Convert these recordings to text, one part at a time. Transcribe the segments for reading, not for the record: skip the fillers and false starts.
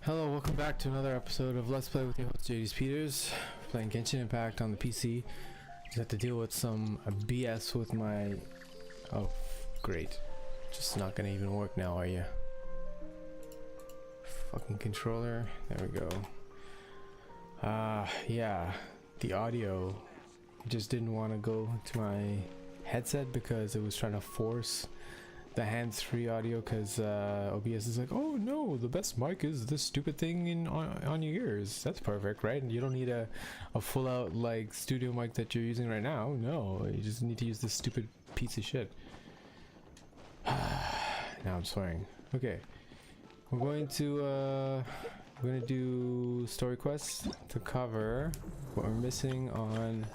Hello, welcome back to another episode of Let's Play with your host JD's Peters. Playing Genshin Impact on the PC. Just have to deal with some BS with my... Oh, great. Just not gonna even work now, are you? Fucking controller. There we go. Yeah. The audio just didn't want to go to my headset because it was trying to force the hands-free audio because OBS is like, oh no, the best mic is this stupid thing on your ears. That's perfect, right? And you don't need a full-out like studio mic that you're using right now. No, you just need to use this stupid piece of shit. Now I'm swearing. Okay, we're gonna do story quests to cover what we're missing on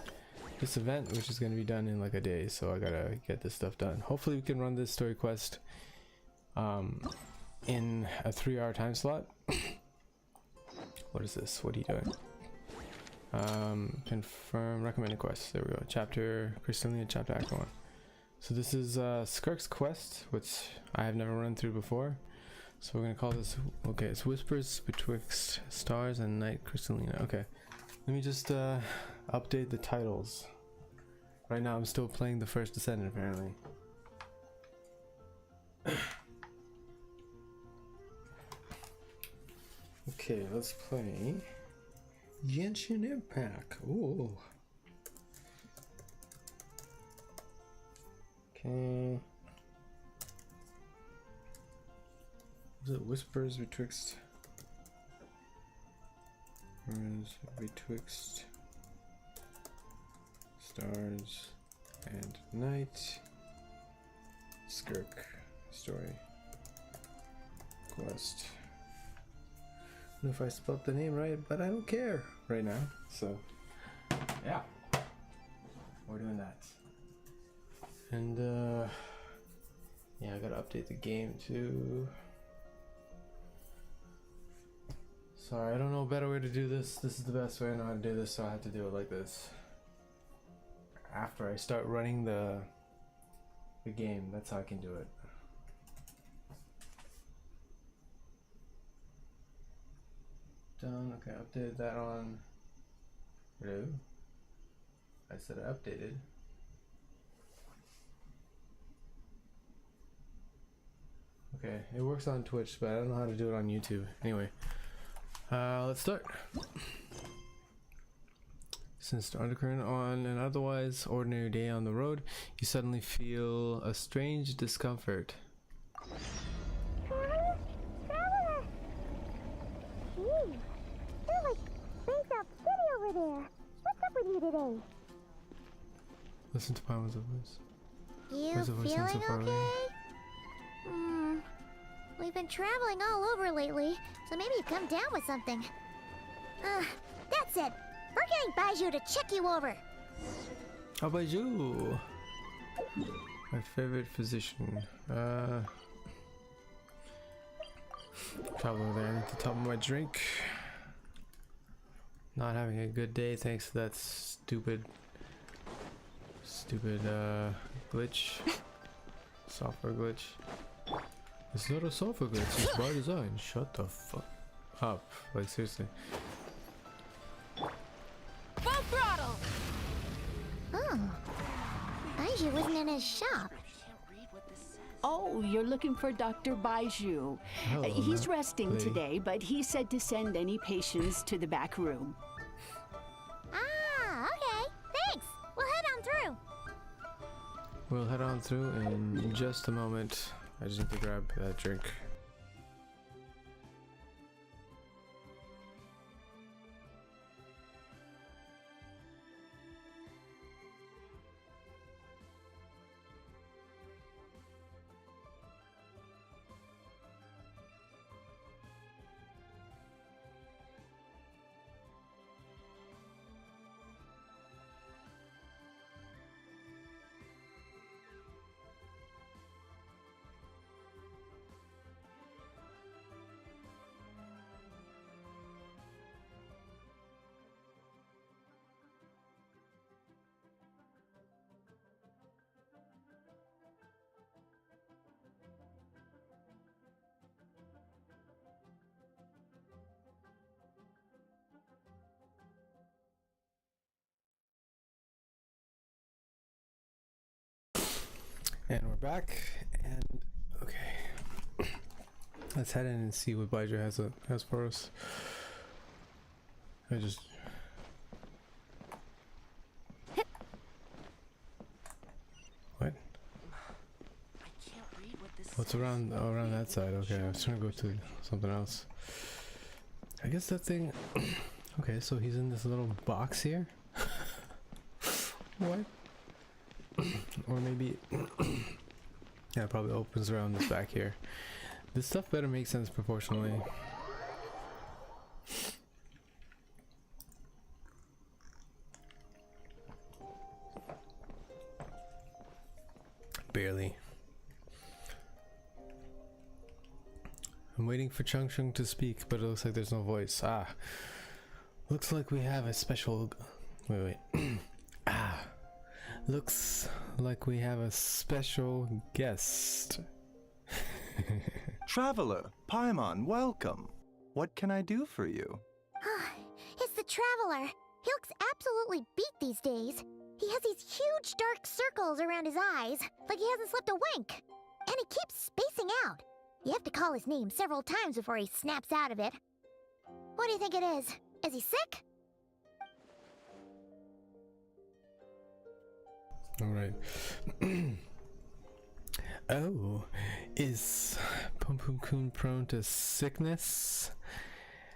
this event, which is going to be done in like a day, so I gotta get this stuff done. Hopefully we can run this story quest in a 3-hour time slot. What is this? What are you doing? Confirm recommended quest. There we go. Chapter Crystalline, chapter act 1. So this is Skirk's quest, which I have never run through before. So we're gonna call this, okay, it's Whispers Betwixt Stars and Night Crystallina. Okay, let me just update the titles. Right now I'm still playing the First Descendant apparently. Okay, let's play Genshin Impact. Ooh. Okay. Is it Whispers Betwixt? Betwixt Stars and Night. Skirk story quest. I don't know if I spelled the name right, but I don't care right now. So yeah, we're doing that. And yeah, I gotta update the game too. Sorry, I don't know a better way to do this. This is the best way I know how to do this, so I have to do it like this. After I start running the game, that's how I can do it. Done. Okay, updated that on. Hello? I said I updated. Okay, it works on Twitch, but I don't know how to do it on YouTube. Anyway. Let's start. Since the undercurrent on an otherwise ordinary day on the road, you suddenly feel a strange discomfort. Traveler? Traveler! Gee, they're like Space Out City over there. What's up with you today? Listen to Palmer's voice. You feeling okay? We've been traveling all over lately, so maybe you've come down with something. That's it. We're getting Baiju to check you over. How about you? My favorite physician. Traveler there at the top of my drink. Not having a good day thanks to that stupid glitch. Software glitch. It's not a software glitch, it's by design. Shut the fuck up. Like, seriously. Full throttle! Oh. Baiju wasn't in his shop. Oh, you're looking for Dr. Baiju. Hello, he's resting lady. today, but he said to send any patients to the back room. Ah, okay. Thanks. We'll head on through. We'll head on through in just a moment. I just need to grab that drink. And we're back, and okay. Let's head in and see what Baiju has for us. I just... What? What's around that side? Okay, I was trying to go to something else. I guess that thing... Okay, so he's in this little box here? What? Or maybe... Yeah, it probably opens around this back here. This stuff better make sense proportionally. Barely. I'm waiting for Chung Chung to speak, but it looks like there's no voice. Ah. Looks like we have a special... Wait. Ah. Looks like we have a special guest. Traveler, Paimon, welcome. What can I do for you? It's the Traveler. He looks absolutely beat these days. He has these huge dark circles around his eyes, like he hasn't slept a wink. And he keeps spacing out. You have to call his name several times before he snaps out of it. What do you think it is? Is he sick? Alright. Oh, is Pum Pum Kun prone to sickness?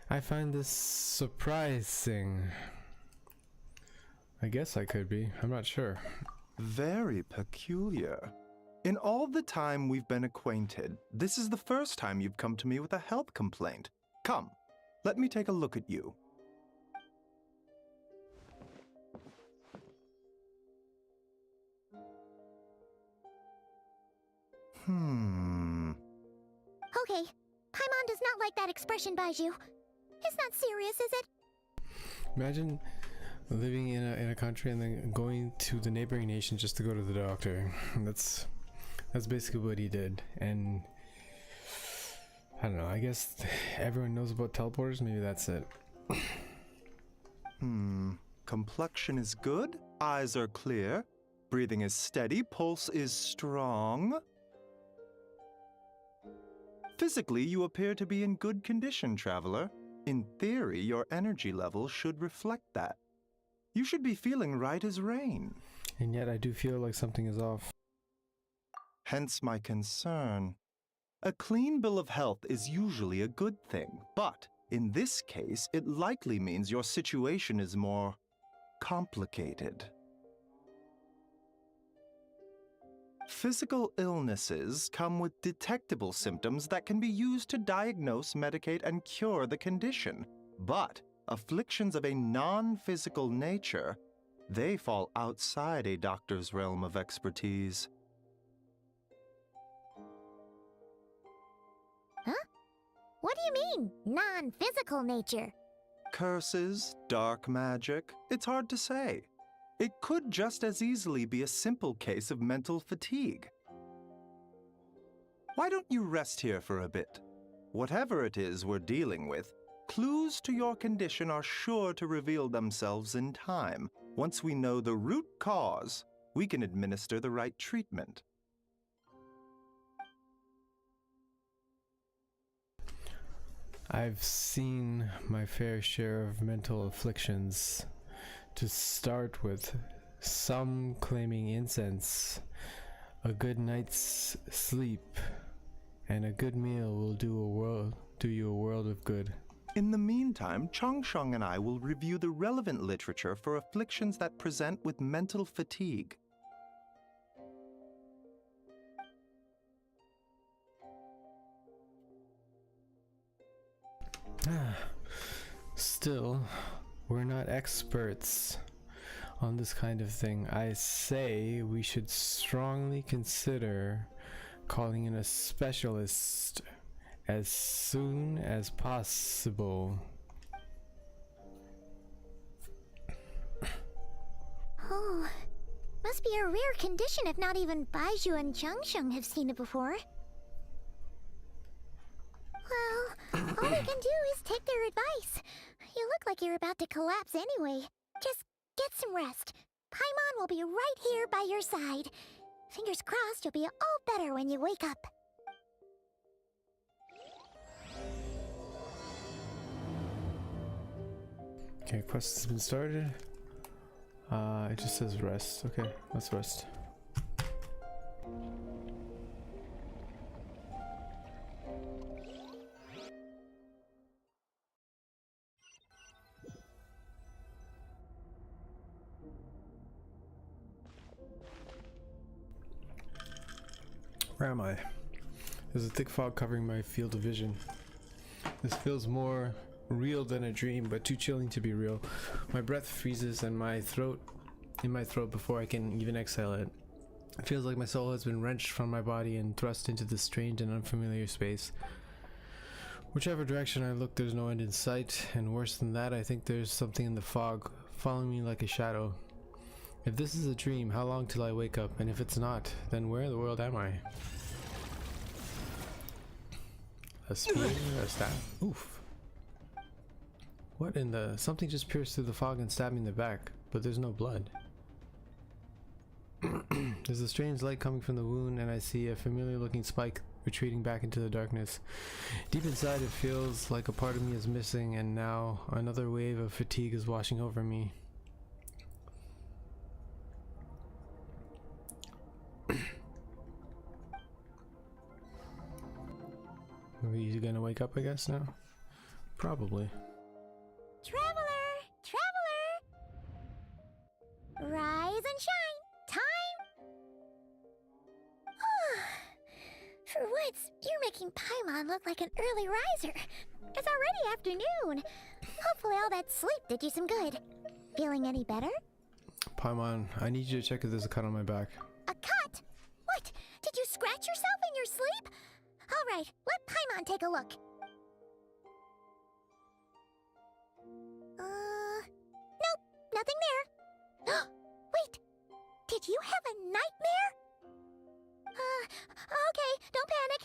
I find this surprising. I guess I could be. I'm not sure. Very peculiar. In all the time we've been acquainted, this is the first time you've come to me with a health complaint. Come, let me take a look at you. Okay, Paimon does not like that expression, Baiju. It's not serious, is it? Imagine living in a country and then going to the neighboring nation just to go to the doctor. That's basically what he did. And I don't know, I guess everyone knows about teleporters. Maybe that's it. Complexion is good, eyes are clear, breathing is steady, pulse is strong. Physically, you appear to be in good condition, Traveler. In theory, your energy level should reflect that. You should be feeling right as rain. And yet I do feel like something is off. Hence my concern. A clean bill of health is usually a good thing, but in this case, it likely means your situation is more complicated. Physical illnesses come with detectable symptoms that can be used to diagnose, medicate, and cure the condition. But afflictions of a non-physical nature, they fall outside a doctor's realm of expertise. Huh? What do you mean, non-physical nature? Curses, dark magic, it's hard to say. It could just as easily be a simple case of mental fatigue. Why don't you rest here for a bit? Whatever it is we're dealing with, clues to your condition are sure to reveal themselves in time. Once we know the root cause, we can administer the right treatment. I've seen my fair share of mental afflictions. To start with, some claiming incense, a good night's sleep, and a good meal will do you a world of good. In the meantime, Chung Chung and I will review the relevant literature for afflictions that present with mental fatigue. Still, we're not experts on this kind of thing. I say we should strongly consider calling in a specialist as soon as possible. Oh, must be a rare condition if not even Baiju and Chung Chung have seen it before. Well, all we can do is take their advice. You look like you're about to collapse anyway. Just get some rest. Paimon will be right here by your side. Fingers crossed you'll be all better when you wake up. Okay, quest has been started. It just says rest. Okay, let's rest. Where am I? There's a thick fog covering my field of vision. This feels more real than a dream, but too chilling to be real. My breath freezes in my throat before I can even exhale it. It feels like my soul has been wrenched from my body and thrust into this strange and unfamiliar space. Whichever direction I look, there's no end in sight, and worse than that, I think there's something in the fog following me like a shadow. If this is a dream, how long till I wake up? And if it's not, then where in the world am I? A spear, a staff. Oof. What in the... Something just pierced through the fog and stabbed me in the back, but there's no blood. There's a strange light coming from the wound, and I see a familiar looking spike retreating back into the darkness. Deep inside, it feels like a part of me is missing, and now another wave of fatigue is washing over me. Are you gonna wake up, I guess, now? Probably. Traveler! Traveler! Rise and shine! Time! For once, you're making Paimon look like an early riser. It's already afternoon. Hopefully all that sleep did you some good. Feeling any better? Paimon, I need you to check if there's a cut on my back. A cut? What? Did you scratch yourself in your sleep? All right, let Paimon take a look. Nope, nothing there. Wait, did you have a nightmare? Okay, don't panic.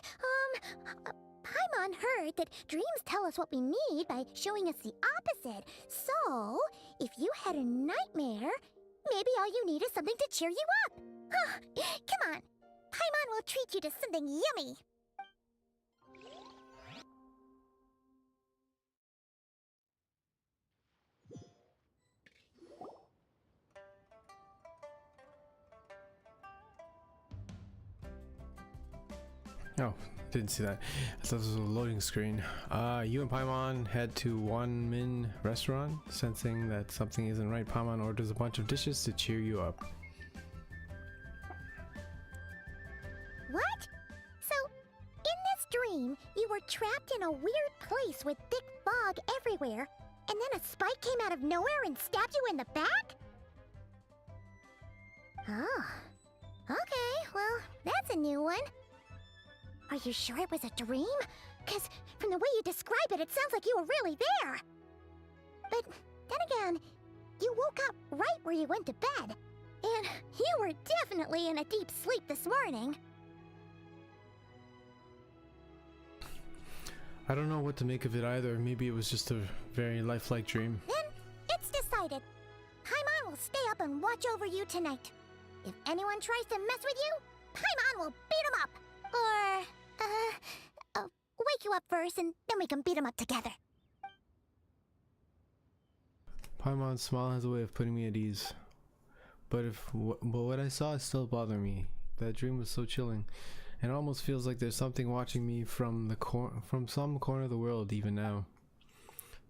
Paimon heard that dreams tell us what we need by showing us the opposite. So, if you had a nightmare, maybe all you need is something to cheer you up. Come on, Paimon will treat you to something yummy. Oh, didn't see that. I thought this was a loading screen. You and Paimon head to Wan Min restaurant. Sensing that something isn't right, Paimon orders a bunch of dishes to cheer you up. What? So, in this dream, you were trapped in a weird place with thick fog everywhere, and then a spike came out of nowhere and stabbed you in the back? Oh. Okay, well, that's a new one. Are you sure it was a dream? 'Cause from the way you describe it, it sounds like you were really there. But then again, you woke up right where you went to bed. And you were definitely in a deep sleep this morning. I don't know what to make of it either. Maybe it was just a very lifelike dream. Then it's decided. Paimon will stay up and watch over you tonight. If anyone tries to mess with you, Paimon will beat him up. Or, wake you up first and then we can beat him up together. Paimon's smile has a way of putting me at ease. But what I saw still bothered me. That dream was so chilling. It almost feels like there's something watching me from some corner of the world even now.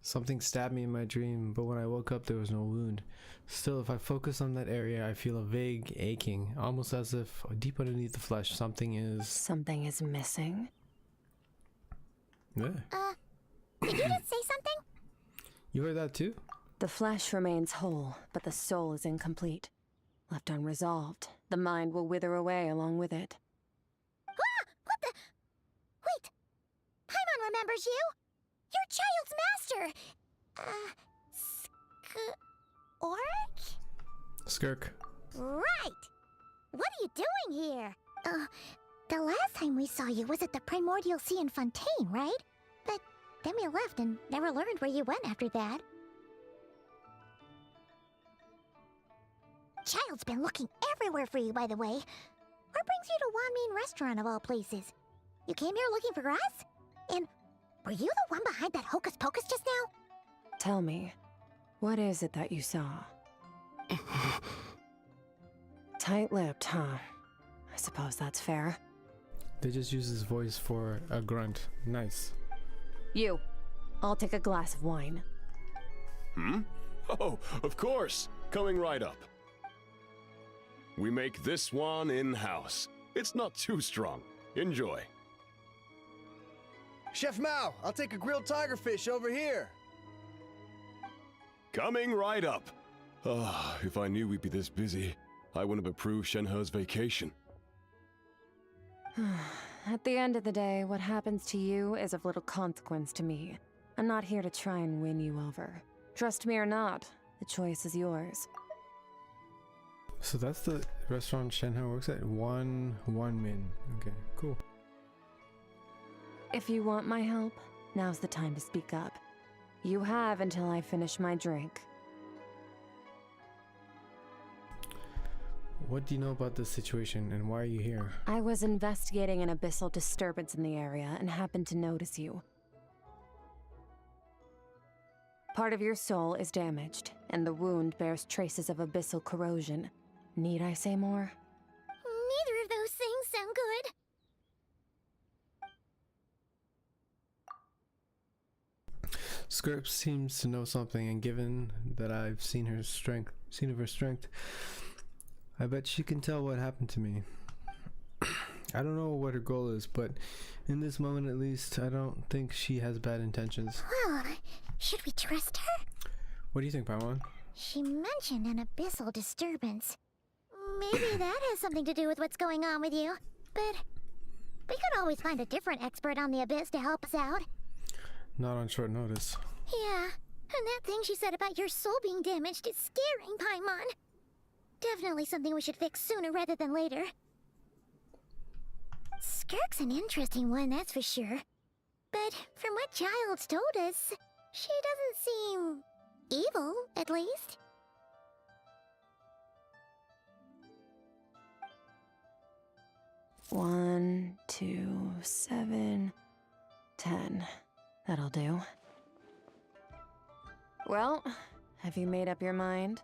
Something stabbed me in my dream, but when I woke up there was no wound. Still, if I focus on that area, I feel a vague aching, almost as if deep underneath the flesh something is... Something is missing? Yeah. Did you just say something? You heard that too? The flesh remains whole, but the soul is incomplete. Left unresolved, the mind will wither away along with it. Ah! What the... Wait! Paimon remembers you! Your child's master! Skirk. Right! What are you doing here? The last time we saw you was at the Primordial Sea in Fontaine, right? But then we left and never learned where you went after that. Child's been looking everywhere for you, by the way. What brings you to Wanmin Restaurant of all places? You came here looking for us? And were you the one behind that hocus pocus just now? Tell me, what is it that you saw? Tight-lipped, huh? I suppose that's fair. They just use his voice for a grunt. Nice. You. I'll take a glass of wine. Hmm? Oh, of course. Coming right up. We make this one in-house. It's not too strong. Enjoy. Chef Mao, I'll take a grilled tigerfish over here. Coming right up. Ah, if I knew we'd be this busy, I wouldn't have approved Shenhe's vacation. At the end of the day, what happens to you is of little consequence to me. I'm not here to try and win you over. Trust me or not, the choice is yours. So that's the restaurant Shenhe works at? One Min. Okay, cool. If you want my help, now's the time to speak up. You have until I finish my drink. What do you know about this situation and why are you here? I was investigating an abyssal disturbance in the area and happened to notice you. Part of your soul is damaged, and the wound bears traces of abyssal corrosion. Need I say more? Neither of those things sound good. Skirk seems to know something, and given that I've seen of her strength, I bet she can tell what happened to me. I don't know what her goal is, but in this moment at least, I don't think she has bad intentions. Well, should we trust her? What do you think, Paimon? She mentioned an abyssal disturbance. Maybe that has something to do with what's going on with you. But we could always find a different expert on the abyss to help us out. Not on short notice. Yeah, and that thing she said about your soul being damaged is scaring, Paimon. Definitely something we should fix sooner rather than later. Skirk's an interesting one, that's for sure. But from what Child's told us, she doesn't seem evil, at least. 1, 2, 7, 10. That'll do. Well, have you made up your mind?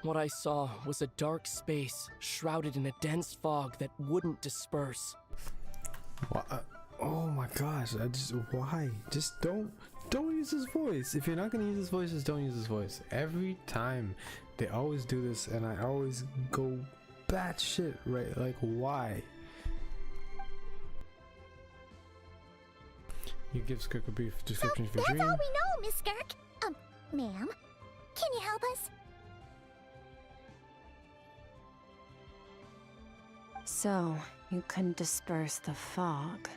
What I saw was a dark space shrouded in a dense fog that wouldn't disperse. Oh my gosh! Why? Just don't use his voice. If you're not gonna use his voice, just don't use his voice. Every time they always do this, and I always go batshit right. Like, why? You give Skirk a brief description of your That's dream. all we know, Miss Skirk. Ma'am, can you help us? So, you can disperse the fog.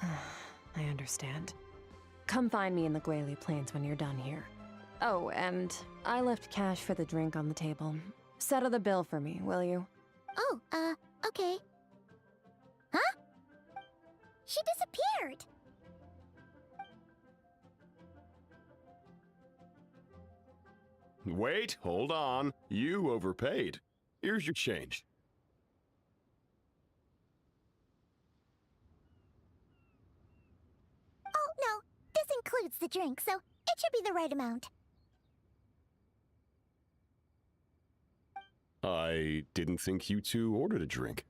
I understand. Come find me in the Guili Plains when you're done here. Oh, and I left cash for the drink on the table. Settle the bill for me, will you? Oh, okay. Huh? She disappeared. Wait, hold on. You overpaid. Here's your change. Oh, no. This includes the drink, so it should be the right amount. I didn't think you two ordered a drink.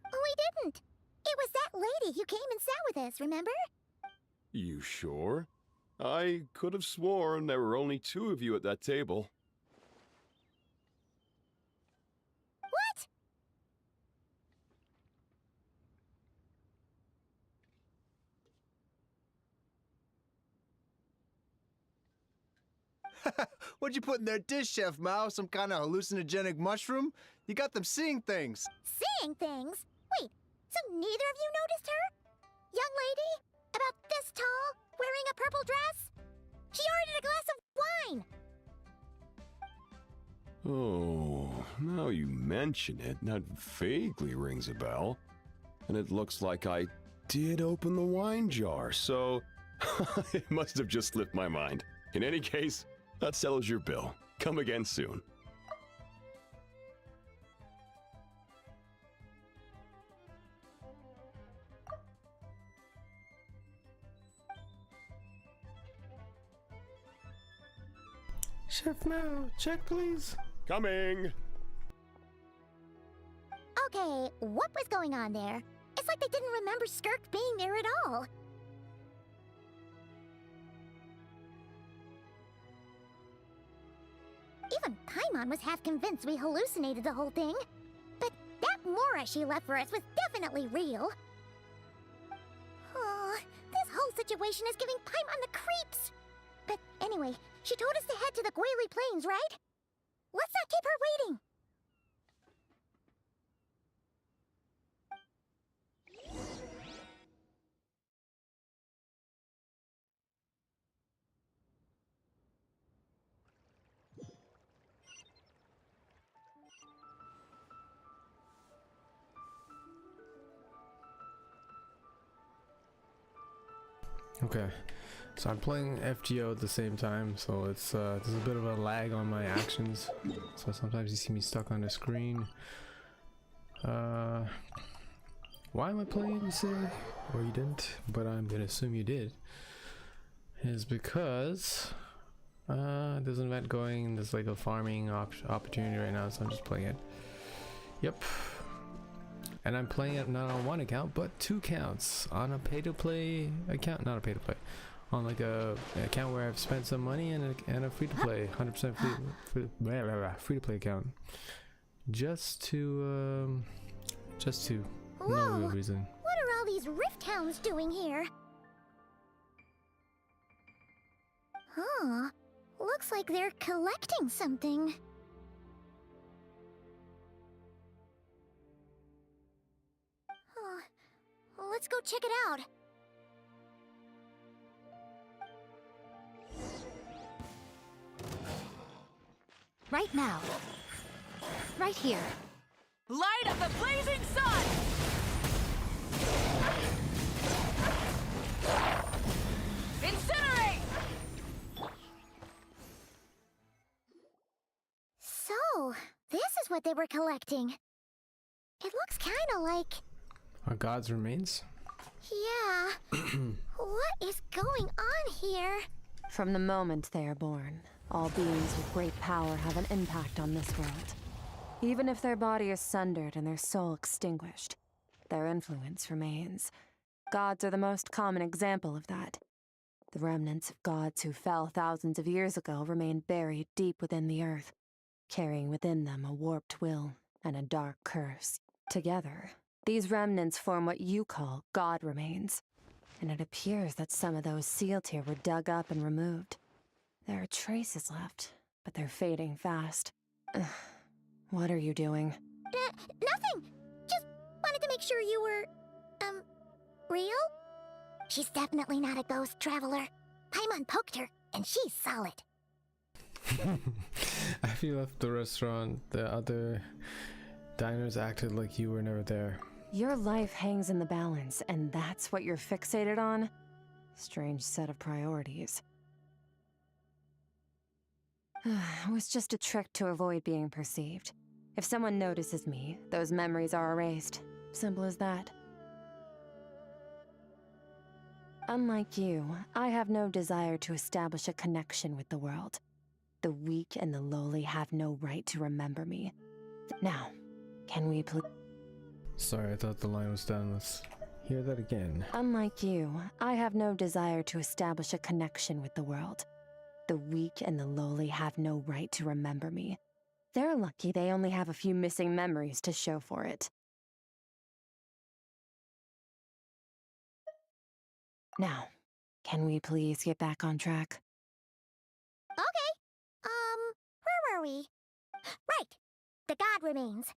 We didn't. It was that lady who came and sat with us, remember? You sure? I could have sworn there were only 2 of you at that table. What? What'd you put in their dish, Chef Mao? Some kind of hallucinogenic mushroom? You got them seeing things. Seeing things? Wait, so neither of you noticed her? Young lady? About this tall? Wearing a purple dress? She ordered a glass of wine! Oh, now you mention it, that vaguely rings a bell. And it looks like I did open the wine jar, so it must have just slipped my mind. In any case, that settles your bill. Come again soon. Chef Mao, check please. Coming! Okay, what was going on there? It's like they didn't remember Skirk being there at all. Even Paimon was half convinced we hallucinated the whole thing. But that Mora she left for us was definitely real. Oh, this whole situation is giving Paimon the creeps. But anyway, she told us to head to the Guili Plains, right? Let's not keep her waiting. Okay, so I'm playing FGO at the same time, so it's there's a bit of a lag on my actions. So sometimes you see me stuck on the screen. Why am I playing, you say? Or you didn't, but I'm gonna assume you did. Is because there's an event going, there's like a farming opportunity right now, so I'm just playing it. Yep. And I'm playing it not on one account, but 2 accounts. On a pay-to-play account, not a pay-to-play. On like a account where I've spent some money and a free-to-play, 100% free-to-play account. Just to, no real reason. What are all these rift hounds doing here? Huh. Looks like they're collecting something. Let's go check it out. Right now. Right here. Light of the blazing sun! Incinerate! So, this is what they were collecting. It looks kinda like... Are God's remains? Yeah. What is going on here? From the moment they are born, all beings with great power have an impact on this world. Even if their body is sundered and their soul extinguished, their influence remains. Gods are the most common example of that. The remnants of gods who fell thousands of years ago remain buried deep within the earth, carrying within them a warped will and a dark curse. Together, these remnants form what you call God remains, and it appears that some of those sealed here were dug up and removed. There are traces left, but they're fading fast. Ugh. What are you doing? Nothing! Just wanted to make sure you were, real? She's definitely not a ghost traveler. Paimon poked her, and she's solid. After you left the restaurant, the other diners acted like you were never there. Your life hangs in the balance, and that's what you're fixated on? Strange set of priorities. It was just a trick to avoid being perceived. If someone notices me, those memories are erased. Simple as that. Unlike you, I have no desire to establish a connection with the world. The weak and the lowly have no right to remember me. Now, can we please... Sorry, I thought the line was done. Let's hear that again. Unlike you, I have no desire to establish a connection with the world. The weak and the lowly have no right to remember me. They're lucky they only have a few missing memories to show for it. Now, can we please get back on track? Okay. Where were we? Right. The God remains.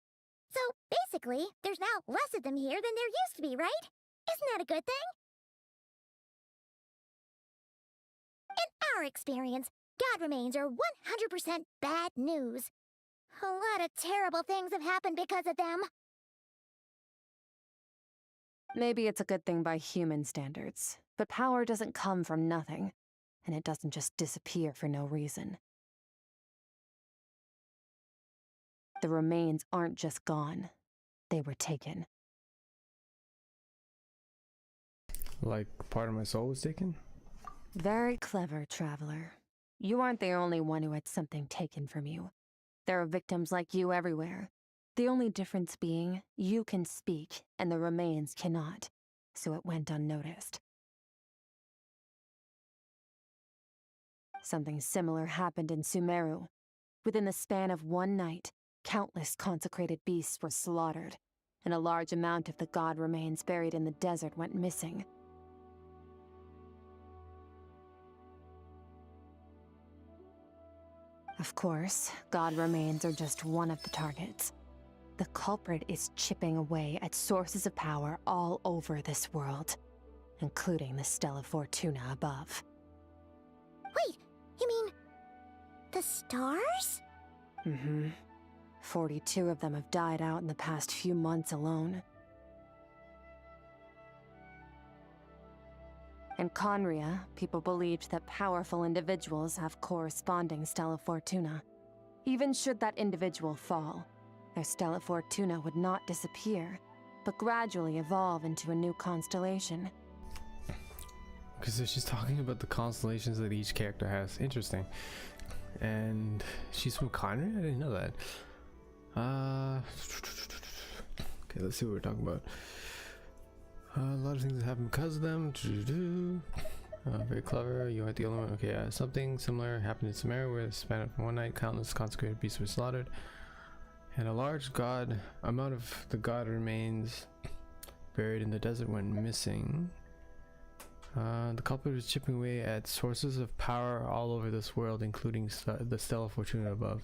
So, basically, there's now less of them here than there used to be, right? Isn't that a good thing? In our experience, God remains are 100% bad news. A lot of terrible things have happened because of them. Maybe it's a good thing by human standards, but power doesn't come from nothing, and it doesn't just disappear for no reason. The remains aren't just gone. They were taken. Like part of my soul was taken? Very clever, traveler. you aren't the only one who had something taken from you. There are victims like you everywhere. The only difference being, you can speak, and the remains cannot, so it went unnoticed. Something similar happened in Sumeru. Within the span of one night, countless consecrated beasts were slaughtered, and a large amount of the god remains buried in the desert went missing. Of course, god remains are just one of the targets. The culprit is chipping away at sources of power all over this world, including the Stella Fortuna above. Wait, you mean the stars? Mm-hmm. 42 of them have died out in the past few months alone. In Conria, people believed that powerful individuals have corresponding Stella Fortuna. Even should that individual fall, their Stella Fortuna would not disappear, but gradually evolve into a new constellation. Because she's talking about the constellations that each character has. Interesting. And she's from Conry? I didn't know that. Okay, let's see what we're talking about. A lot of things that happen because of them. Very clever. You aren't the only one. Okay, something similar happened in Sumeru, where the span of one night, countless consecrated beasts were slaughtered, and a large amount of the god remains buried in the desert went missing. The culprit is chipping away at sources of power all over this world, including the Stella Fortuna above.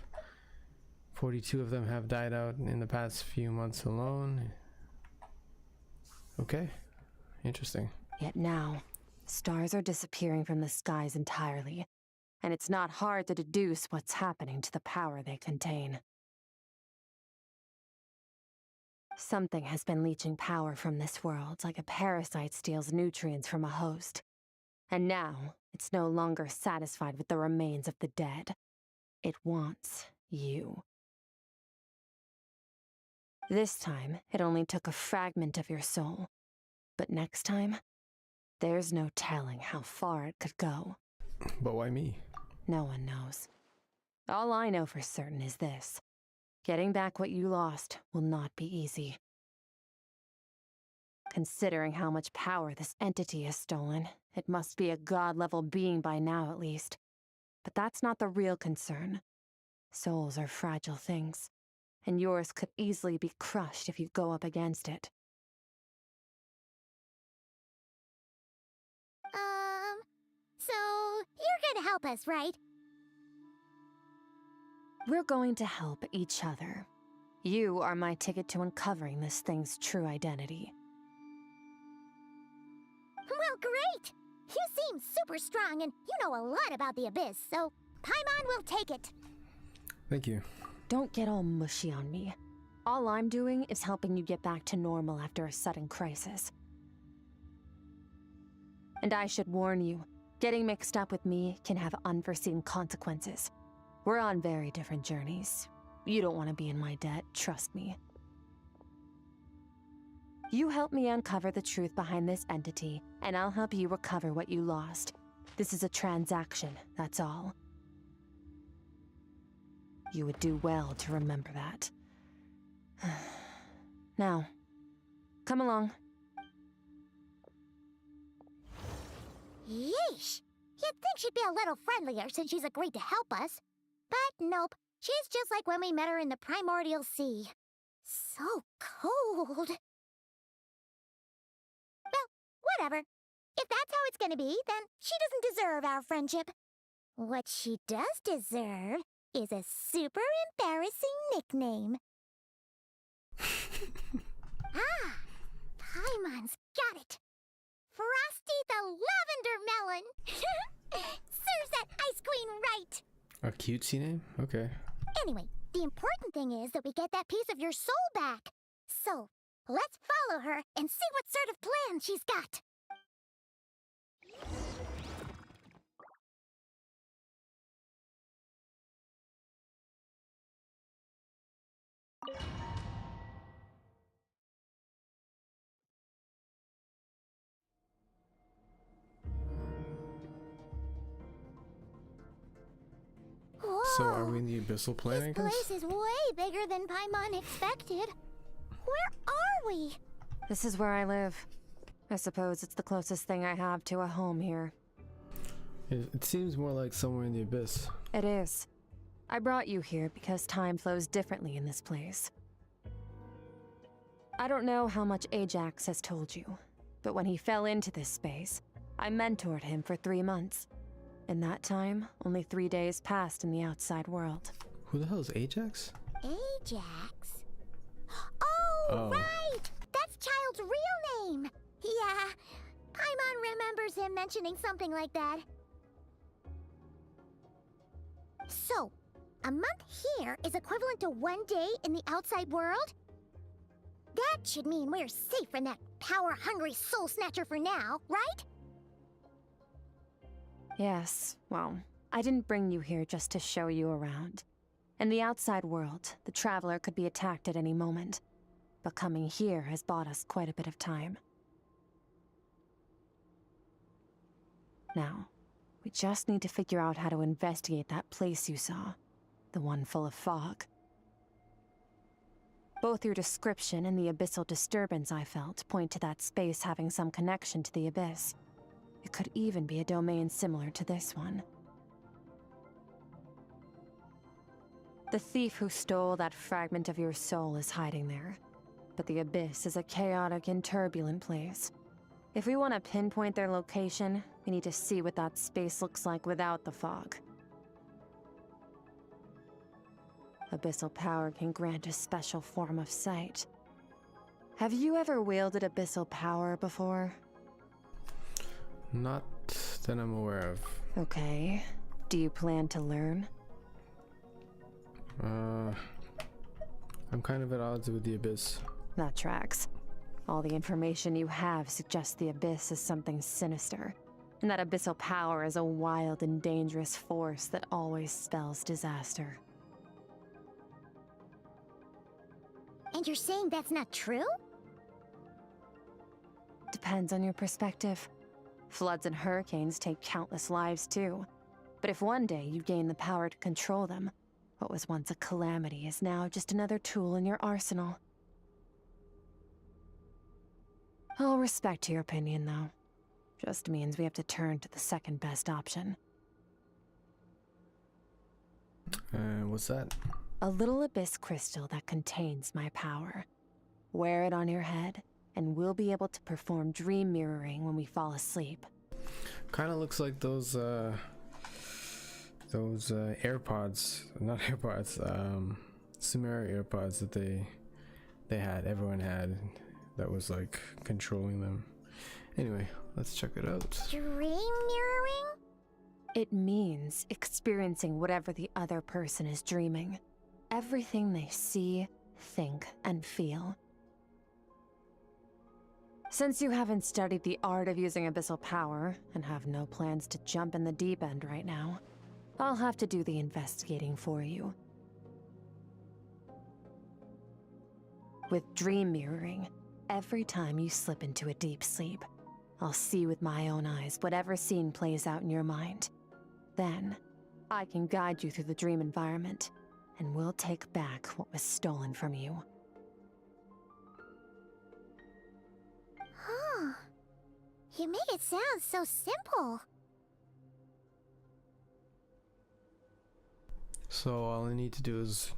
42 of them have died out in the past few months alone. Okay, interesting. Yet now, stars are disappearing from the skies entirely, and it's not hard to deduce what's happening to the power they contain. Something has been leeching power from this world, like a parasite steals nutrients from a host. And now, it's no longer satisfied with the remains of the dead. It wants you. This time, it only took a fragment of your soul. But next time, there's no telling how far it could go. But why me? No one knows. All I know for certain is this. Getting back what you lost will not be easy. Considering how much power this entity has stolen, it must be a god-level being by now at least. But that's not the real concern. Souls are fragile things, and yours could easily be crushed if you go up against it. So you're gonna help us, right? We're going to help each other. You are my ticket to uncovering this thing's true identity. Well, great! You seem super strong and you know a lot about the Abyss, so Paimon will take it. Thank you. Don't get all mushy on me. All I'm doing is helping you get back to normal after a sudden crisis. And I should warn you, getting mixed up with me can have unforeseen consequences. We're on very different journeys. You don't want to be in my debt, trust me. You help me uncover the truth behind this entity, and I'll help you recover what you lost. This is a transaction, that's all. You would do well to remember that. Now, come along. Yeesh! You'd think she'd be a little friendlier since she's agreed to help us. But nope, she's just like when we met her in the Primordial Sea. So cold. Well, whatever. If that's how it's gonna be, then she doesn't deserve our friendship. What she does deserve is a super embarrassing nickname. Paimon's got it. Frosty the Lavender Melon! Serves that Ice Queen right! A cutesy name? Okay. Anyway, the important thing is that we get that piece of your soul back. So, let's follow her and see what sort of plan she's got. So are we in the abyssal plane, I This guess? place is way bigger than Paimon expected. Where are we? This is where I live. I suppose it's the closest thing I have to a home here. It seems more like somewhere in the abyss. It is. I brought you here because time flows differently in this place. I don't know how much Ajax has told you, but when he fell into this space, I mentored him for 3 months. In that time, only 3 days passed in the outside world. Who the hell is Ajax? Ajax? Oh, right! That's Child's real name! Yeah, Paimon remembers him mentioning something like that. So, a month here is equivalent to 1 day in the outside world? That should mean we're safe from that power-hungry soul snatcher for now, right? Yes, well, I didn't bring you here just to show you around. In the outside world, the Traveler could be attacked at any moment, but coming here has bought us quite a bit of time. Now, we just need to figure out how to investigate that place you saw, the one full of fog. Both your description and the abyssal disturbance I felt point to that space having some connection to the abyss. It could even be a domain similar to this one. The thief who stole that fragment of your soul is hiding there, but the abyss is a chaotic and turbulent place. If we want to pinpoint their location, we need to see what that space looks like without the fog. Abyssal power can grant a special form of sight. Have you ever wielded abyssal power before? Not that I'm aware of. Okay. Do you plan to learn? I'm kind of at odds with the abyss. That tracks. All the information you have suggests the abyss is something sinister, and that abyssal power is a wild and dangerous force that always spells disaster. And you're saying that's not true? Depends on your perspective. Floods and hurricanes take countless lives too. But if one day you gain the power to control them, what was once a calamity is now just another tool in your arsenal. I'll respect your opinion, though. Just means we have to turn to the second best option. What's that? A little abyss crystal that contains my power. Wear it on your head, and we'll be able to perform dream mirroring when we fall asleep. Kind of looks like those AirPods, not AirPods, Sumeru AirPods that everyone had, that was like controlling them. Anyway, let's check it out. Dream mirroring? It means experiencing whatever the other person is dreaming. Everything they see, think, and feel. Since you haven't studied the art of using abyssal power, and have no plans to jump in the deep end right now, I'll have to do the investigating for you. With dream mirroring, every time you slip into a deep sleep, I'll see with my own eyes whatever scene plays out in your mind. Then, I can guide you through the dream environment, and we'll take back what was stolen from you. Huh. You make it sound so simple. So all I need to do is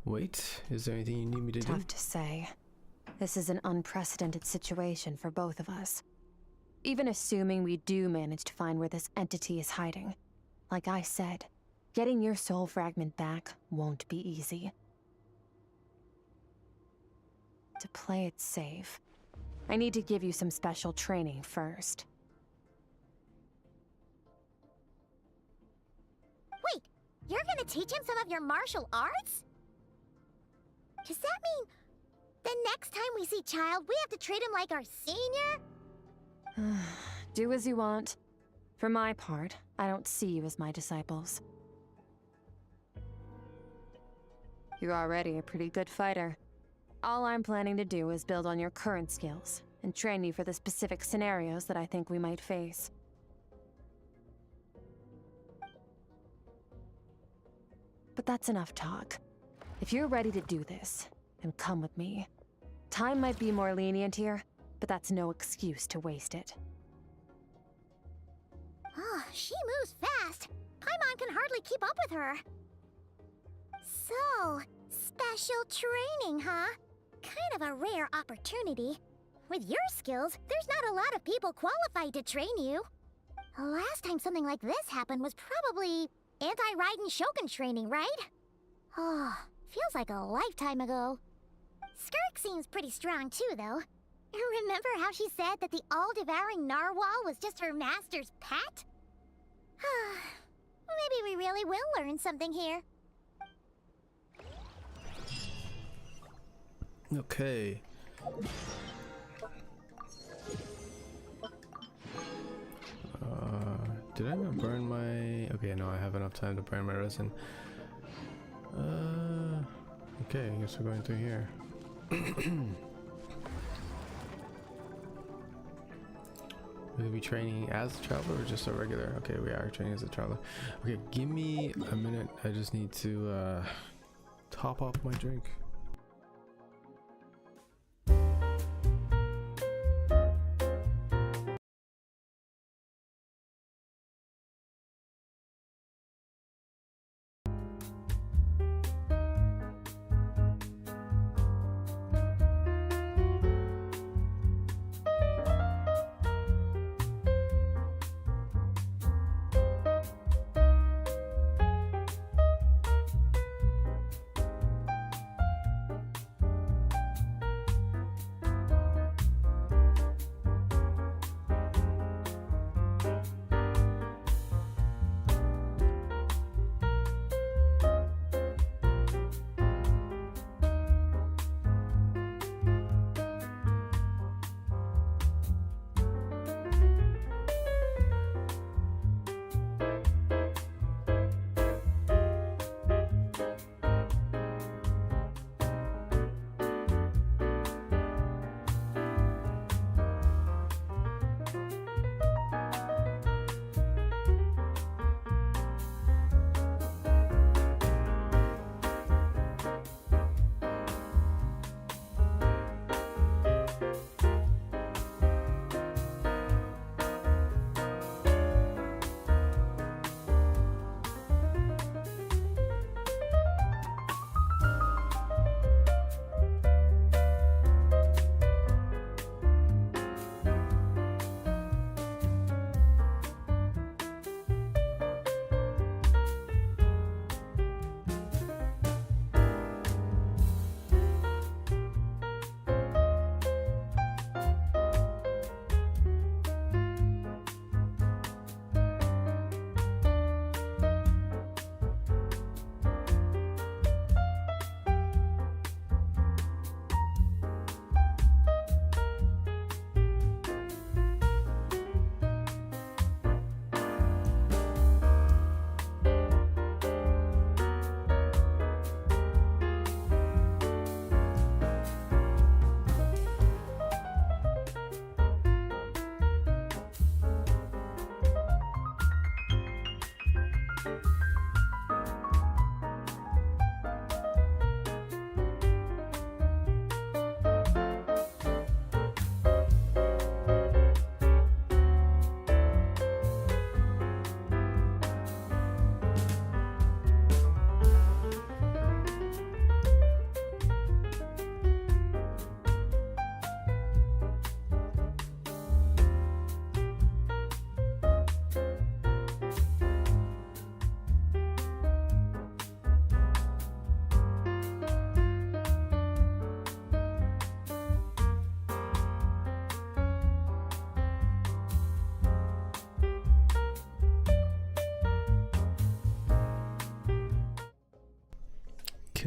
wait. Is there anything you need me to do? Tough to say. This is an unprecedented situation for both of us. Even assuming we do manage to find where this entity is hiding, like I said, getting your soul fragment back won't be easy. To play it safe, I need to give you some special training first. Wait, you're gonna teach him some of your martial arts? Does that mean the next time we see Child, we have to treat him like our senior? Do as you want. For my part, I don't see you as my disciples. You're already a pretty good fighter. All I'm planning to do is build on your current skills and train you for the specific scenarios that I think we might face. But that's enough talk. If you're ready to do this, then come with me. Time might be more lenient here, but that's no excuse to waste it. Oh, she moves fast. Paimon can hardly keep up with her. So, special training, huh? Kind of a rare opportunity. With your skills, there's not a lot of people qualified to train you. The last time something like this happened was probably anti-Raiden Shogun training, right? Oh, feels like a lifetime ago. Skirk seems pretty strong too, though. Remember how she said that the all-devouring narwhal was just her master's pet? Maybe we really will learn something here. Okay. Did I not burn my... Okay, no, I have enough time to burn my resin. Okay, I guess we're going through here. Will we be training as a traveler or just a regular? Okay, we are training as a traveler. Okay, give me a minute. I just need to top off my drink.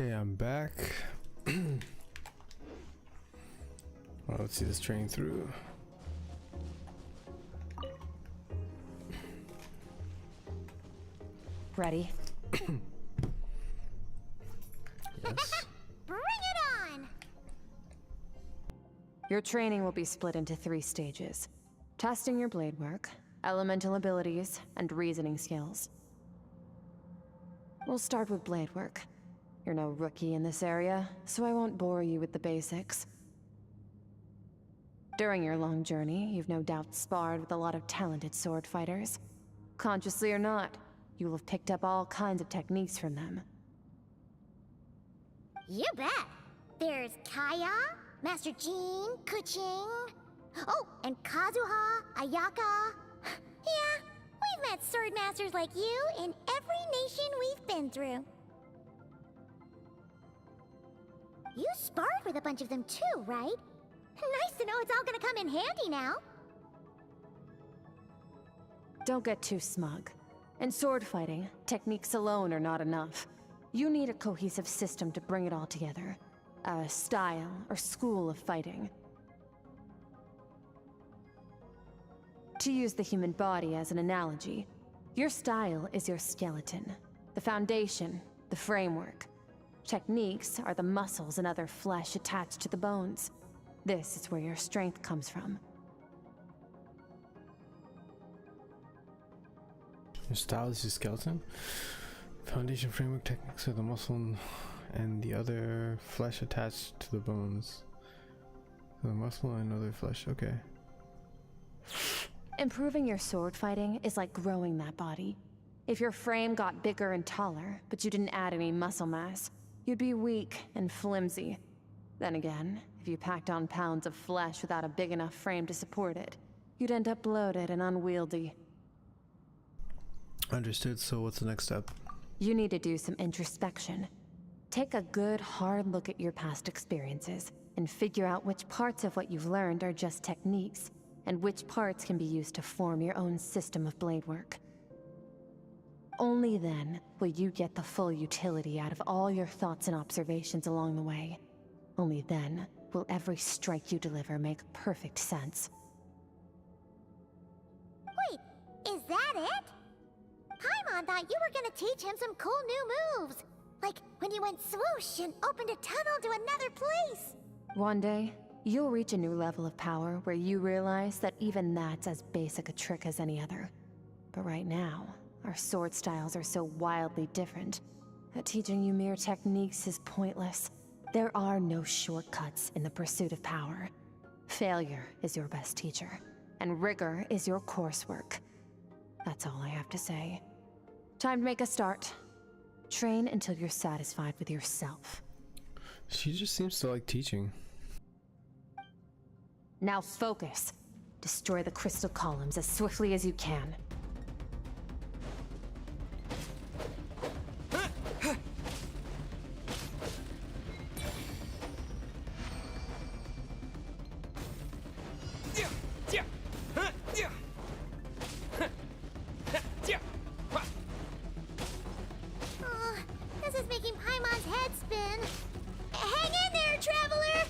Okay, I'm back. Well, let's see this train through. Ready? Yes. Bring it on! Your training will be split into 3 stages. Testing your blade work, elemental abilities, and reasoning skills. We'll start with blade work. You're no rookie in this area, so I won't bore you with the basics. During your long journey, you've no doubt sparred with a lot of talented sword fighters. Consciously or not, you'll have picked up all kinds of techniques from them. You bet. There's Kaya, Master Jean, Kuching. Oh, and Kazuha, Ayaka. Yeah, we've met sword masters like you in every nation we've been through. You sparred with a bunch of them too, right? Nice to know it's all gonna come in handy now. Don't get too smug. In sword fighting, techniques alone are not enough. You need a cohesive system to bring it all together. A style or school of fighting. To use the human body as an analogy, your style is your skeleton, the foundation, the framework. Techniques are the muscles and other flesh attached to the bones. This is where your strength comes from. Your style is your skeleton. Foundation, framework, techniques are the muscle and the other flesh attached to the bones. The muscle and other flesh, okay. Improving your sword fighting is like growing that body. If your frame got bigger and taller, but you didn't add any muscle mass, you'd be weak and flimsy. Then again, if you packed on pounds of flesh without a big enough frame to support it, you'd end up bloated and unwieldy. Understood, so what's the next step? You need to do some introspection. Take a good, hard look at your past experiences, and figure out which parts of what you've learned are just techniques, and which parts can be used to form your own system of blade work. Only then will you get the full utility out of all your thoughts and observations along the way. Only then will every strike you deliver make perfect sense. Wait, is that it? Paimon thought you were gonna teach him some cool new moves. Like when you went swoosh and opened a tunnel to another place. One day, you'll reach a new level of power where you realize that even that's as basic a trick as any other. But right now, our sword styles are so wildly different that teaching you mere techniques is pointless. There are no shortcuts in the pursuit of power. Failure is your best teacher, and rigor is your coursework. That's all I have to say. Time to make a start. Train until you're satisfied with yourself. She just seems to like teaching. Now focus. Destroy the crystal columns as swiftly as you can. This is making Paimon's head spin. Hang in there, traveler!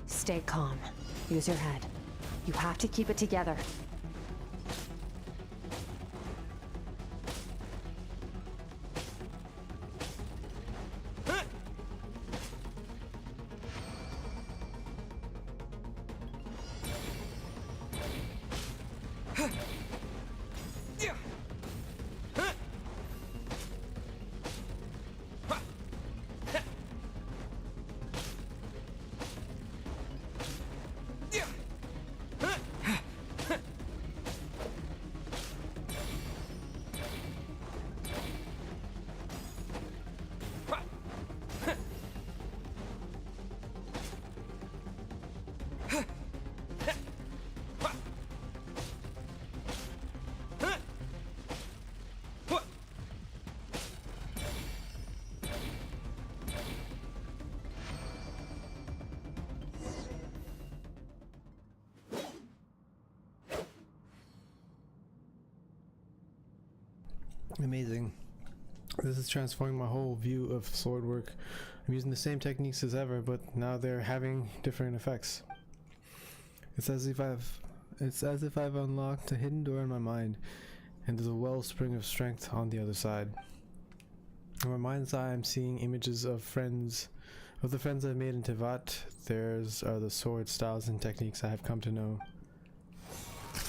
Stay calm. Use your head. You have to keep it together. Amazing. This is transforming my whole view of sword work. I'm using the same techniques as ever, but now they're having different effects. It's as if I've unlocked a hidden door in my mind, and there's a wellspring of strength on the other side. In my mind's eye, I'm seeing images of the friends I've made in Tevat. Theirs are the sword styles and techniques I have come to know.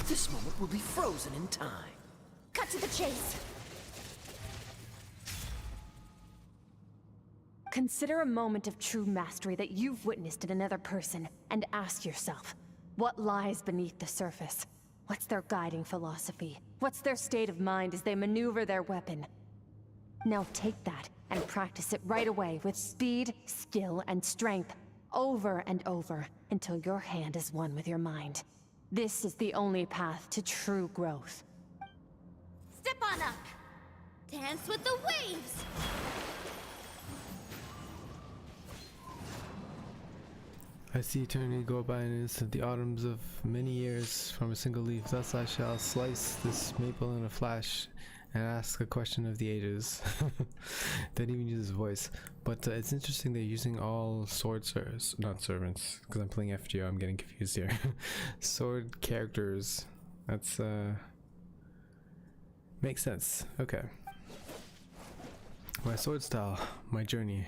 This moment will be frozen in time. Cut to the chase. Consider a moment of true mastery that you've witnessed in another person, and ask yourself, what lies beneath the surface? What's their guiding philosophy? What's their state of mind as they maneuver their weapon? Now take that and practice it right away with speed, skill, and strength, over and over, until your hand is one with your mind. This is the only path to true growth. Step on up. Dance with the waves. I see eternity go by in an instant, the autumns of many years from a single leaf. Thus I shall slice this maple in a flash and ask a question of the ages. Didn't even use his voice. But it's interesting they're using all sword not servants, because I'm playing FGO, I'm getting confused here. Sword characters. That's makes sense. Okay. My sword style, my journey.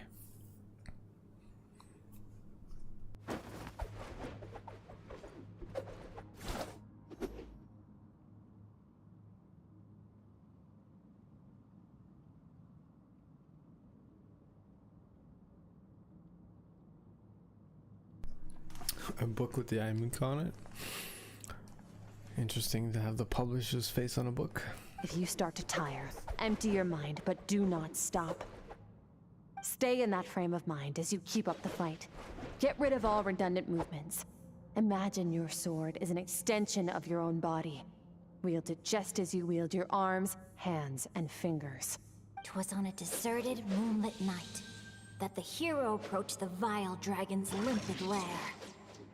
A book with the icon on it. Interesting to have the publisher's face on a book. If you start to tire, empty your mind, but do not stop. Stay in that frame of mind as you keep up the fight. Get rid of all redundant movements. Imagine your sword is an extension of your own body. Wield it just as you wield your arms, hands, and fingers. 'Twas on a deserted, moonlit night that the hero approached the vile dragon's limpid lair.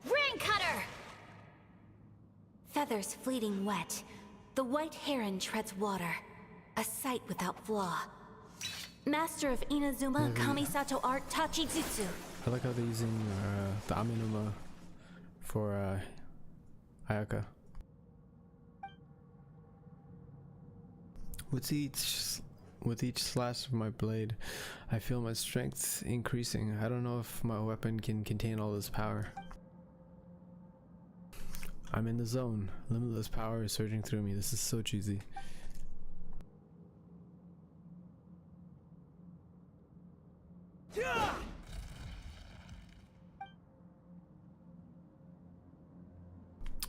Ring cutter! Feathers fleeting wet, the white heron treads water, a sight without flaw. Master of Inazuma Kamisato art Tachijutsu. I like how they're using the Aminuma for Ayaka. With each slash of my blade, I feel my strength increasing. I don't know if my weapon can contain all this power. I'm in the zone. Limitless power is surging through me. This is so cheesy.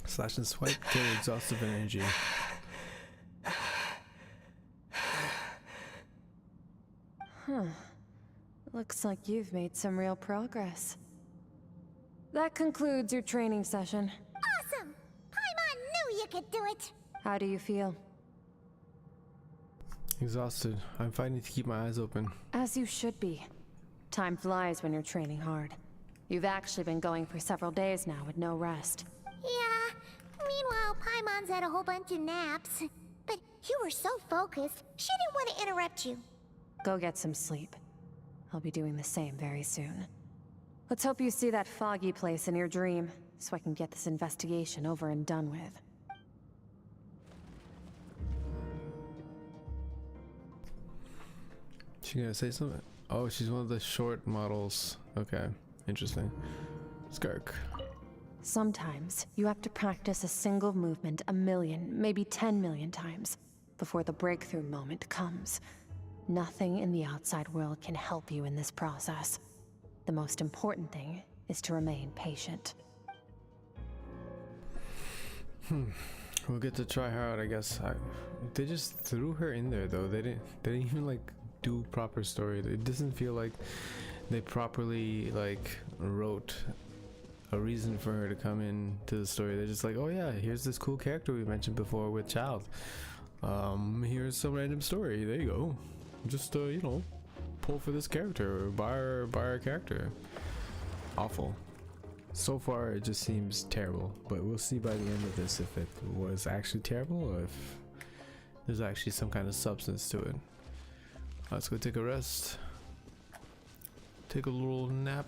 Slash and swipe till exhaustive energy. Looks like you've made some real progress. That concludes your training session. Awesome! Paimon knew you could do it! How do you feel? Exhausted. I'm fighting to keep my eyes open. As you should be. Time flies when you're training hard. You've actually been going for several days now with no rest. Yeah. Meanwhile, Paimon's had a whole bunch of naps. But you were so focused, she didn't want to interrupt you. Go get some sleep. I'll be doing the same very soon. Let's hope you see that foggy place in your dream, so I can get this investigation over and done with. She gonna say something? Oh, she's one of the short models. Okay, interesting. Skirk. Sometimes, you have to practice a single movement 1 million, maybe 10 million times, before the breakthrough moment comes. Nothing in the outside world can help you in this process. The most important thing is to remain patient. We'll get to try her out, I guess. They just threw her in there, though. They didn't even like do proper story. It doesn't feel like they properly like wrote a reason for her to come in to the story. They're just like, oh yeah, here's this cool character we mentioned before with Child. Here's some random story. There you go. Just you know, pull for this character or buy her character. Awful. So far it just seems terrible, but we'll see by the end of this if it was actually terrible or if there's actually some kind of substance to it. Let's go take a rest. Take a little nap.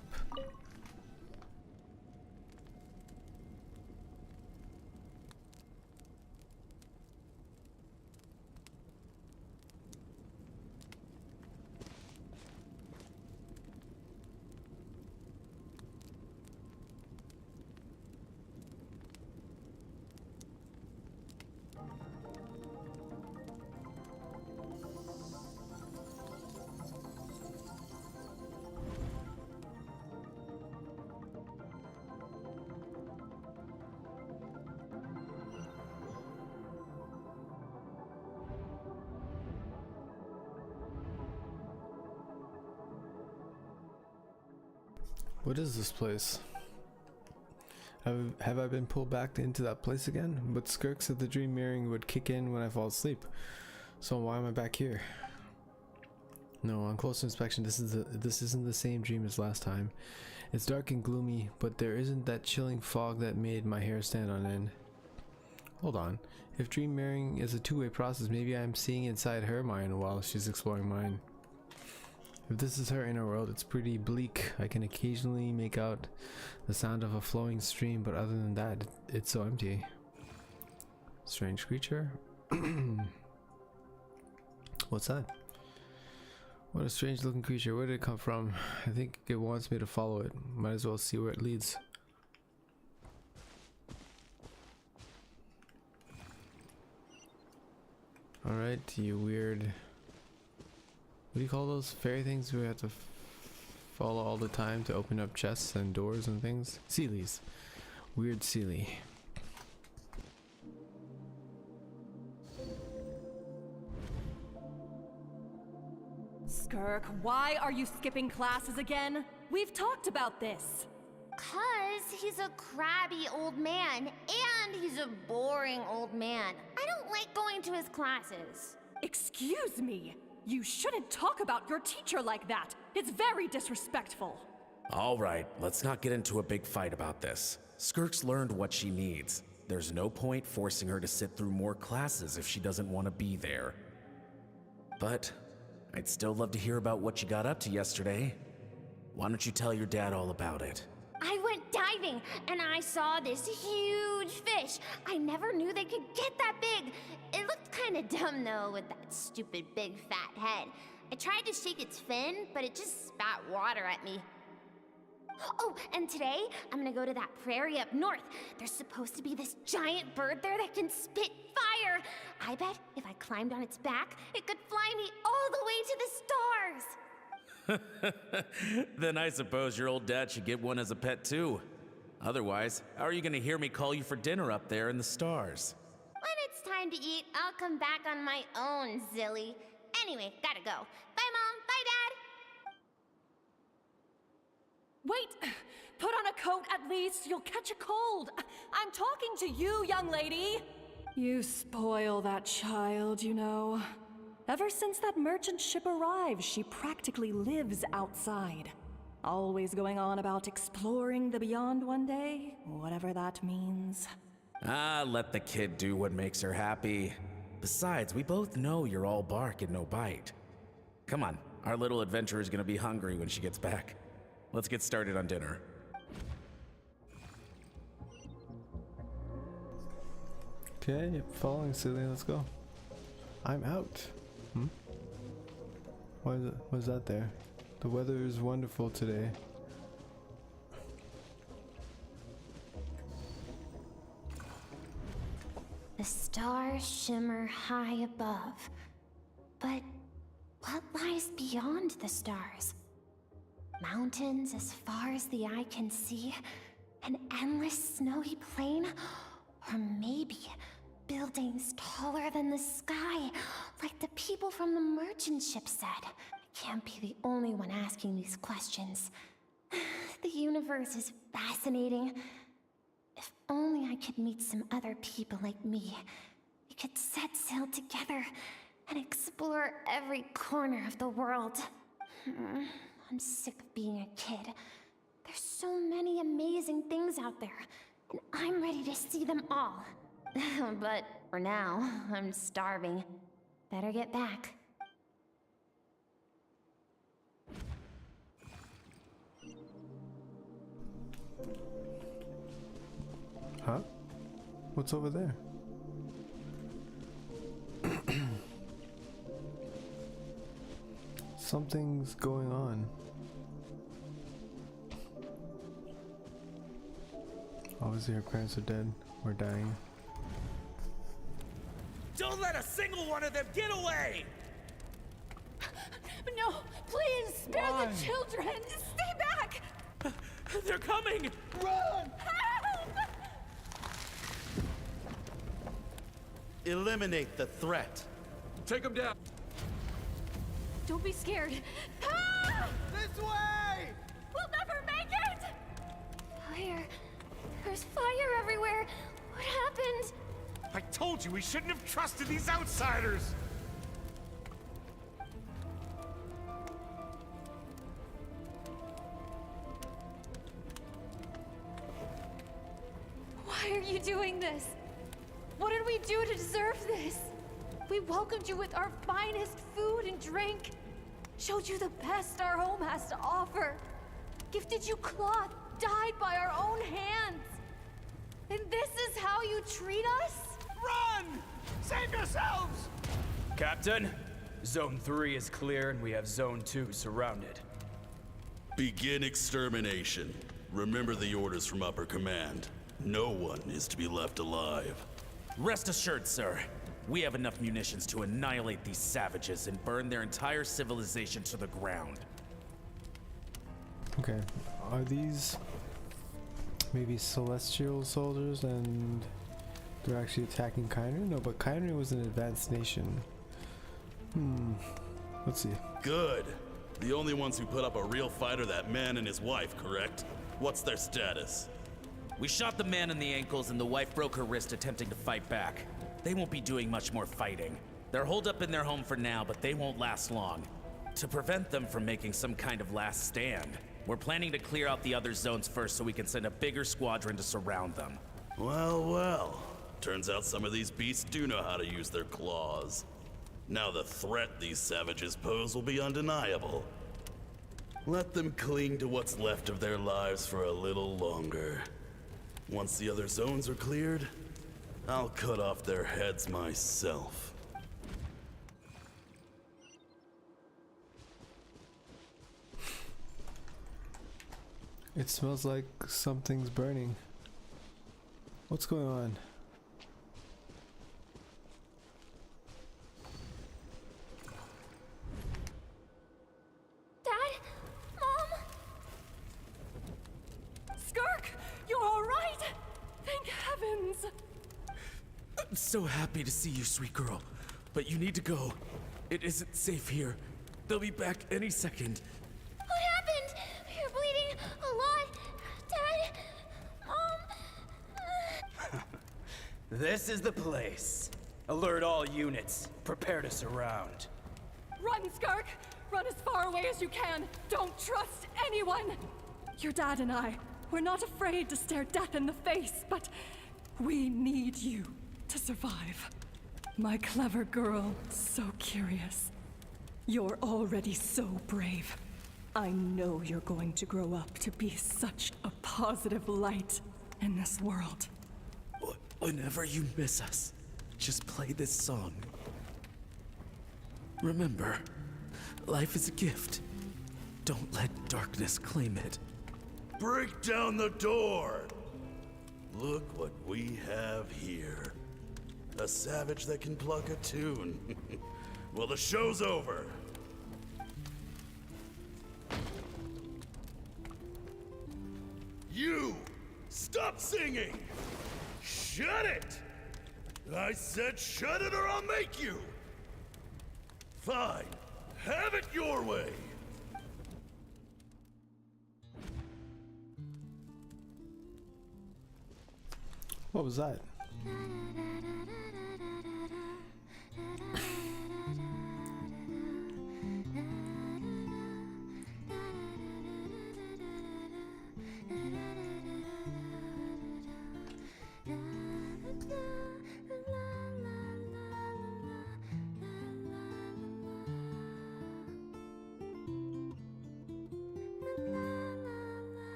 What is this place? Have I been pulled back into that place again? But Skirk said the dream mirroring would kick in when I fall asleep. So why am I back here? No, on closer inspection, this isn't the same dream as last time. It's dark and gloomy, but there isn't that chilling fog that made my hair stand on end. Hold on. If dream mirroring is a two-way process, maybe I'm seeing inside her mind while she's exploring mine. If this is her inner world, it's pretty bleak. I can occasionally make out the sound of a flowing stream, but other than that, it's so empty. Strange creature? What's that? What a strange looking creature. Where did it come from? I think it wants me to follow it. Might as well see where it leads. Alright, you weird... What do you call those fairy things we have to follow all the time to open up chests and doors and things? Sealies. Weird Sealy. Skirk, why are you skipping classes again? We've talked about this. 'Cause he's a crabby old man, and he's a boring old man. I don't like going to his classes. Excuse me. You shouldn't talk about your teacher like that. It's very disrespectful. All right, let's not get into a big fight about this. Skirk's learned what she needs. There's no point forcing her to sit through more classes if she doesn't want to be there. But I'd still love to hear about what you got up to yesterday. Why don't you tell your dad all about it? I went diving, and I saw this huge fish. I never knew they could get that big. It looked kind of dumb, though, with that stupid big fat head. I tried to shake its fin, but it just spat water at me. Oh, and today, I'm gonna go to that prairie up north. There's supposed to be this giant bird there that can spit fire. I bet if I climbed on its back, it could fly me all the way to the stars. Then I suppose your old dad should get one as a pet too. Otherwise, how are you gonna hear me call you for dinner up there in the stars? When it's time to eat, I'll come back on my own, Zilly. Anyway, gotta go. Bye, Mom. Bye, Dad. Wait! Put on a coat at least. You'll catch a cold. I'm talking to you, young lady. You spoil that child, you know. Ever since that merchant ship arrived, she practically lives outside. Always going on about exploring the beyond one day, whatever that means. Ah, let the kid do what makes her happy. Besides, we both know you're all bark and no bite. Come on, our little adventurer is gonna be hungry when she gets back. Let's get started on dinner. Okay, following Celia, let's go. I'm out. What is that there? The weather is wonderful today. The stars shimmer high above. But what lies beyond the stars? Mountains as far as the eye can see? An endless snowy plain? Or maybe buildings taller than the sky, like the people from the merchant ship said. I can't be the only one asking these questions. The universe is fascinating. If only I could meet some other people like me. We could set sail together and explore every corner of the world. I'm sick of being a kid. There's so many amazing things out there, and I'm ready to see them all. But for now, I'm starving. Better get back. Huh? What's over there? Something's going on. Obviously her parents are dead or dying. Don't let a single one of them get away! No, please spare the children. Stay back. They're coming! Run! Help! Eliminate the threat. Take them down. Don't be scared. Ah! This way! We'll never make it. Fire. There's fire everywhere. What happened? I told you we shouldn't have trusted these outsiders! Why are you doing this? What did we do to deserve this? We welcomed you with our finest food and drink, showed you the best our home has to offer, gifted you cloth dyed by our own hands. And this is how you treat us? Run! Save yourselves! Captain, Zone 3 is clear and we have Zone 2 surrounded. Begin extermination. Remember the orders from upper command. No one is to be left alive. Rest assured, sir. We have enough munitions to annihilate these savages and burn their entire civilization to the ground. Okay, are these maybe celestial soldiers and they're actually attacking Kainri? No, but Kainri was an advanced nation. Let's see. Good. The only ones who put up a real fight are that man and his wife, correct? What's their status? We shot the man in the ankles and the wife broke her wrist attempting to fight back. They won't be doing much more fighting. They're holed up in their home for now, but they won't last long. To prevent them from making some kind of last stand, we're planning to clear out the other zones first so we can send a bigger squadron to surround them. Well, well. Turns out some of these beasts do know how to use their claws. Now the threat these savages pose will be undeniable. Let them cling to what's left of their lives for a little longer. Once the other zones are cleared, I'll cut off their heads myself. It smells like something's burning. What's going on? Dad? Mom? Skirk, you're all right? Thank heavens. I'm so happy to see you, sweet girl. But you need to go. It isn't safe here. They'll be back any second. What happened? You're bleeding a lot. Dad? Mom? This is the place. Alert all units. Prepare to surround. Run, Skirk! Run as far away as you can. Don't trust anyone. Your dad and I, we're not afraid to stare death in the face, but we need you to survive. My clever girl, so curious. You're already so brave. I know you're going to grow up to be such a positive light in this world. Whenever you miss us, just play this song. Remember, life is a gift. Don't let darkness claim it. Break down the door! Look what we have here. A savage that can pluck a tune. Well, the show's over. You! Stop singing! Shut it! I said shut it or I'll make you! Fine. Have it your way! What was that?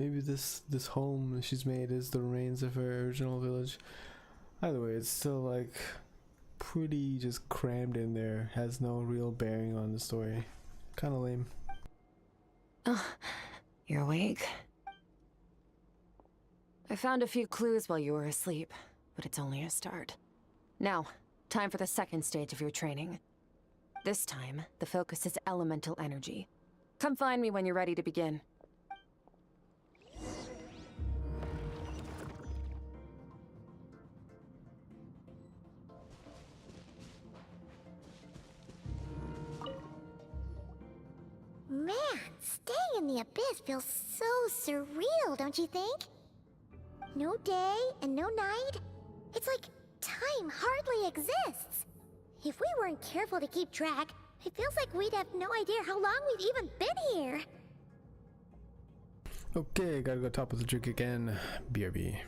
maybe this home she's made is the remains of her original village. Either way, it's still like pretty just crammed in there. Has no real bearing on the story. Kind of lame. Oh, you're awake? I found a few clues while you were asleep, but it's only a start. Now, time for the second stage of your training. This time, the focus is elemental energy. Come find me when you're ready to begin. Man, staying in the abyss feels so surreal, don't you think? No day and no night. It's like time hardly exists. If we weren't careful to keep track, it feels like we'd have no idea how long we've even been here. Okay, gotta go top of the drink again. BRB.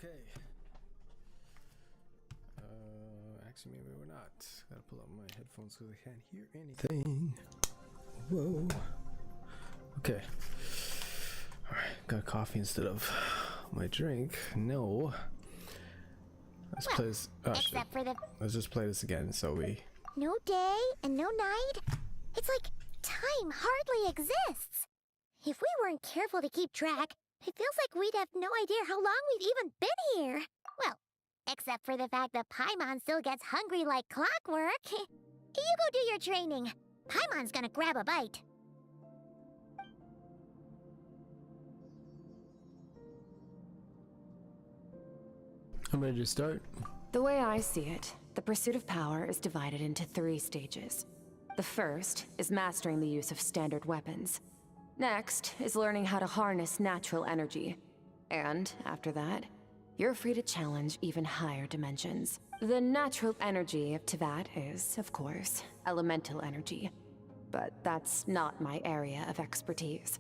Okay. Actually, maybe we're not. Gotta pull up my headphones because I can't hear anything. Whoa. Okay. Alright. got coffee instead of my drink. No. Let's play this. Oh, shit. Except for the Let's just play this again so we. no day and no night. It's like time hardly exists. If we weren't careful to keep track, it feels like we'd have no idea how long we've even been here. Well, except for the fact that Paimon still gets hungry like clockwork. You go do your training. Paimon's gonna grab a bite. I'm ready to start. The way I see it, the pursuit of power is divided into 3 stages. The first is mastering the use of standard weapons. Next is learning how to harness natural energy. And after that, you're free to challenge even higher dimensions. The natural energy of Teyvat is, of course, elemental energy. But that's not my area of expertise.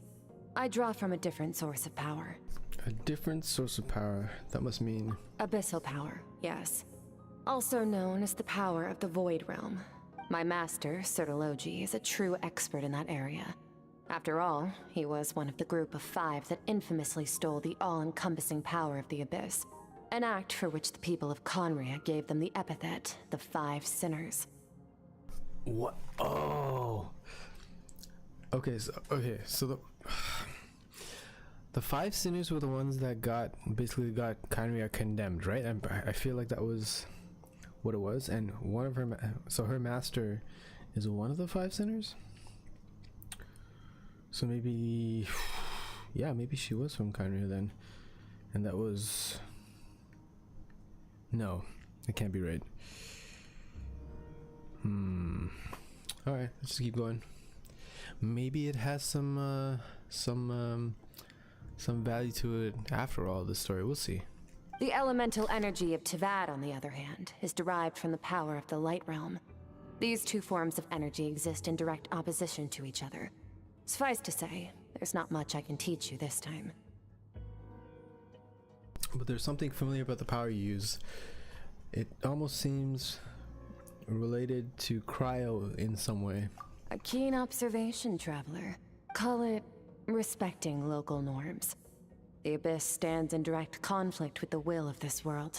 I draw from a different source of power. A different source of power. That must mean Abyssal power, yes. Also known as the power of the Void Realm. My master, Sertologi, is a true expert in that area. After all, he was one of the group of 5 that infamously stole the all-encompassing power of the Abyss. An act for which the people of Conria gave them the epithet, the 5 Sinners. what? Oh. Okay, so the 5 sinners were the ones that basically got Conria condemned, right? I feel like that was what it was, and one of her, so her master is one of the 5 sinners. So maybe, yeah, maybe she was from Conria then, and that was, no, it can't be right. All right, let's just keep going. Maybe it has some value to it after all. This story, we'll see. The elemental energy of Teyvat, on the other hand, is derived from the power of the Light Realm. These 2 forms of energy exist in direct opposition to each other. Suffice to say, there's not much I can teach you this time. But there's something familiar about the power you use. It almost seems related to cryo in some way. A keen observation, traveler. Call it respecting local norms. The Abyss stands in direct conflict with the will of this world.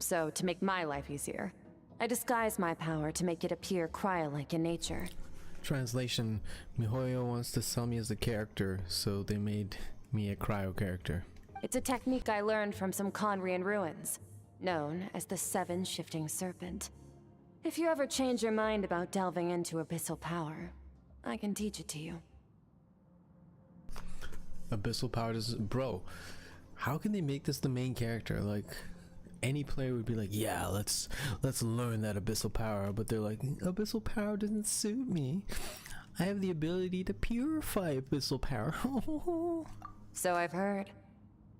So, to make my life easier, I disguise my power to make it appear cryo-like in nature. Translation: MiHoYo wants to sell me as a character, so they made me a cryo character. It's a technique I learned from some Conrian ruins, known as the 7 Shifting Serpent. If you ever change your mind about delving into abyssal power, I can teach it to you. Abyssal power does, bro. How can they make this the main character? Like, any player would be like, yeah, let's learn that abyssal power, but they're like, abyssal power doesn't suit me. I have the ability to purify abyssal power. So I've heard.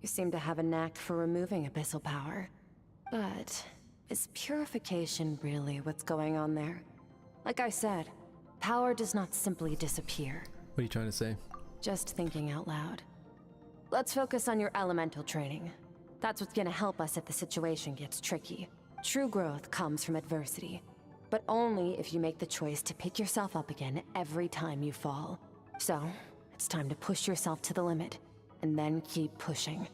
You seem to have a knack for removing abyssal power. But is purification really what's going on there? Like I said, power does not simply disappear. What are you trying to say? Just thinking out loud. Let's focus on your elemental training. That's what's gonna help us if the situation gets tricky. True growth comes from adversity, but only if you make the choice to pick yourself up again every time you fall. So, it's time to push yourself to the limit, and then keep pushing.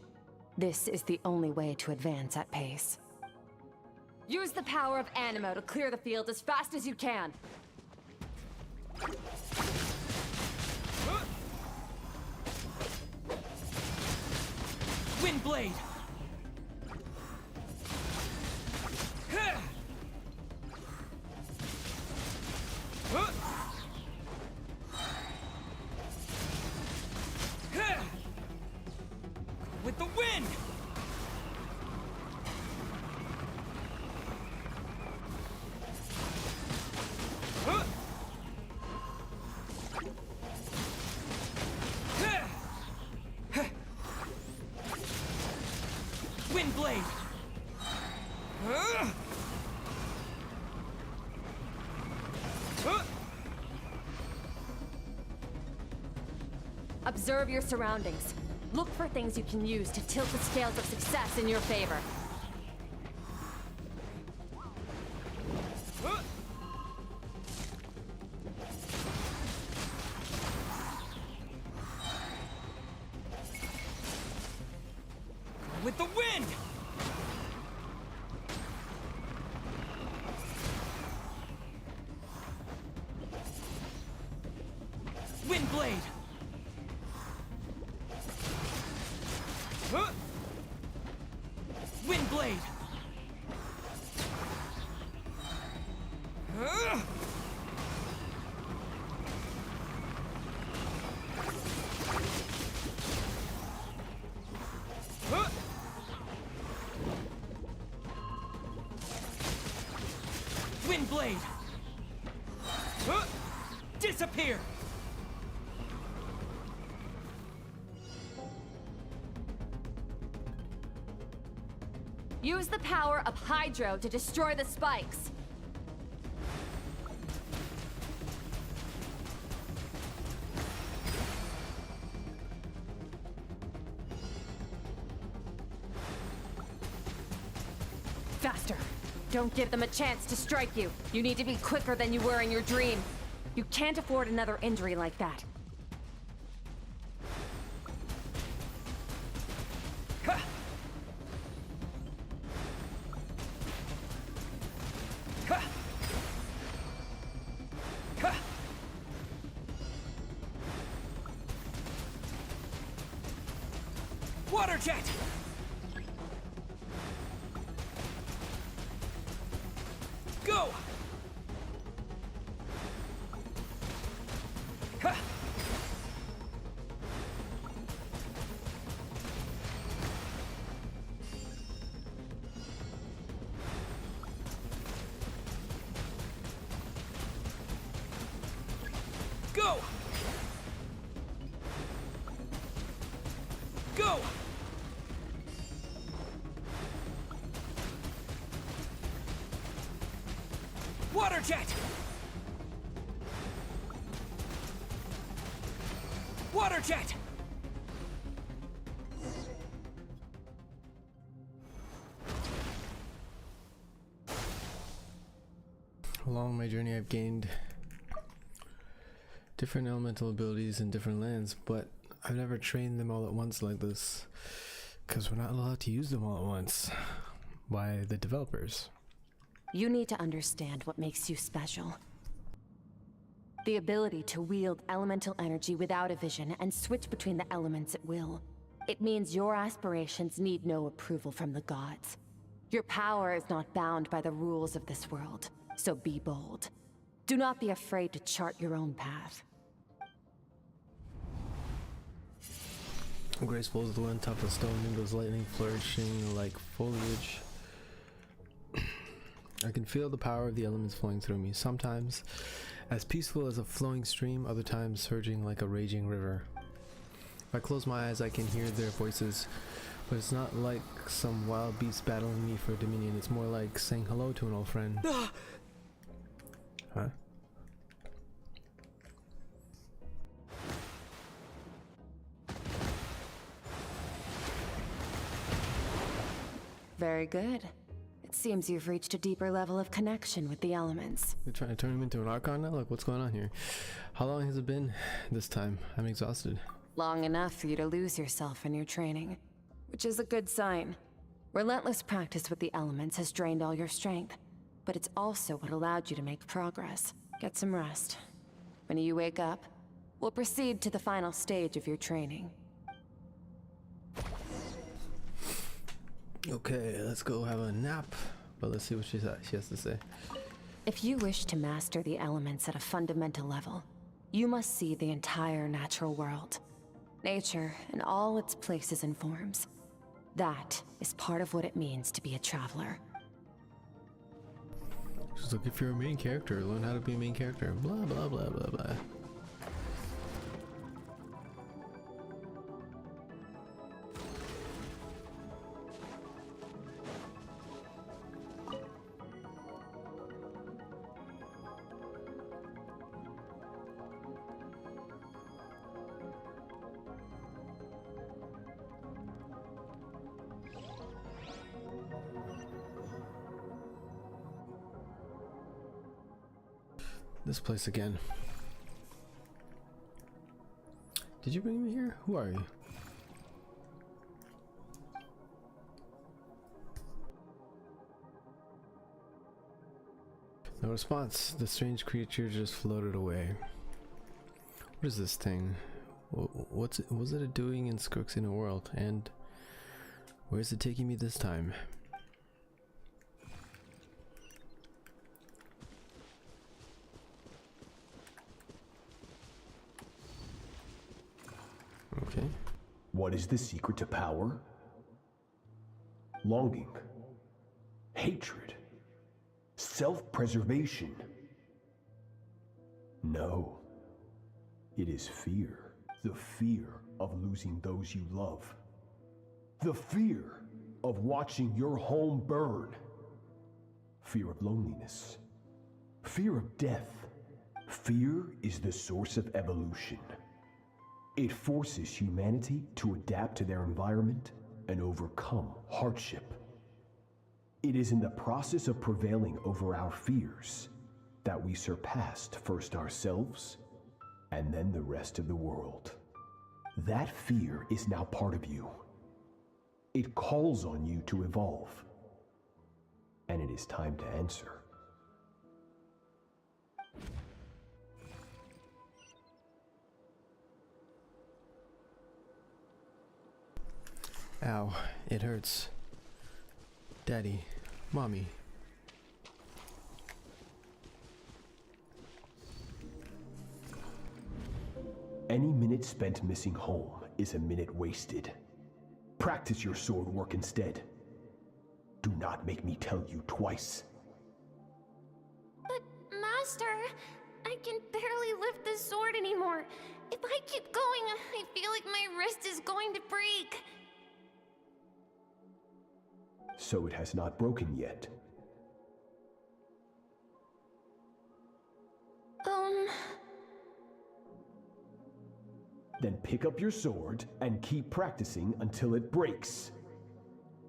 This is the only way to advance at pace. Use the power of Animo to clear the field as fast as you can. Windblade! With the wind! Windblade! Observe your surroundings. Look for things you can use to tilt the scales of success in your favor. with the wind! Wind blade! Huh? Wind blade! Huh? Huh? Wind blade! Huh? Disappear! Use the power of Hydro to destroy the spikes. Faster. Don't give them a chance to strike you. You need to be quicker than you were in your dream. You can't afford another injury like that. Water jet! Go! Ha! Go! Go! Water jet! Water jet! Along my journey I've gained different elemental abilities in different lands, but I've never trained them all at once like this, because we're not allowed to use them all at once by the developers. You need to understand what makes you special. The ability to wield elemental energy without a vision and switch between the elements at will. It means your aspirations need no approval from the gods. Your power is not bound by the rules of this world, so be bold. Do not be afraid to chart your own path. Graceful as the wind, tough as stone, windows lightning flourishing like foliage. I can feel the power of the elements flowing through me, sometimes as peaceful as a flowing stream, other times surging like a raging river. If I close my eyes, I can hear their voices, but it's not like some wild beast battling me for dominion. It's more like saying hello to an old friend. Huh? Very good. It seems you've reached a deeper level of connection with the elements. They're trying to turn him into an Archon now? Like, what's going on here? How long has it been this time? I'm exhausted. Long enough for you to lose yourself in your training, which is a good sign. Relentless practice with the elements has drained all your strength, but it's also what allowed you to make progress. Get some rest. When you wake up, we'll proceed to the final stage of your training. Okay, let's go have a nap. But let's see what she has to say. If you wish to master the elements at a fundamental level, you must see the entire natural world. Nature in all its places and forms. That is part of what it means to be a traveler. She's like, if you're a main character, learn how to be a main character. Blah, blah, blah, blah, blah. This place again. Did you bring me here? Who are you? No response. The strange creature just floated away. What is this thing? What's it doing in Skirk's inner world? And where's it taking me this time? Okay. What is the secret to power? Longing, hatred, self-preservation. No, it is fear. The fear of losing those you love. The fear of watching your home burn. Fear of loneliness. Fear of death. Fear is the source of evolution. It forces humanity to adapt to their environment and overcome hardship. It is in the process of prevailing over our fears that we surpassed first ourselves and then the rest of the world. That fear is now part of you. It calls on you to evolve. And it is time to answer. Ow, it hurts. Daddy, Mommy. Any minute spent missing home is a minute wasted. Practice your sword work instead. Do not make me tell you twice. But, Master, I can barely lift the sword anymore. If I keep going, I feel like my wrist is going to break. So it has not broken yet. Then pick up your sword and keep practicing until it breaks.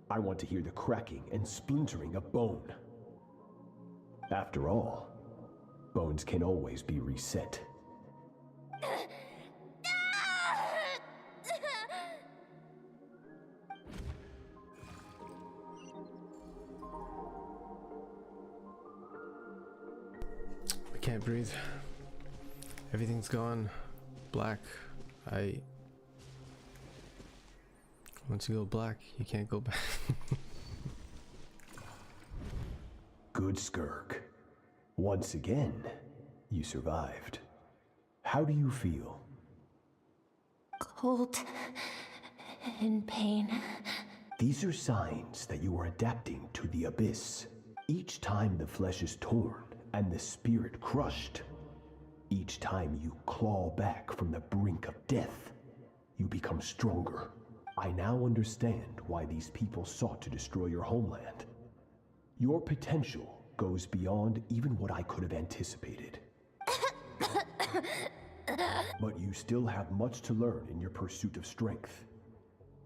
I want to hear the cracking and splintering of bone. After all, bones can always be reset. I can't breathe. Everything's gone black. Once you go black, you can't go back. Good, Skirk. Once again, you survived. How do you feel? Cold and pain. These are signs that you are adapting to the abyss. Each time the flesh is torn and the spirit crushed, each time you claw back from the brink of death, you become stronger. I now understand why these people sought to destroy your homeland. Your potential goes beyond even what I could have anticipated. But you still have much to learn in your pursuit of strength.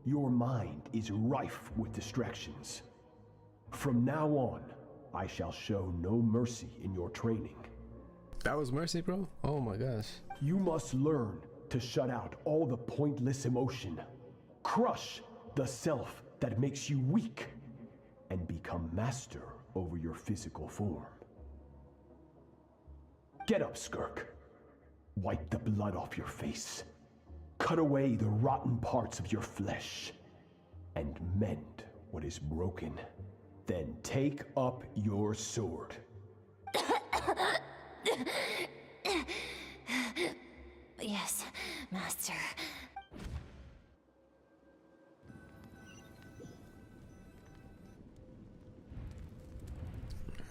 Your mind is rife with distractions. From now on, I shall show no mercy in your training. That was mercy, bro? Oh my gosh. You must learn to shut out all the pointless emotion. Crush the self that makes you weak. And become master over your physical form. Get up, Skirk. Wipe the blood off your face. Cut away the rotten parts of your flesh. And mend what is broken. Then take up your sword. Yes, Master.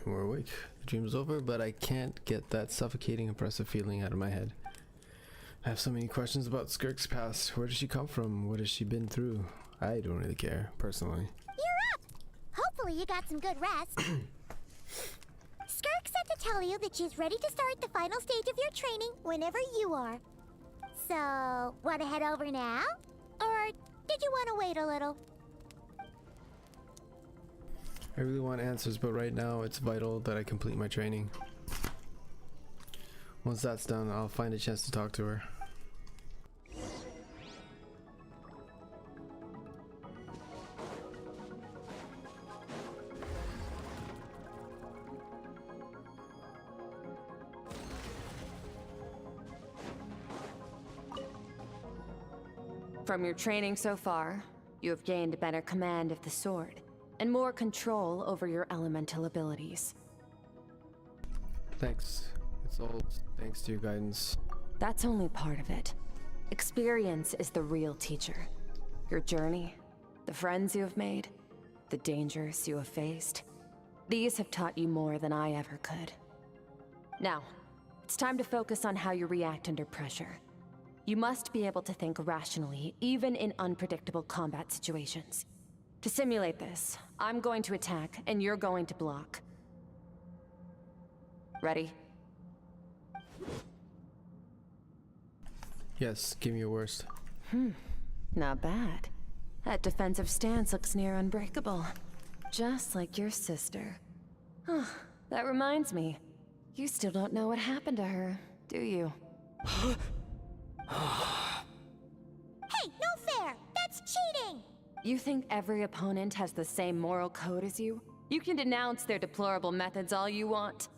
We're awake. The dream's over, but I can't get that suffocating, oppressive feeling out of my head. I have so many questions about Skirk's past. Where does she come from? What has she been through? I don't really care, personally. You're up! Hopefully you got some good rest. Skirk said to tell you that she's ready to start the final stage of your training whenever you are. So, want to head over now? Or did you want to wait a little? I really want answers, but right now it's vital that I complete my training. Once that's done, I'll find a chance to talk to her. From your training so far, you have gained better command of the sword, and more control over your elemental abilities. Thanks. It's all thanks to your guidance. That's only part of it. Experience is the real teacher. Your journey, the friends you have made, the dangers you have faced. These have taught you more than I ever could. Now, it's time to focus on how you react under pressure. You must be able to think rationally, even in unpredictable combat situations. To simulate this, I'm going to attack, and you're going to block. Ready? Yes, give me your worst. Not bad. That defensive stance looks near unbreakable. Just like your sister. Huh, that reminds me. You still don't know what happened to her, do you? Hey, no fair! That's cheating! You think every opponent has the same moral code as you? You can denounce their deplorable methods all you want.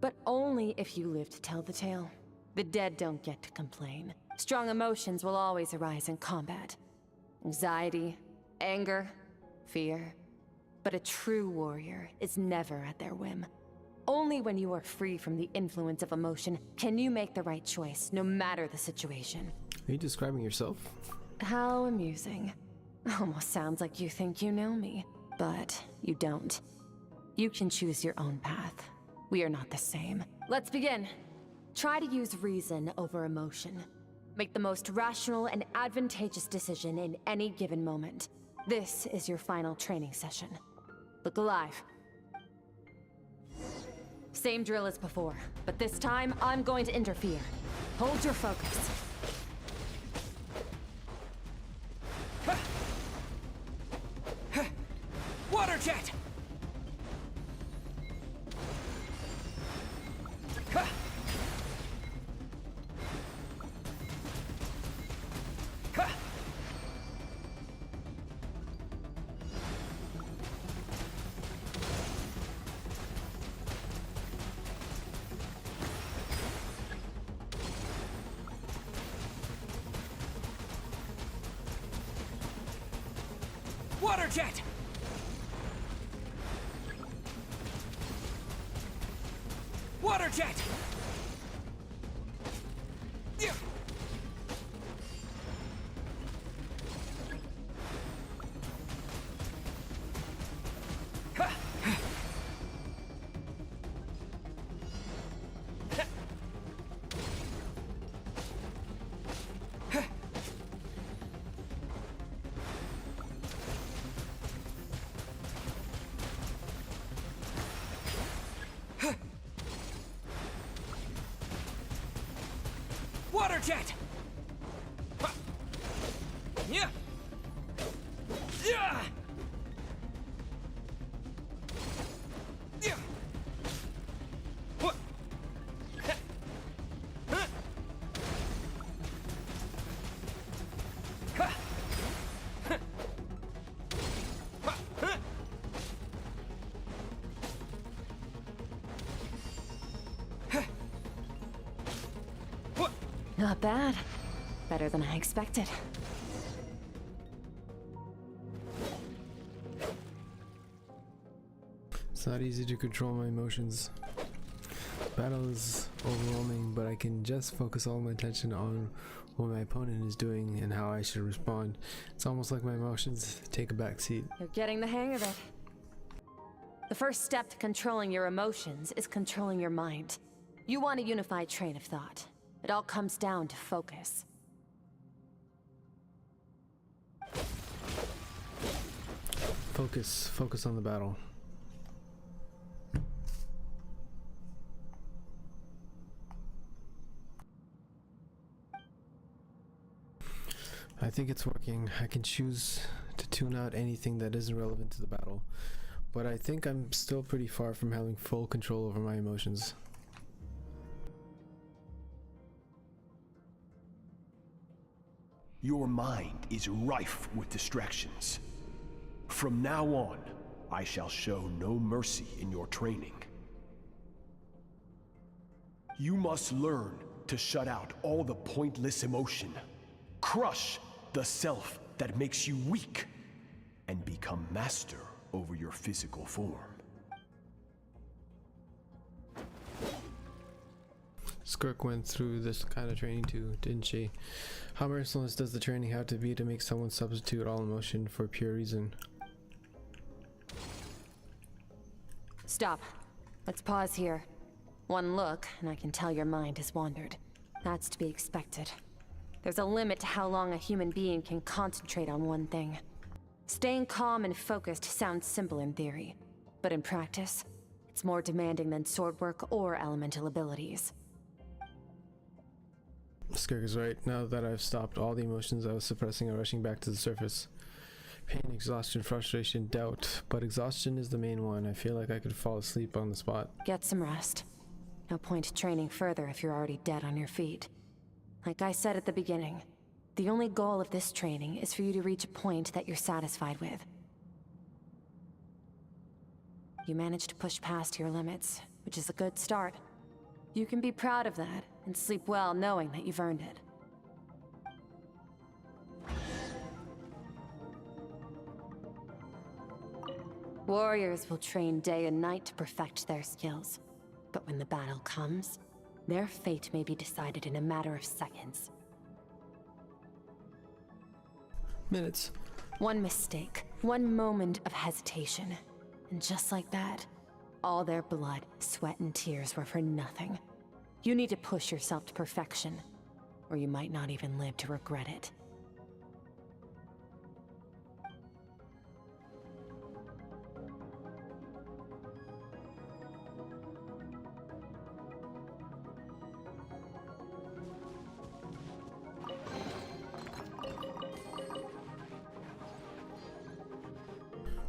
But only if you live to tell the tale. The dead don't get to complain. Strong emotions will always arise in combat. Anxiety, anger, fear. But a true warrior is never at their whim. Only when you are free from the influence of emotion can you make the right choice, no matter the situation. Are you describing yourself? How amusing. Almost sounds like you think you know me, but you don't. You can choose your own path. We are not the same. Let's begin. Try to use reason over emotion. Make the most rational and advantageous decision in any given moment. This is your final training session. Look alive. Same drill as before, but this time I'm going to interfere. Hold your focus. Water jet! Water jet! Water jet! Yeah. Water jet! Yeah! Yeah! Yeah! What? Not bad. Better than I expected. It's not easy to control my emotions. Battle is overwhelming, but I can just focus all my attention on what my opponent is doing and how I should respond. It's almost like my emotions take a back seat. You're getting the hang of it. The first step to controlling your emotions is controlling your mind. You want a unified train of thought. It all comes down to focus. Focus on the battle. I think it's working. I can choose to tune out anything that isn't relevant to the battle, but I think I'm still pretty far from having full control over my emotions. Your mind is rife with distractions. From now on, I shall show no mercy in your training. You must learn to shut out all the pointless emotion. Crush the self that makes you weak, and become master over your physical form. Skirk went through this kind of training too, didn't she? How merciless does the training have to be to make someone substitute all emotion for pure reason? Stop. Let's pause here. One look, and I can tell your mind has wandered. That's to be expected. There's a limit to how long a human being can concentrate on one thing. Staying calm and focused sounds simple in theory, but in practice, it's more demanding than sword work or elemental abilities. Skirk is right. Now that I've stopped, all the emotions I was suppressing are rushing back to the surface. Pain, exhaustion, frustration, doubt. But exhaustion is the main one. I feel like I could fall asleep on the spot. Get some rest. No point training further if you're already dead on your feet. Like I said at the beginning, the only goal of this training is for you to reach a point that you're satisfied with. You managed to push past your limits, which is a good start. You can be proud of that, and sleep well knowing that you've earned it. Warriors will train day and night to perfect their skills. But when the battle comes, their fate may be decided in a matter of seconds. Minutes. One mistake, one moment of hesitation, and just like that, all their blood, sweat, and tears were for nothing. You need to push yourself to perfection, or you might not even live to regret it.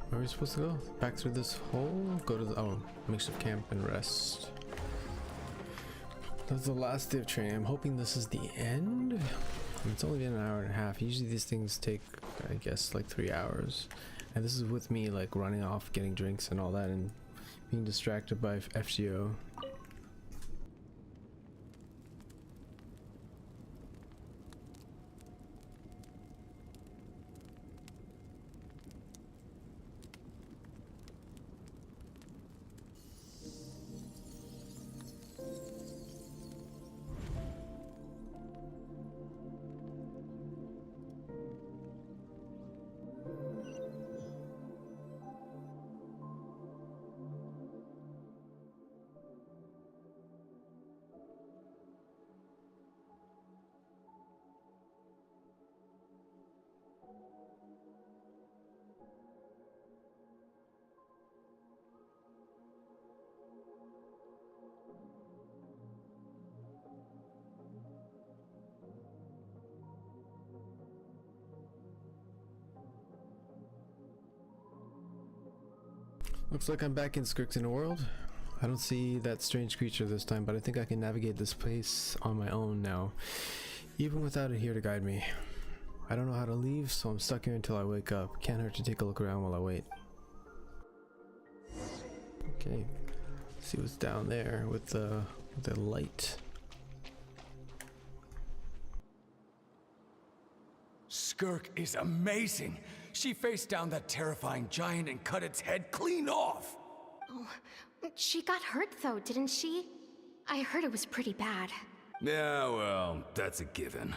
Where are we supposed to go? Back through this hole? Go to the makeshift camp and rest. That's the last day of training. I'm hoping this is the end. It's only been an hour and a half. Usually these things take, I guess, like 3 hours. And this is with me like running off, getting drinks and all that, and being distracted by FGO. Looks like I'm back in Skirk's inner world. I don't see that strange creature this time, but I think I can navigate this place on my own now, even without it here to guide me. I don't know how to leave, so I'm stuck here until I wake up. Can't hurt to take a look around while I wait. Okay, see what's down there with the light. Skirk is amazing. She faced down that terrifying giant and cut its head clean off. Oh, she got hurt though, didn't she? I heard it was pretty bad. Yeah, well, that's a given.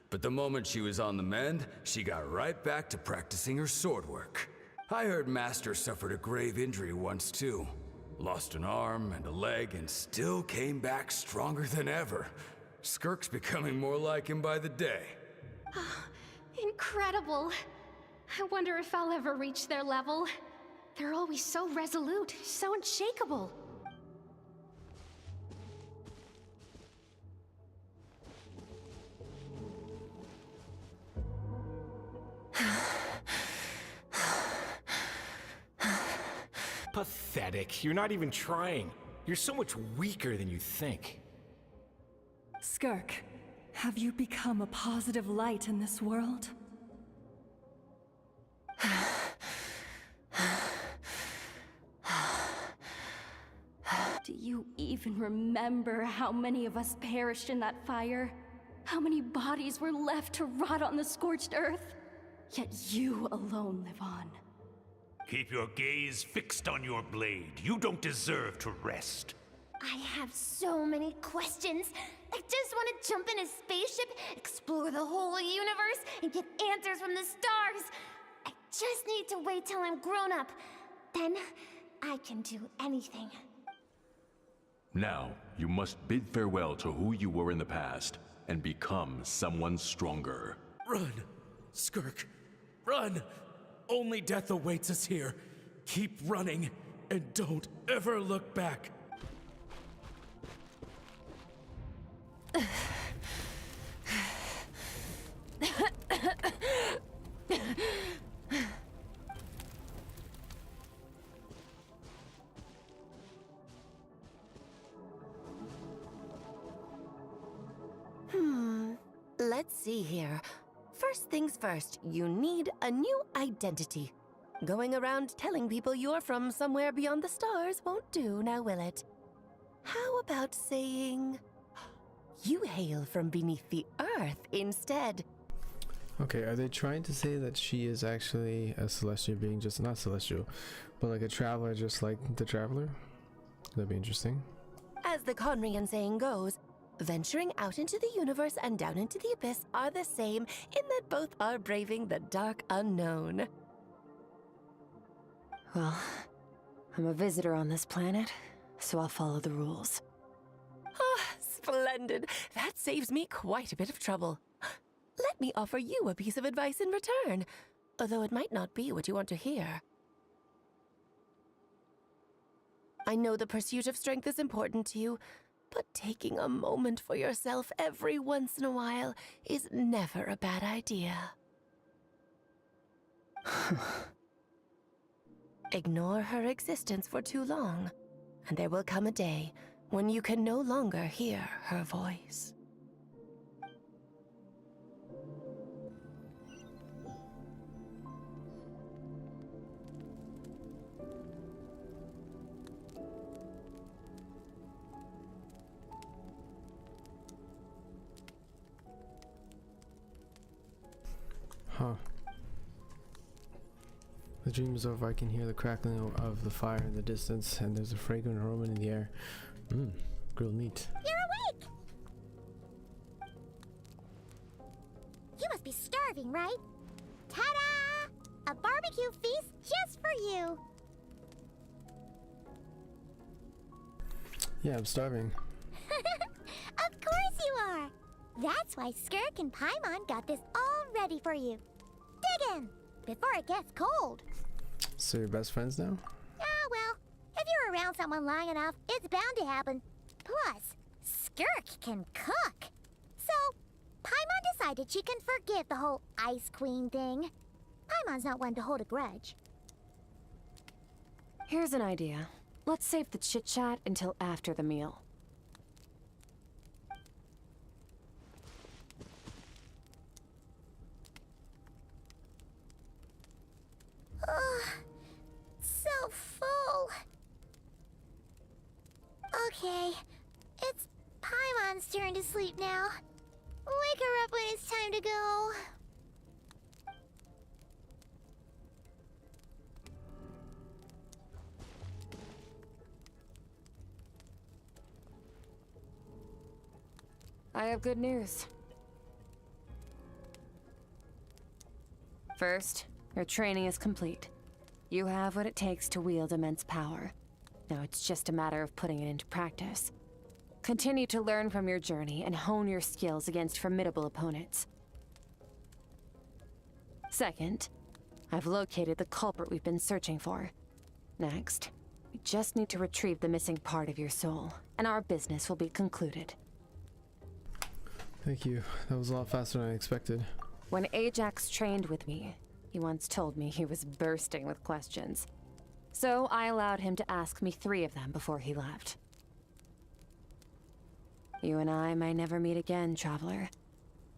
But the moment she was on the mend, she got right back to practicing her sword work. I heard Master suffered a grave injury once too. Lost an arm and a leg and still came back stronger than ever. Skirk's becoming more like him by the day. Incredible. I wonder if I'll ever reach their level. They're always so resolute, so unshakable. Pathetic. You're not even trying. You're so much weaker than you think. Skirk, have you become a positive light in this world? Do you even remember how many of us perished in that fire? How many bodies were left to rot on the scorched earth? Yet you alone live on. Keep your gaze fixed on your blade. You don't deserve to rest. I have so many questions. I just want to jump in a spaceship, explore the whole universe, and get answers from the stars. I just need to wait till I'm grown up. Then, I can do anything. Now, you must bid farewell to who you were in the past, and become someone stronger. Run! Skirk, run! Only death awaits us here. Keep running, and don't ever look back. Let's see here. First things first, you need a new identity. Going around telling people you're from somewhere beyond the stars won't do, now will it? How about saying you hail from beneath the earth instead? Okay, are they trying to say that she is actually a celestial being, just not celestial, but like a traveler, just like the traveler? That'd be interesting. As the Conrian saying goes, venturing out into the universe and down into the abyss are the same in that both are braving the dark unknown. Well, I'm a visitor on this planet, so I'll follow the rules. Ah, splendid. That saves me quite a bit of trouble. Let me offer you a piece of advice in return, although it might not be what you want to hear. I know the pursuit of strength is important to you, but taking a moment for yourself every once in a while is never a bad idea. Ignore her existence for too long, and there will come a day when you can no longer hear her voice. Huh. The dream is over. I can hear the crackling of the fire in the distance, and there's a fragrant aroma in the air. Grilled meat. You're awake! You must be starving, right? Ta-da! A barbecue feast just for you! Yeah, I'm starving. Of course you are! That's why Skirk and Paimon got this all ready for you. Dig in! Before it gets cold. So you're best friends now? Ah, well, if you're around someone long enough, it's bound to happen. Plus, Skirk can cook. So, Paimon decided she can forgive the whole Ice Queen thing. Paimon's not one to hold a grudge. Here's an idea. Let's save the chit-chat until after the meal. Ugh, so full. Okay, it's Paimon's turn to sleep now. Wake her up when it's time to go. I have good news. First, your training is complete. You have what it takes to wield immense power. Now it's just a matter of putting it into practice. Continue to learn from your journey and hone your skills against formidable opponents. Second, I've located the culprit we've been searching for. Next, we just need to retrieve the missing part of your soul, and our business will be concluded. Thank you. That was a lot faster than I expected. When Ajax trained with me, he once told me he was bursting with questions. So I allowed him to ask me 3 of them before he left. You and I may never meet again, Traveler.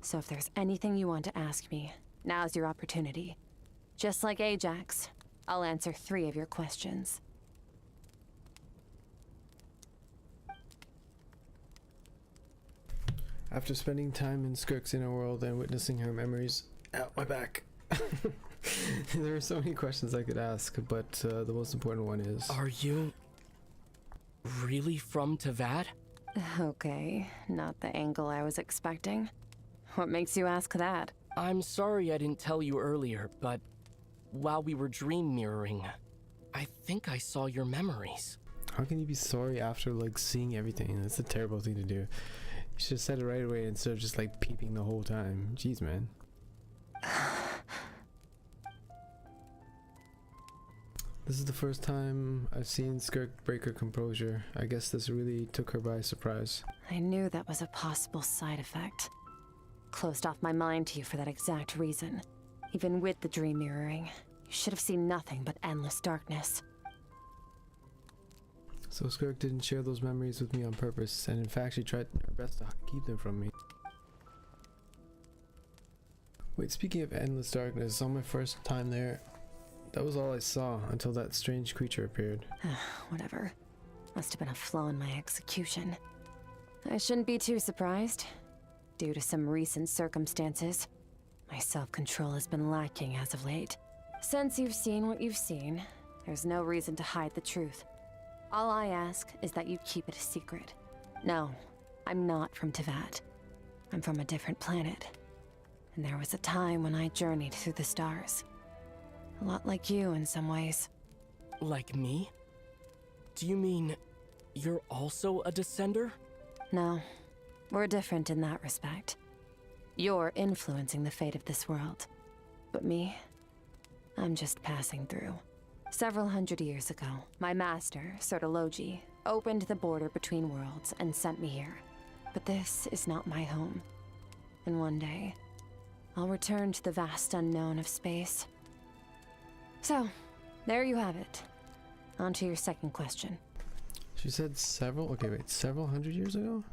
So if there's anything you want to ask me, now's your opportunity. Just like Ajax, I'll answer 3 of your questions. After spending time in Skirk's inner world and witnessing her memories, ow, my back. There are so many questions I could ask, but the most important one is... Are you really from Tavad? Okay, not the angle I was expecting. What makes you ask that? I'm sorry I didn't tell you earlier, but while we were dream mirroring, I think I saw your memories. How can you be sorry after, like, seeing everything? That's a terrible thing to do. You should have said it right away instead of just, like, peeping the whole time. Jeez, man. This is the first time I've seen Skirk break her composure. I guess this really took her by surprise. I knew that was a possible side effect. Closed off my mind to you for that exact reason. Even with the dream mirroring, you should have seen nothing but endless darkness. So Skirk didn't share those memories with me on purpose, and in fact she tried her best to keep them from me. Wait, speaking of endless darkness, on my first time there, that was all I saw until that strange creature appeared. Whatever. Must have been a flaw in my execution. I shouldn't be too surprised. Due to some recent circumstances, my self-control has been lacking as of late. Since you've seen what you've seen, there's no reason to hide the truth. All I ask is that you keep it a secret. No, I'm not from Tavad. I'm from a different planet. And there was a time when I journeyed through the stars. A lot like you in some ways. Like me? Do you mean you're also a descender? No, we're different in that respect. You're influencing the fate of this world. But me, I'm just passing through. Several hundred years ago, my master, Sertologi, opened the border between worlds and sent me here. But this is not my home. And one day, I'll return to the vast unknown of space. So, there you have it. On to your second question. She said several, okay wait, several hundred years ago?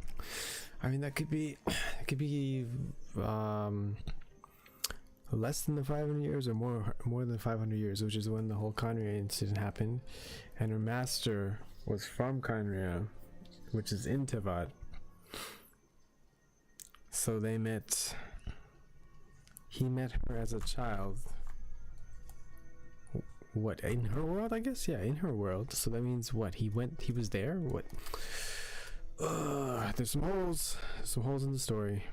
I mean, that could be less than the 500 years or more than 500 years, which is when the whole Khaenri'ah incident happened. And her master was from Khaenri'ah, which is in Tavad. So they met, he met her as a child. What, in her world, I guess? Yeah, in her world. So that means what? He was there? What? There's some holes in the story.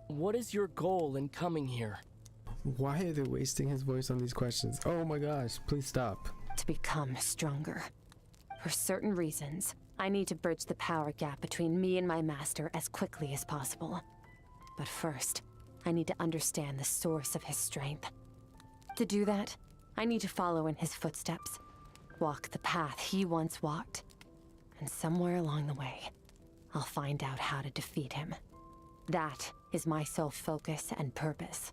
What is your goal in coming here? Why are they wasting his voice on these questions? Oh my gosh, please stop. To become stronger. For certain reasons, I need to bridge the power gap between me and my master as quickly as possible. But first, I need to understand the source of his strength. To do that, I need to follow in his footsteps, walk the path he once walked, and somewhere along the way, I'll find out how to defeat him. That is my sole focus and purpose.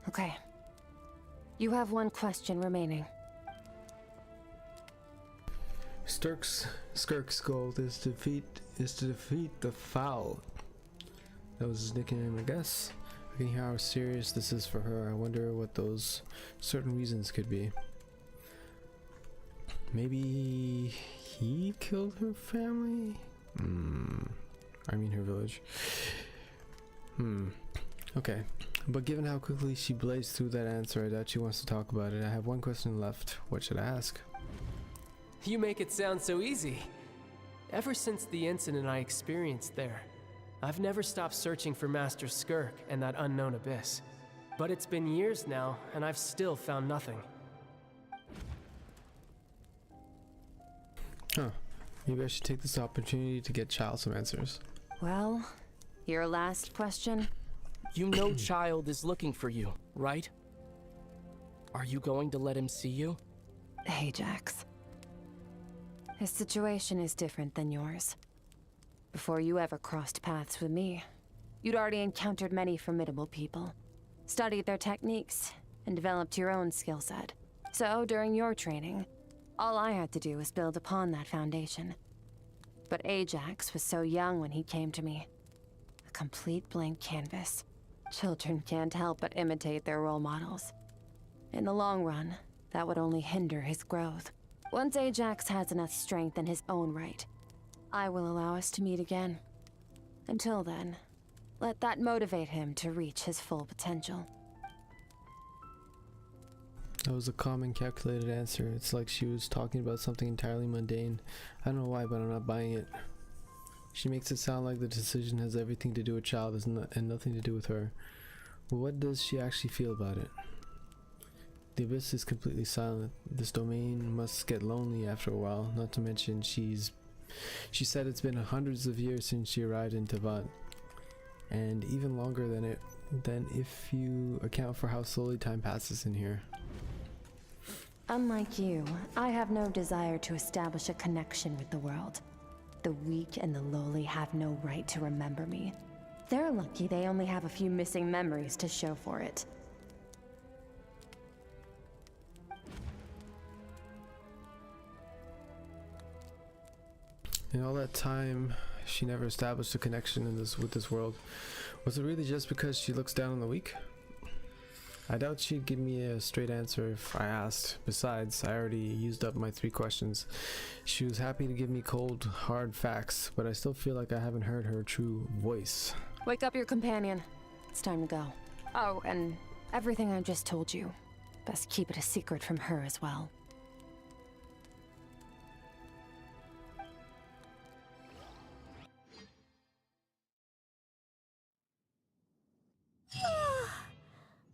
Okay. You have one question remaining. Skirk's goal is to defeat the Foul. That was his nickname, I guess. I can hear how serious this is for her. I wonder what those certain reasons could be. Maybe he killed her family? I mean her village. Okay. But given how quickly she blazed through that answer, I doubt she wants to talk about it. I have one question left. What should I ask? You make it sound so easy. Ever since the incident I experienced there, I've never stopped searching for Master Skirk and that unknown abyss. But it's been years now, and I've still found nothing. Huh. Maybe I should take this opportunity to get Child some answers. Well, your last question? You know Child is looking for you, right? Are you going to let him see you? Hey, Jax. His situation is different than yours. Before you ever crossed paths with me, you'd already encountered many formidable people, studied their techniques, and developed your own skill set. So, during your training, all I had to do was build upon that foundation. But Ajax was so young when he came to me. A complete blank canvas. Children can't help but imitate their role models. In the long run, that would only hinder his growth. Once Ajax has enough strength in his own right, I will allow us to meet again. Until then, let that motivate him to reach his full potential. That was a calm and calculated answer. It's like she was talking about something entirely mundane. I don't know why, but I'm not buying it. She makes it sound like the decision has everything to do with Child and nothing to do with her. But what does she actually feel about it? The Abyss is completely silent. This domain must get lonely after a while, not to mention she said it's been hundreds of years since she arrived in Tevat. And even longer than if you account for how slowly time passes in here. Unlike you, I have no desire to establish a connection with the world. The weak and the lowly have no right to remember me. They're lucky they only have a few missing memories to show for it. In all that time, she never established a connection with this world. Was it really just because she looks down on the weak? I doubt she'd give me a straight answer if I asked. Besides, I already used up my 3 questions. She was happy to give me cold, hard facts, but I still feel like I haven't heard her true voice. Wake up your companion. It's time to go. Oh, and everything I just told you. Best keep it a secret from her as well.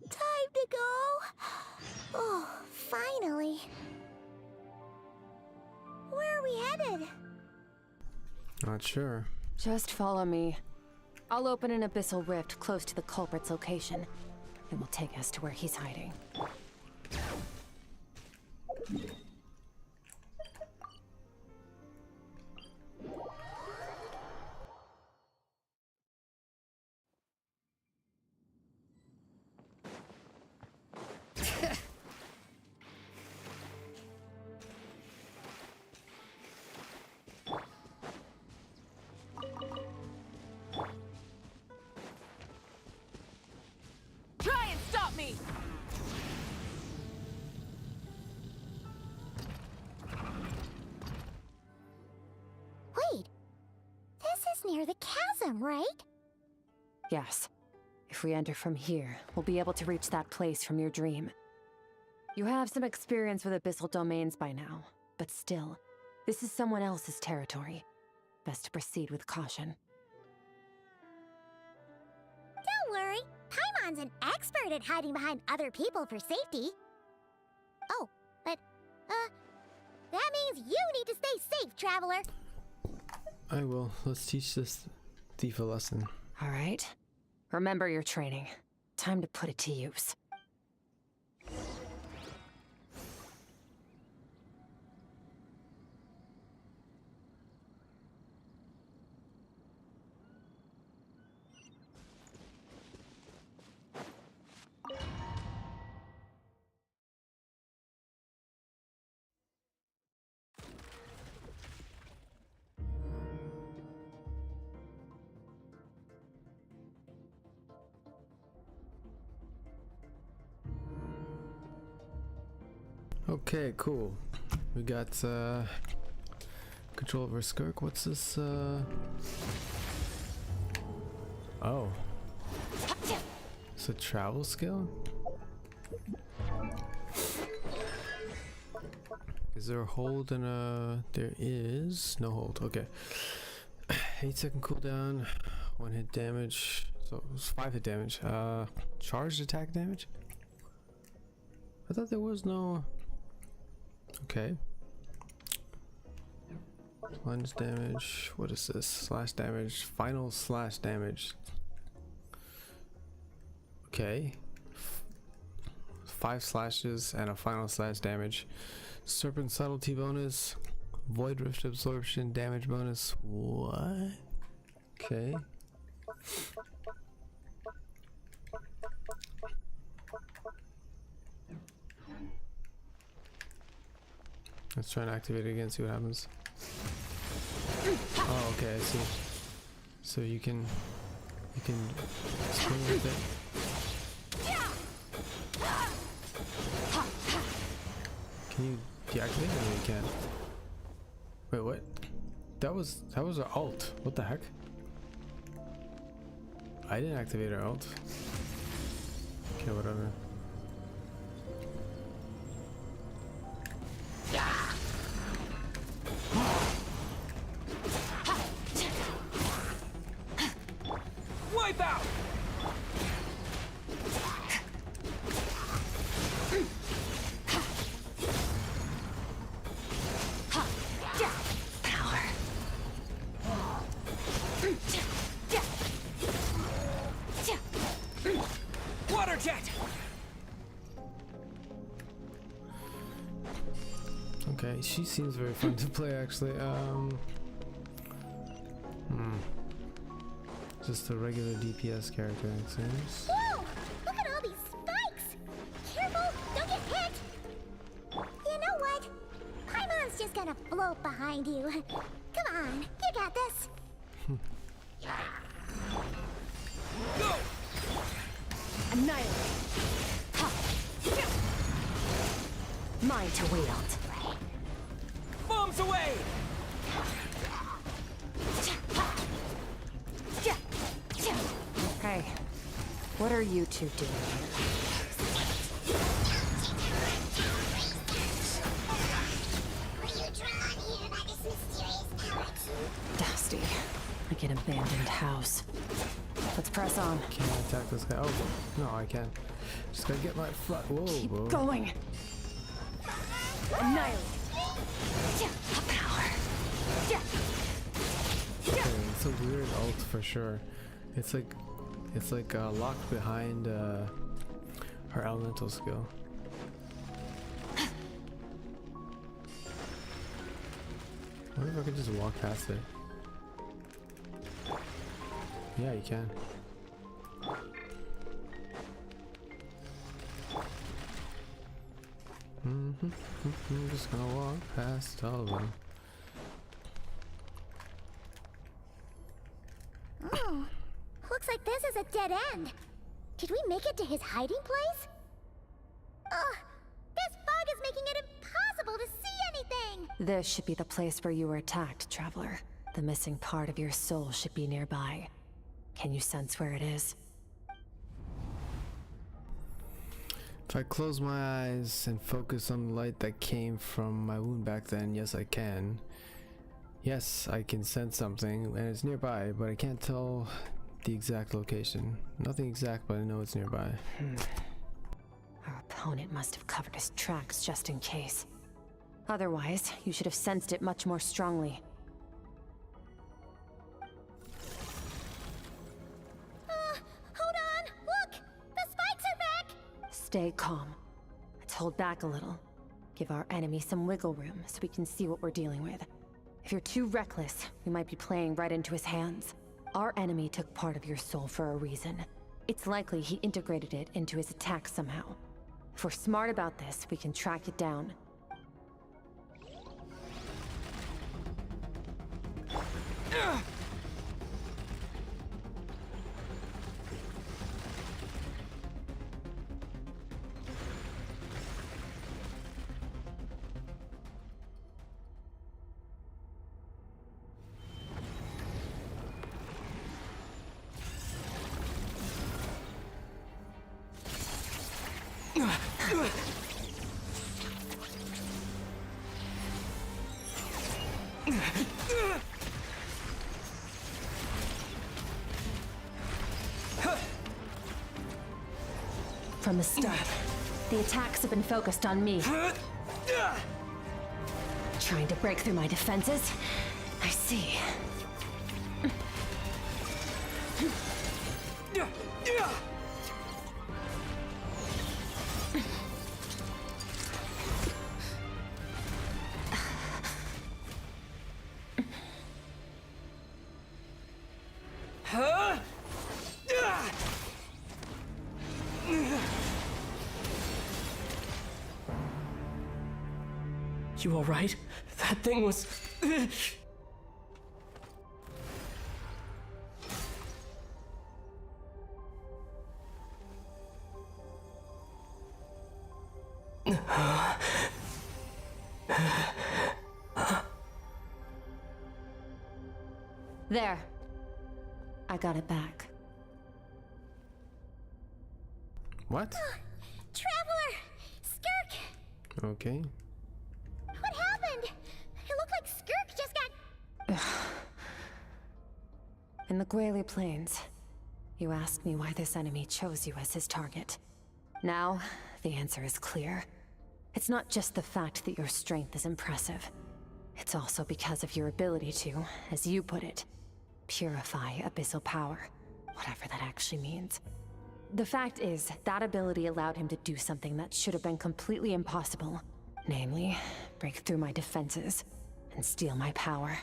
Time to go. Oh, finally. Where are we headed? Not sure. Just follow me. I'll open an abyssal rift close to the culprit's location. It will take us to where he's hiding. Try and stop me! Wait. This is near the chasm, right? Yes. If we enter from here, we'll be able to reach that place from your dream. You have some experience with abyssal domains by now, but still, this is someone else's territory. Best to proceed with caution. Don't worry. Paimon's an expert at hiding behind other people for safety. Oh, but, that means you need to stay safe, traveler. I will. Let's teach this thief a lesson. All right. Remember your training. Time to put it to use. Okay, cool. We got control over Skirk. What's this? Oh, it's a travel skill. Is there a hold and a? There is no hold. Okay. 8-second cooldown, 1 hit damage. So it was 5 hit damage. Charged attack damage. I thought there was no. Okay. Plunge damage. What is this? Slash damage. Final slash damage. Okay. 5 slashes and a final slash damage. Serpent subtlety bonus. Void rift absorption damage bonus. What? Okay. Let's try and activate it again, see what happens. Oh, okay, I see. So you can swing with it. Can you deactivate it? No, you can't. Wait, what? That was our ult. What the heck? I didn't activate our ult. Okay, whatever. Wipe out! Power. Water jet! Okay, she seems very fun to play actually. Just a regular DPS character, it seems. Whoa! Look at all these spikes! Careful! Don't get hit! You know what? Paimon's just gonna float behind you. Come on, you got this. Go! Annihilate. Mine to wield. Bombs away! Hey, what are you two doing here? Dusty, like an abandoned house. Let's press on. Can't attack this guy. Oh, no, I can't. Just gotta get my flat. Whoa, Keep whoa. going. Annihilate. Power. Okay, it's a weird ult for sure. It's like locked behind her elemental skill. What if I could just walk past it? Yeah, you can. I'm just gonna walk past all of them. Oh, looks like this is a dead end. Did we make it to his hiding place? Ugh, this fog is making it impossible to see anything! This should be the place where you were attacked, Traveler. The missing part of your soul should be nearby. Can you sense where it is? If I close my eyes and focus on the light that came from my wound back then, yes I can. Yes, I can sense something, and it's nearby, but I can't tell the exact location. Nothing exact, but I know it's nearby. Our opponent must have covered his tracks just in case. Otherwise, you should have sensed it much more strongly. Hold on! Look! The spikes are back! Stay calm. Let's hold back a little. Give our enemy some wiggle room so we can see what we're dealing with. If you're too reckless, we might be playing right into his hands. Our enemy took part of your soul for a reason. It's likely he integrated it into his attack somehow. If we're smart about this, we can track it down. From the start, the attacks have been focused on me. Trying to break through my defenses? I see. you alright? That thing was... There. I got it back. What? Traveler! Skirk! Okay. What happened? It looked like Skirk just got... In the Gwali Plains, you asked me why this enemy chose you as his target. Now, the answer is clear. It's not just the fact that your strength is impressive. It's also because of your ability to, as you put it, purify abyssal power, whatever that actually means. The fact is, that ability allowed him to do something that should have been completely impossible. Namely, break through my defenses and steal my power.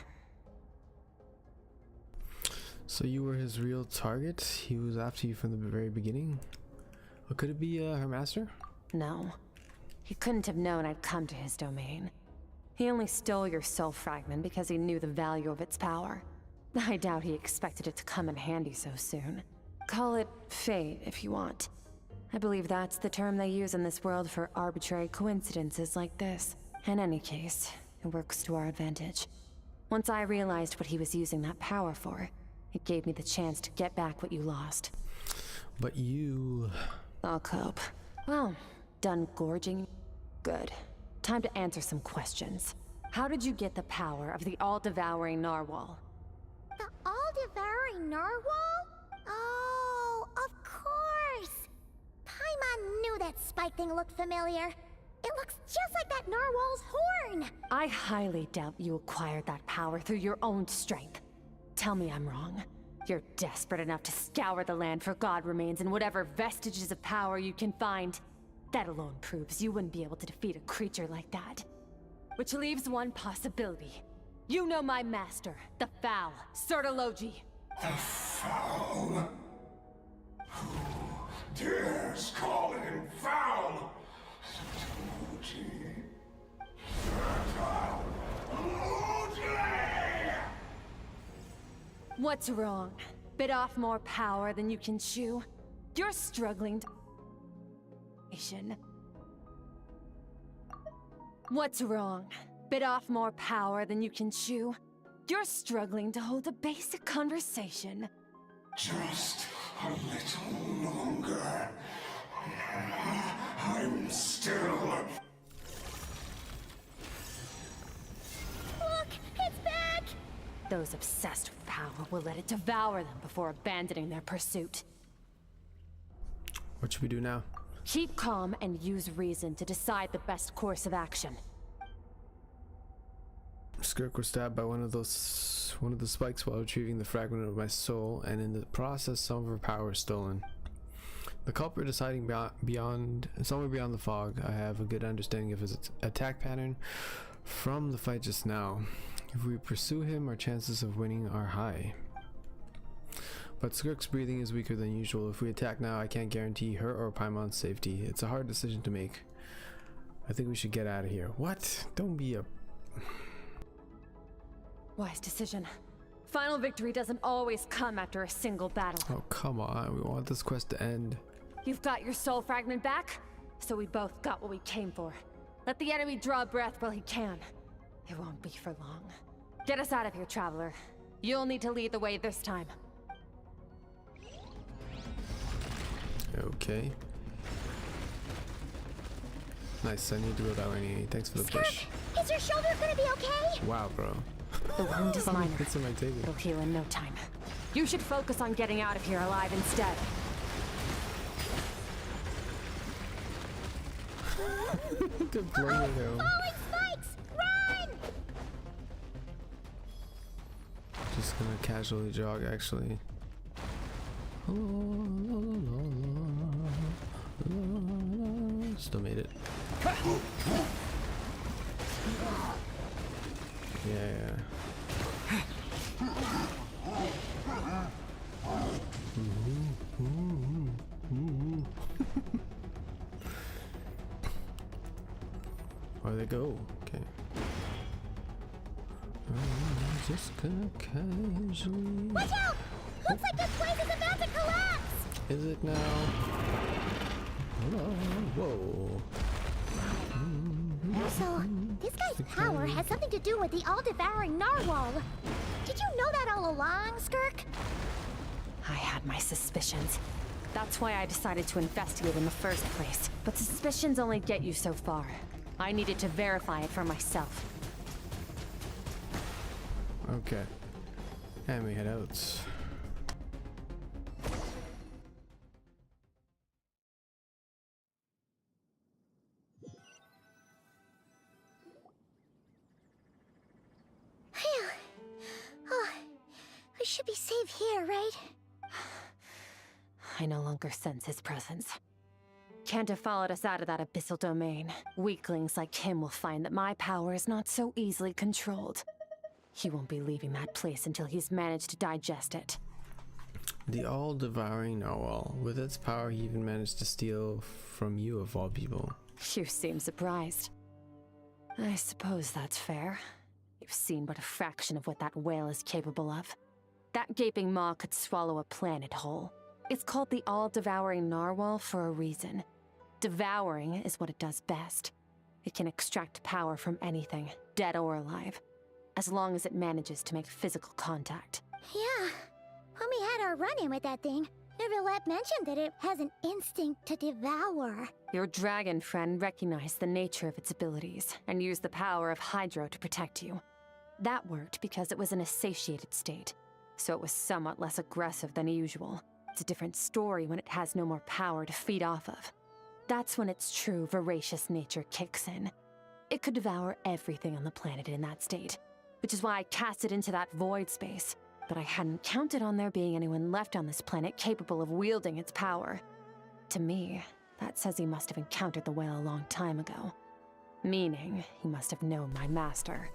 So you were his real target? He was after you from the very beginning? Or could it be her master? No. He couldn't have known I'd come to his domain. He only stole your soul fragment because he knew the value of its power. I doubt he expected it to come in handy so soon. Call it fate, if you want. I believe that's the term they use in this world for arbitrary coincidences like this. In any case, it works to our advantage. Once I realized what he was using that power for, it gave me the chance to get back what you lost. But you... I'll cope. Well, done gorging? Good. Time to answer some questions. How did you get the power of the all-devouring narwhal? The all-devouring narwhal? Oh, of course! Paimon knew that spike thing looked familiar. It looks just like that narwhal's horn! I highly doubt you acquired that power through your own strength. Tell me I'm wrong. You're desperate enough to scour the land for god remains and whatever vestiges of power you can find. That alone proves you wouldn't be able to defeat a creature like that. Which leaves one possibility. You know my master, the Foul, Sertologi. The Foul? Who dares call him foul? Sertologi. What's wrong? Bit off more power than you can chew? You're struggling to... What's wrong? Bit off more power than you can chew? You're struggling to hold a basic conversation. Just a little longer. I'm still... Look! It's back! Those obsessed with power will let it devour them before abandoning their pursuit. What should we do now? Keep calm and use reason to decide the best course of action. Skirk was stabbed by one of the spikes while retrieving the fragment of my soul, and in the process some of her power was stolen. The culprit is hiding somewhere beyond the fog. I have a good understanding of his attack pattern from the fight just now. If we pursue him, our chances of winning are high. But Skirk's breathing is weaker than usual. If we attack now, I can't guarantee her or Paimon's safety. It's a hard decision to make. I think we should get out of here. What? Don't be a... Wise decision. Final victory doesn't always come after a single battle. Oh, come on. We want this quest to end. You've got your soul fragment back, so we both got what we came for. Let the enemy draw breath while he can. It won't be for long. Get us out of here, traveler. You'll need to lead the way this time. Okay. Nice, I need to go that way. Thanks for the push. Is your shoulder gonna be okay? Wow, bro. The wound is minor. It's in my table. It'll heal in no time. You should focus on getting out of here alive instead. They're blowing it out. Falling spikes! Run! Just gonna casually jog, actually. Still made it. Yeah. Where'd they go? Okay. Just gonna casually. Watch out! Looks like this place is about to collapse! Is it now? Whoa. So, this guy's power has something to do with the all-devouring narwhal. Did you know that all along, Skirk? I had my suspicions. That's why I decided to investigate in the first place. But suspicions only get you so far. I needed to verify it for myself. Okay. And we head out. Phew. Oh, we should be safe here, right? I no longer sense his presence. Can't have followed us out of that abyssal domain. Weaklings like him will find that my power is not so easily controlled. He won't be leaving that place until he's managed to digest it. The all-devouring narwhal. With its power, he even managed to steal from you of all people. You seem surprised. I suppose that's fair. You've seen but a fraction of what that whale is capable of. That gaping maw could swallow a planet whole. It's called the all-devouring narwhal for a reason. Devouring is what it does best. It can extract power from anything, dead or alive, as long as it manages to make physical contact. Yeah. When we had our run-in with that thing, Neverlet mentioned that it has an instinct to devour. Your dragon friend recognized the nature of its abilities and used the power of Hydro to protect you. That worked because it was in a satiated state, so it was somewhat less aggressive than usual. It's a different story when it has no more power to feed off of. That's when its true voracious nature kicks in. It could devour everything on the planet in that state, which is why I cast it into that void space. But I hadn't counted on there being anyone left on this planet capable of wielding its power. To me, that says he must have encountered the whale a long time ago. Meaning, he must have known my master.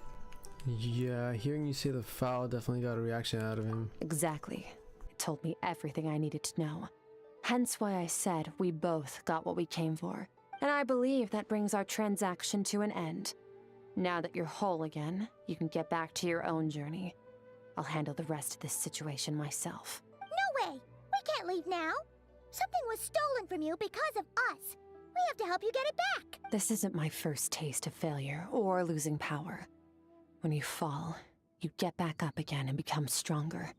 Yeah, hearing you say the foul definitely got a reaction out of him. Exactly. It told me everything I needed to know. Hence why I said we both got what we came for. And I believe that brings our transaction to an end. Now that you're whole again, you can get back to your own journey. I'll handle the rest of this situation myself. No way! We can't leave now! Something was stolen from you because of us! We have to help you get it back! This isn't my first taste of failure or losing power. When you fall, you get back up again and become stronger.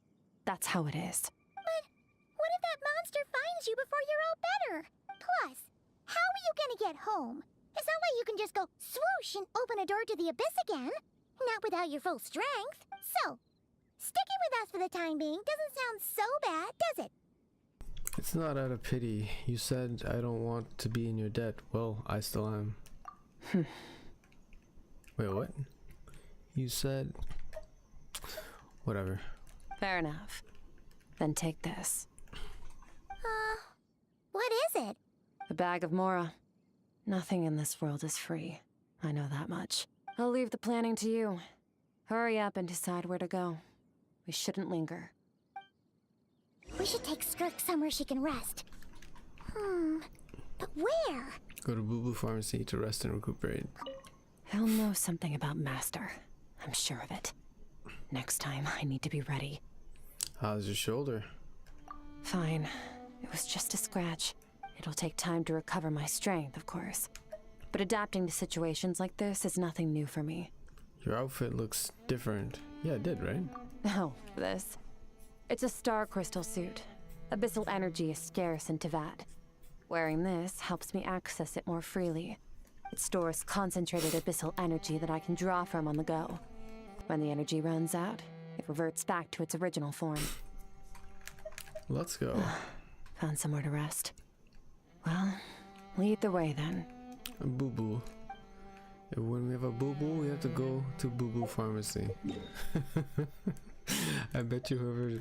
That's how it is. But what if that monster finds you before you're all better? Plus, how are you gonna get home? It's not like you can just go swoosh and open a door to the abyss again. Not without your full strength. So, sticking with us for the time being doesn't sound so bad, does it? It's not out of pity. You said I don't want to be in your debt. Well, I still am. Wait, what? You said... Whatever. Fair enough. Then take this. What is it? A bag of Mora. Nothing in this world is free. I know that much. I'll leave the planning to you. Hurry up and decide where to go. We shouldn't linger. We should take Skirk somewhere she can rest. But where? Go to Boo Boo Pharmacy to rest and recuperate. He'll know something about Master. I'm sure of it. Next time, I need to be ready. How's your shoulder? Fine. It was just a scratch. It'll take time to recover my strength, of course. But adapting to situations like this is nothing new for me. Your outfit looks different. Yeah, it did, right? Oh, this? It's a star crystal suit. Abyssal energy is scarce in Teyvat. Wearing this helps me access it more freely. It stores concentrated abyssal energy that I can draw from on the go. When the energy runs out, it reverts back to its original form. Let's go. Found somewhere to rest. Well, lead the way then. Boo Boo. When we have a Boo Boo, we have to go to Boo Boo Pharmacy. I bet you whoever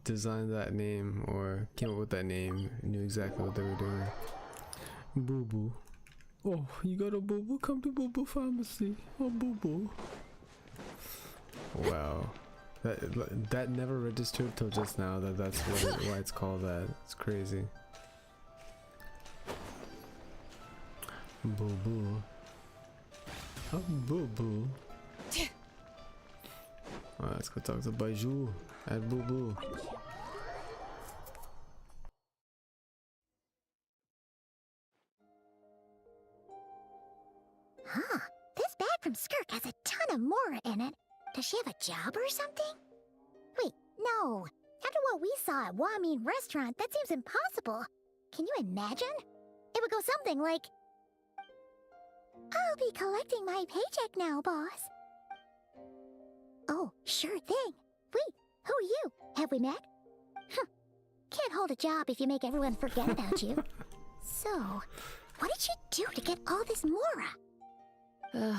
designed that name or came up with that name knew exactly what they were doing. Boo Boo. Oh, you got a Boo Boo? Come to Boo Boo Pharmacy. Oh, Boo Boo. Wow. That never registered till just now that's why it's called that. It's crazy. Boo Boo. Oh, Boo Boo. Alright, let's go talk to Baiju at Boo Boo. Huh. This bag from Skirk has a ton of Mora in it. Does she have a job or something? Wait, no. After what we saw at Wamin Restaurant, that seems impossible. Can you imagine? It would go something like, I'll be collecting my paycheck now, boss. Oh, sure thing. Wait, who are you? Have we met? Can't hold a job if you make everyone forget about you. So, what did you do to get all this Mora?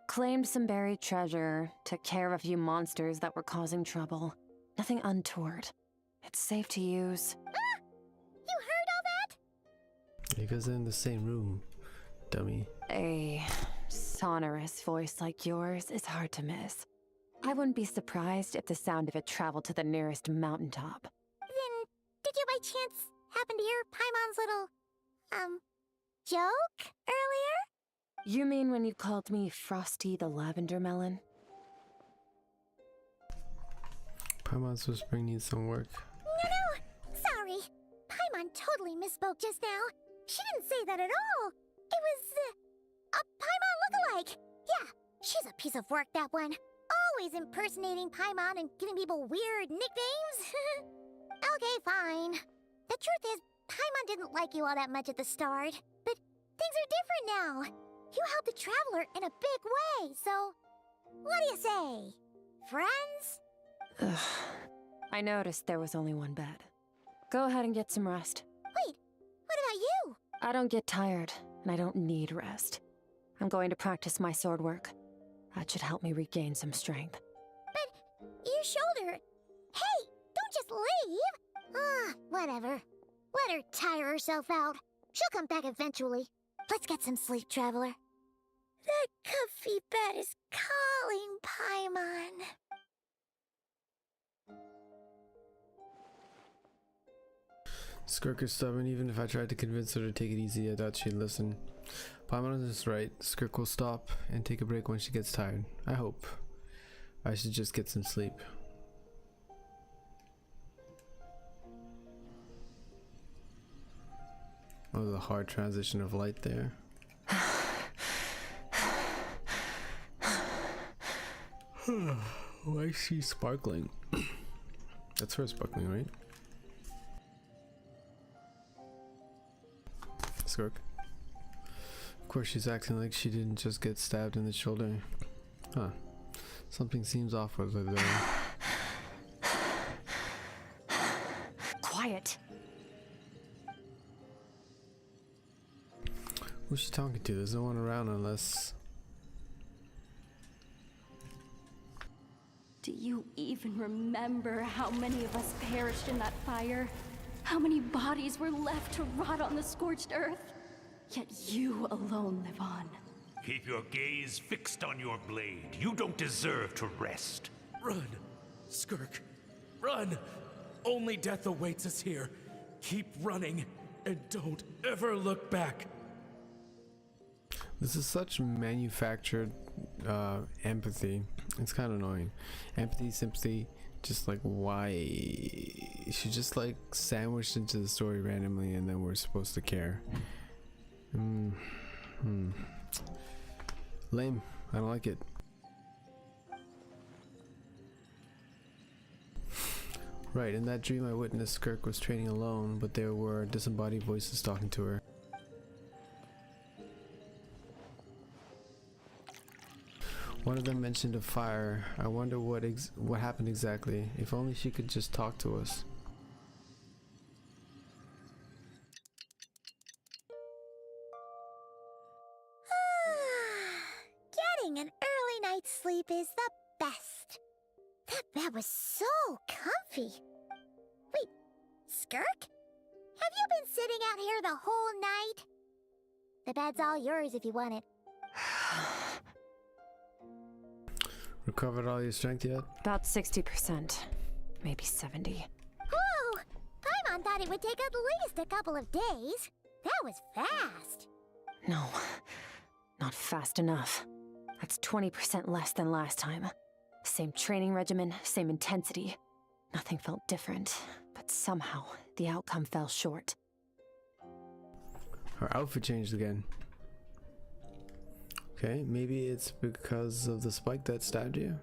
Claimed some buried treasure, took care of a few monsters that were causing trouble. Nothing untoward. It's safe to use. Ah! You heard all that? You guys are in the same room, dummy. A sonorous voice like yours is hard to miss. I wouldn't be surprised if the sound of it traveled to the nearest mountaintop. Then, did you by chance happen to hear Paimon's little, joke earlier? You mean when you called me Frosty the Lavender Melon? Paimon's whispering needs some work. No, sorry. Paimon totally misspoke just now. She didn't say that at all. It was, a Paimon lookalike. Yeah, she's a piece of work, that one. Always impersonating Paimon and giving people weird nicknames. Okay, fine. The truth is, Paimon didn't like you all that much at the start. But things are different now. You helped the Traveler in a big way, so... What do you say? Friends? Ugh. I noticed there was only one bed. Go ahead and get some rest. Wait, what about you? I don't get tired, and I don't need rest. I'm going to practice my sword work. That should help me regain some strength. But your shoulder... Hey, don't just leave! Ah, whatever. Let her tire herself out. She'll come back eventually. Let's get some sleep, Traveler. That comfy bed is calling, Paimon. Skirk is stubborn. Even if I tried to convince her to take it easy, I doubt she'd listen. Paimon is right. Skirk will stop and take a break when she gets tired. I hope. I should just get some sleep. Oh, the hard transition of light there. Why is she sparkling? That's her sparkling, right? Skirk. Of course, she's acting like she didn't just get stabbed in the shoulder. Huh. Something seems off with her though. Quiet. Who's she talking to? There's no one around unless... Do you even remember how many of us perished in that fire? How many bodies were left to rot on the scorched earth? Yet you alone live on. Keep your gaze fixed on your blade. You don't deserve to rest. Run, Skirk. Run! Only death awaits us here. Keep running, and don't ever look back. This is such manufactured empathy. It's kind of annoying. Empathy, sympathy, just like why? She just like sandwiched into the story randomly and then we're supposed to care. Lame. I don't like it. Right, in that dream I witnessed Skirk was training alone, but there were disembodied voices talking to her. One of them mentioned a fire. I wonder what happened exactly. If only she could just talk to us. Getting an early night's sleep is the best. That bed was so comfy. Wait, Skirk? Have you been sitting out here the whole night? The bed's all yours if you want it. Recovered all your strength yet? About 60%. Maybe 70. Whoa! Paimon thought it would take at least a couple of days. That was fast. No, not fast enough. That's 20% less than last time. Same training regimen, same intensity. Nothing felt different, but somehow the outcome fell short. Her outfit changed again. Okay, maybe it's because of the spike that stabbed you?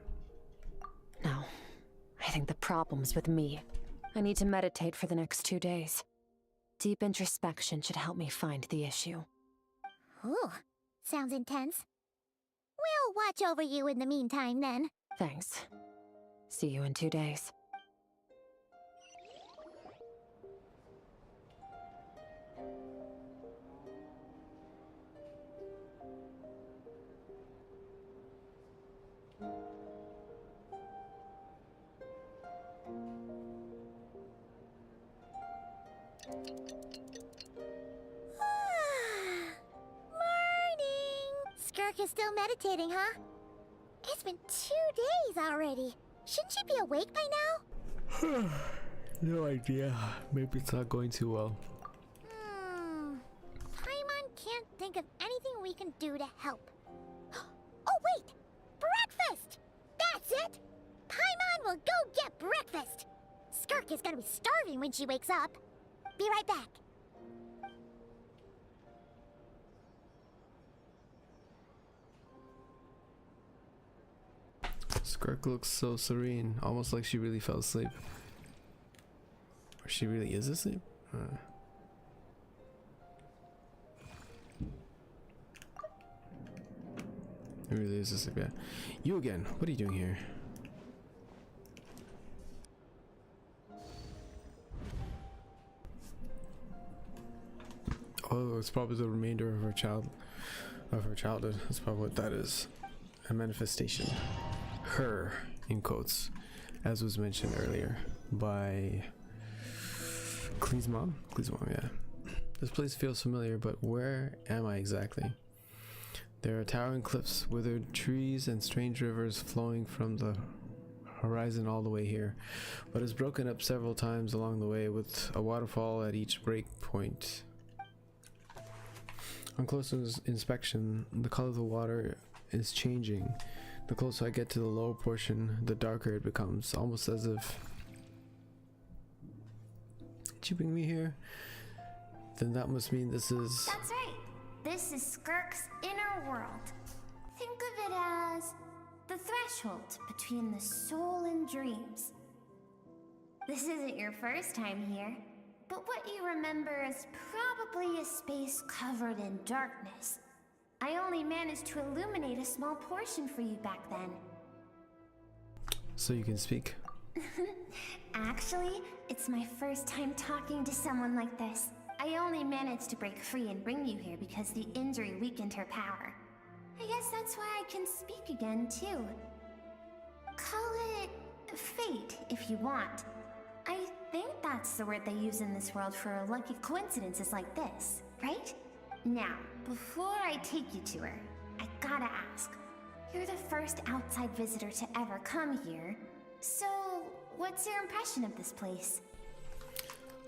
No, I think the problem's with me. I need to meditate for the next 2 days. Deep introspection should help me find the issue. Ooh, sounds intense. We'll watch over you in the meantime, then. Thanks. See you in 2 days. Morning! Skirk is still meditating, huh? It's been 2 days already. Shouldn't she be awake by now? No idea. Maybe it's not going too well. Paimon can't think of anything we can do to help. Oh, wait! Breakfast! That's it! Paimon will go get breakfast! Skirk is gonna be starving when she wakes up. Be right back. Skirk looks so serene, almost like she really fell asleep. Or she really is asleep? It really is asleep, yeah. You again, what are you doing here? Oh, it's probably the remainder of her childhood. That's probably what that is. A manifestation. Her, in quotes, as was mentioned earlier by Clee's mom. Clee's mom, yeah. This place feels familiar, but where am I exactly? There are towering cliffs, withered trees, and strange rivers flowing from the horizon all the way here, but it's broken up several times along the way with a waterfall at each break point. On closer inspection, the color of the water is changing. The closer I get to the lower portion, the darker it becomes, almost as if... Did you bring me here? Then that must mean this is... That's right. This is Skirk's inner world. Think of it as the threshold between the soul and dreams. This isn't your first time here, but what you remember is probably a space covered in darkness. I only managed to illuminate a small portion for you back then. So you can speak? Actually, it's my first time talking to someone like this. I only managed to break free and bring you here because the injury weakened her power. I guess that's why I can speak again, too. Call it fate, if you want. I think that's the word they use in this world for lucky coincidences like this, right? Now, before I take you to her, I gotta ask. You're the first outside visitor to ever come here, so what's your impression of this place?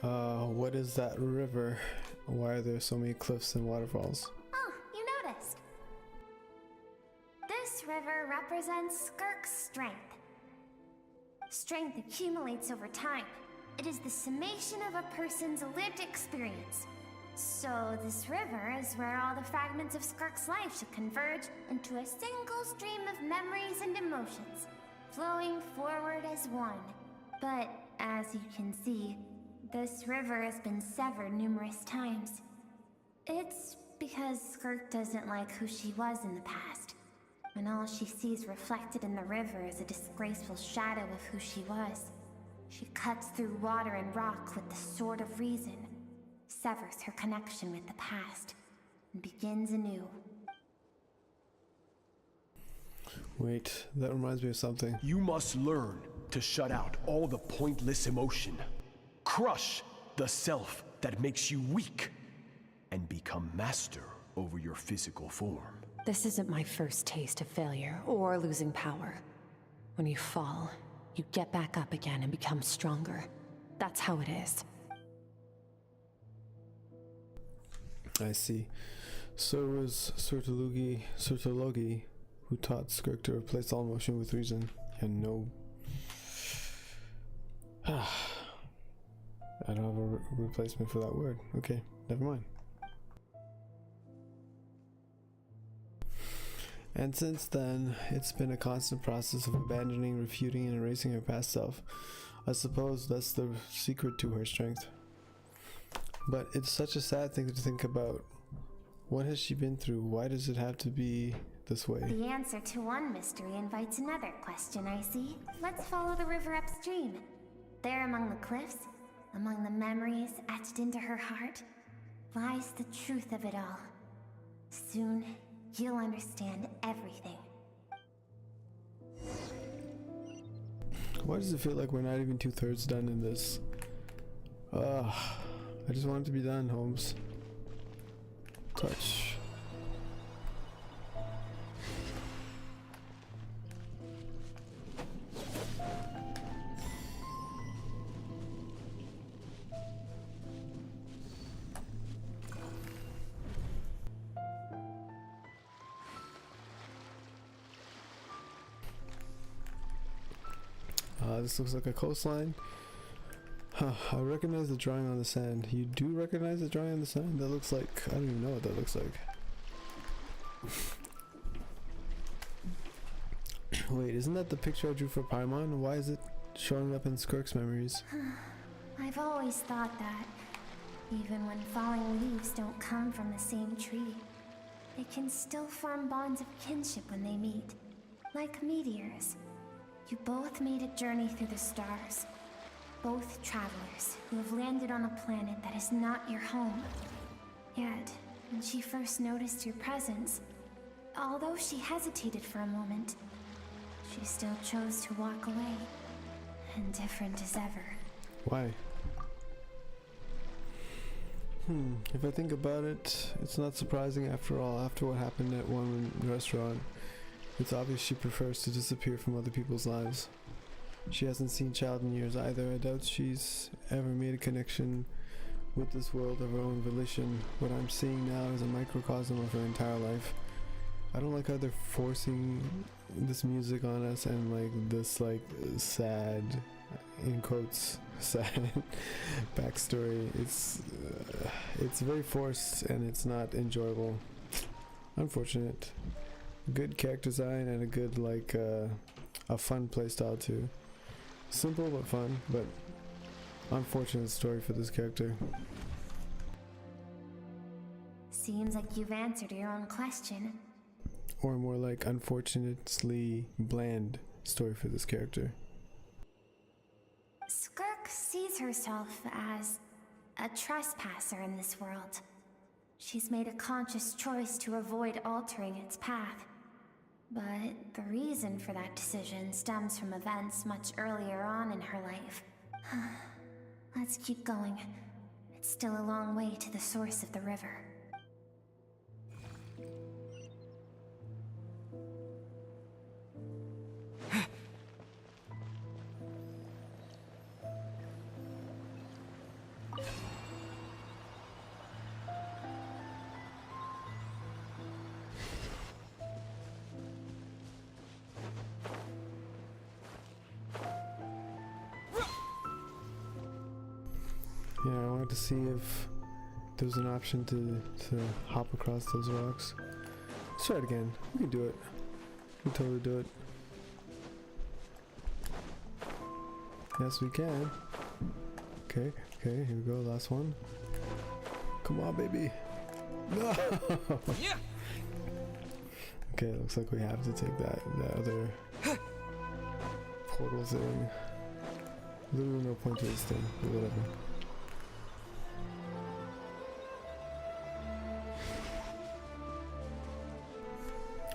What is that river? Why are there so many cliffs and waterfalls? Oh, you noticed. This river represents Skirk's strength. Strength accumulates over time. It is the summation of a person's lived experience. So this river is where all the fragments of Skirk's life should converge into a single stream of memories and emotions, flowing forward as one. But as you can see, this river has been severed numerous times. It's because Skirk doesn't like who she was in the past, when all she sees reflected in the river is a disgraceful shadow of who she was. She cuts through water and rock with the sword of reason, severs her connection with the past, and begins anew. Wait, that reminds me of something. You must learn to shut out all the pointless emotion. Crush the self that makes you weak, and become master over your physical form. This isn't my first taste of failure or losing power. When you fall, you get back up again and become stronger. That's how it is. I see. So it was Sertologi who taught Skirk to replace all emotion with reason. and no. I don't have a replacement for that word. Okay, never mind. And since then, it's been a constant process of abandoning, refuting, and erasing her past self. I suppose that's the secret to her strength. But it's such a sad thing to think about. What has she been through? Why does it have to be this way? The answer to one mystery invites another question, I see. Let's follow the river upstream. There among the cliffs, among the memories etched into her heart, lies the truth of it all. Soon, you'll understand everything. Why does it feel like we're not even 2/3 done in this? I just want it to be done, Holmes. Touch. This looks like a coastline. I recognize the drawing on the sand. You do recognize the drawing on the sand? That looks like... I don't even know what that looks like. Wait, isn't that the picture I drew for Paimon? Why is it showing up in Skirk's memories? I've always thought that, even when falling leaves don't come from the same tree, they can still form bonds of kinship when they meet. Like meteors. You both made a journey through the stars. Both travelers who have landed on a planet that is not your home. Yet, when she first noticed your presence, although she hesitated for a moment, she still chose to walk away, indifferent as ever. Why? If I think about it, it's not surprising after all. After what happened at one restaurant, it's obvious she prefers to disappear from other people's lives. She hasn't seen Child in years either. I doubt she's ever made a connection with this world of her own volition. What I'm seeing now is a microcosm of her entire life. I don't like how they're forcing this music on us and like this like sad, in quotes, sad backstory. It's very forced and it's not enjoyable. Unfortunate. Good character design and a good like a fun playstyle too. Simple but fun, but unfortunate story for this character. Seems like you've answered your own question. Or more like unfortunately bland story for this character. Skirk sees herself as a trespasser in this world. She's made a conscious choice to avoid altering its path. But the reason for that decision stems from events much earlier on in her life. Let's keep going. It's still a long way to the source of the river. Yeah, I wanted to see if there was an option to hop across those rocks. Let's try it again. We can do it. We can totally do it. Yes, we can. Okay, here we go. Last one. Come on, baby. No! Yeah. Okay, looks like we have to take that other portal thing. Literally no point to this thing, but whatever.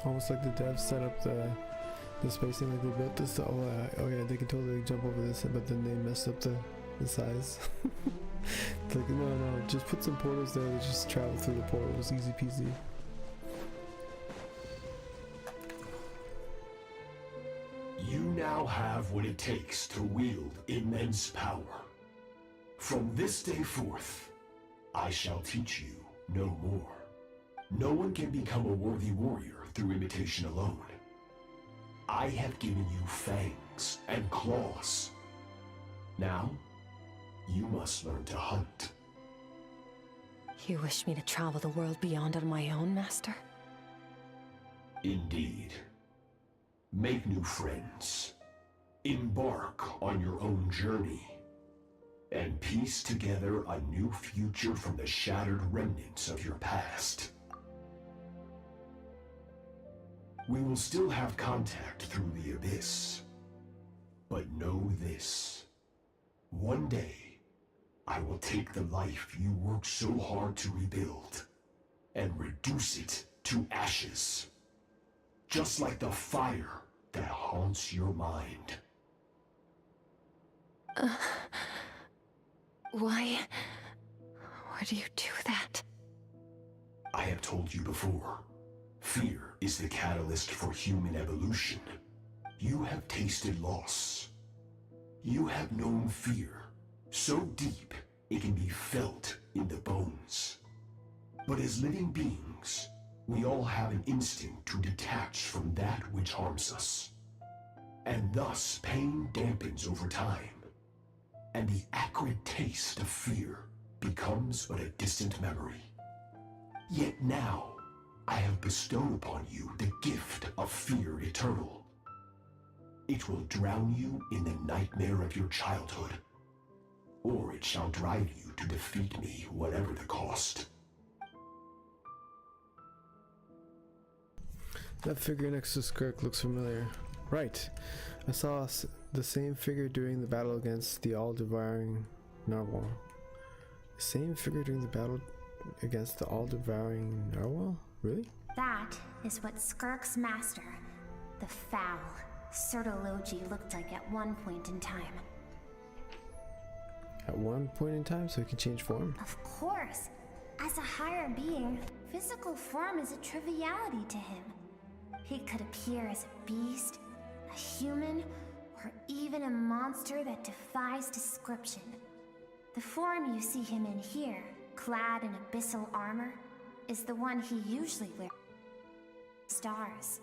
Almost like the devs set up the spacing, like they built this. Oh yeah, they can totally jump over this, but then they messed up the size. It's like no, just put some portals there. Just travel through the portals, easy peasy. You now have what it takes to wield immense power. From this day forth, I shall teach you no more. No one can become a worthy warrior through imitation alone. I have given you fangs and claws. Now, you must learn to hunt. You wish me to travel the world beyond on my own, Master? Indeed. Make new friends. Embark on your own journey. And piece together a new future from the shattered remnants of your past. We will still have contact through the Abyss. But know this. One day, I will take the life you worked so hard to rebuild and reduce it to ashes. Just like the fire that haunts your mind. Why do you do that? I have told you before, fear is the catalyst for human evolution. You have tasted loss. You have known fear so deep it can be felt in the bones. But as living beings, we all have an instinct to detach from that which harms us. And thus pain dampens over time. And the acrid taste of fear becomes but a distant memory. Yet now, I have bestowed upon you the gift of fear eternal. It will drown you in the nightmare of your childhood, or it shall drive you to defeat me, whatever the cost. That figure next to Skirk looks familiar. Right. I saw the same figure during the battle against the all-devouring narwhal. The same figure during the battle against the all-devouring narwhal? Really? That is what Skirk's master, the foul Sertologi, looked like at one point in time. At one point in time, so he can change form? Of course. As a higher being, physical form is a triviality to him. He could appear as a beast, a human, or even a monster that defies description. The form you see him in here, clad in abyssal armor, is the one he usually wears. Stars.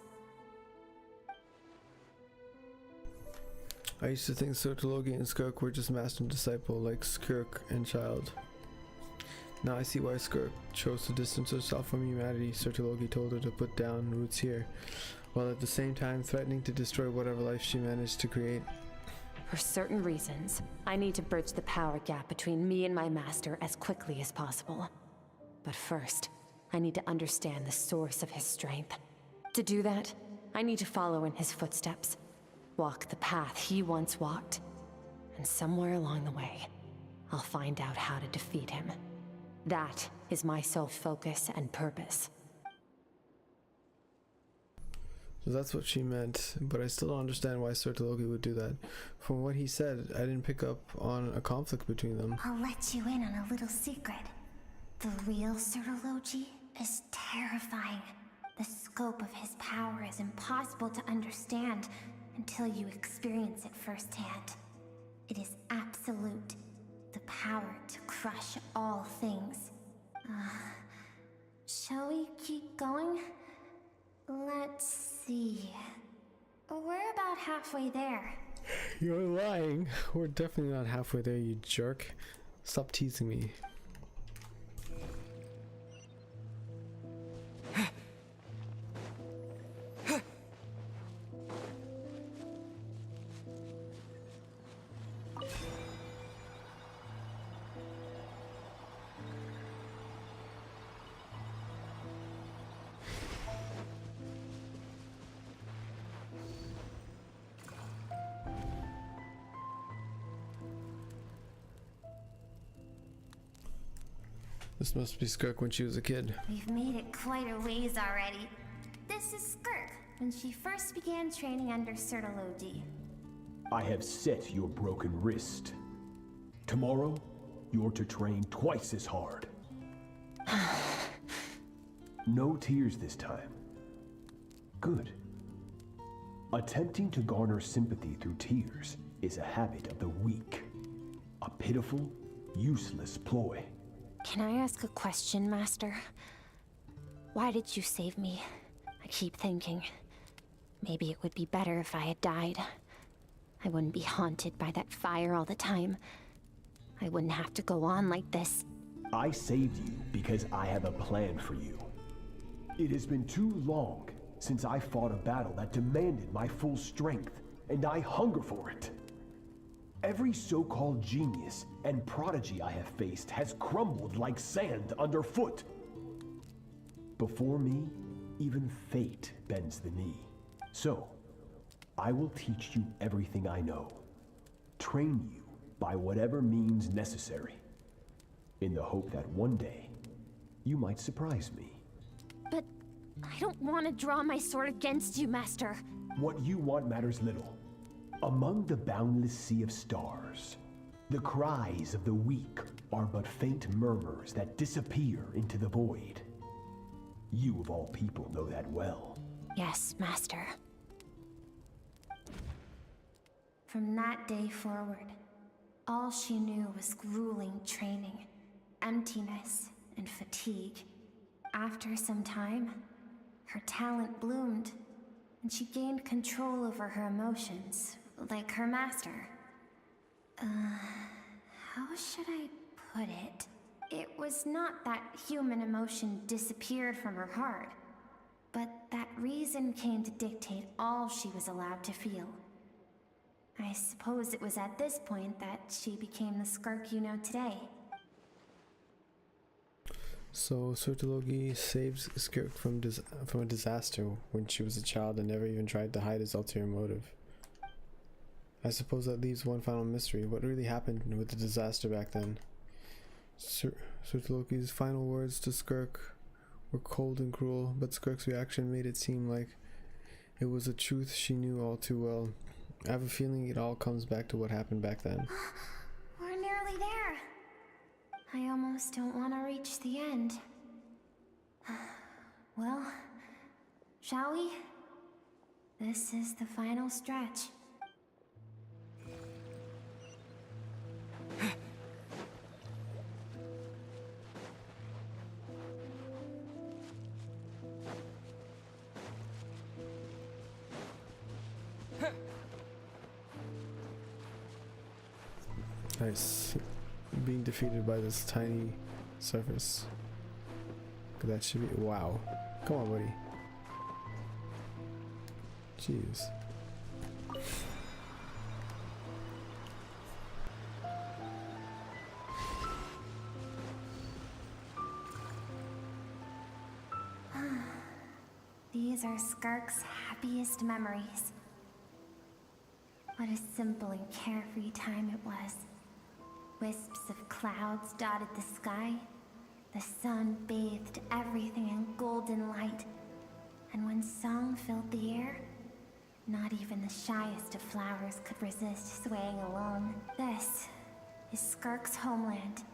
I used to think Sertologi and Skirk were just master and disciple, like Skirk and Child. Now I see why Skirk chose to distance herself from humanity. Sertologi told her to put down roots here, while at the same time threatening to destroy whatever life she managed to create. For certain reasons, I need to bridge the power gap between me and my master as quickly as possible. But first, I need to understand the source of his strength. To do that, I need to follow in his footsteps, walk the path he once walked, and somewhere along the way, I'll find out how to defeat him. That is my sole focus and purpose. So that's what she meant, but I still don't understand why Sertologi would do that. From what he said, I didn't pick up on a conflict between them. I'll let you in on a little secret. The real Sertologi is terrifying. The scope of his power is impossible to understand until you experience it firsthand. It is absolute. The power to crush all things. Shall we keep going? Let's see. We're about halfway there. You're lying. We're definitely not halfway there, you jerk. Stop teasing me. This must be Skirk when she was a kid. We've made it quite a ways already. This is Skirk, when she first began training under Sertologi. I have set your broken wrist. Tomorrow, you're to train twice as hard. No tears this time. Good. Attempting to garner sympathy through tears is a habit of the weak. A pitiful, useless ploy. Can I ask a question, Master? Why did you save me? I keep thinking. Maybe it would be better if I had died. I wouldn't be haunted by that fire all the time. I wouldn't have to go on like this. I saved you because I have a plan for you. It has been too long since I fought a battle that demanded my full strength, and I hunger for it. Every so-called genius and prodigy I have faced has crumbled like sand underfoot. Before me, even fate bends the knee. So, I will teach you everything I know. Train you by whatever means necessary, in the hope that one day, you might surprise me. But I don't want to draw my sword against you, Master. What you want matters little. Among the boundless sea of stars, the cries of the weak are but faint murmurs that disappear into the void. You of all people know that well. Yes, Master. From that day forward, all she knew was grueling training, emptiness, and fatigue. After some time, her talent bloomed, and she gained control over her emotions, like her master. How should I put it? It was not that human emotion disappeared from her heart, but that reason came to dictate all she was allowed to feel. I suppose it was at this point that she became the Skirk you know today. So Surtalogi saves Skirk from a disaster when she was a child and never even tried to hide his ulterior motive. I suppose that leaves one final mystery. What really happened with the disaster back then? Surtalogi's final words to Skirk were cold and cruel, but Skirk's reaction made it seem like it was a truth she knew all too well. I have a feeling it all comes back to what happened back then. We're nearly there. I almost don't want to reach the end. Well, shall we? This is the final stretch. Nice. Being defeated by this tiny surface. That should be. Wow. Come on, buddy. Jeez. These are Skirk's happiest memories. What a simple and carefree time it was. Wisps of clouds dotted the sky. The sun bathed everything in golden light. And when song filled the air, not even the shyest of flowers could resist swaying along. This is Skirk's homeland.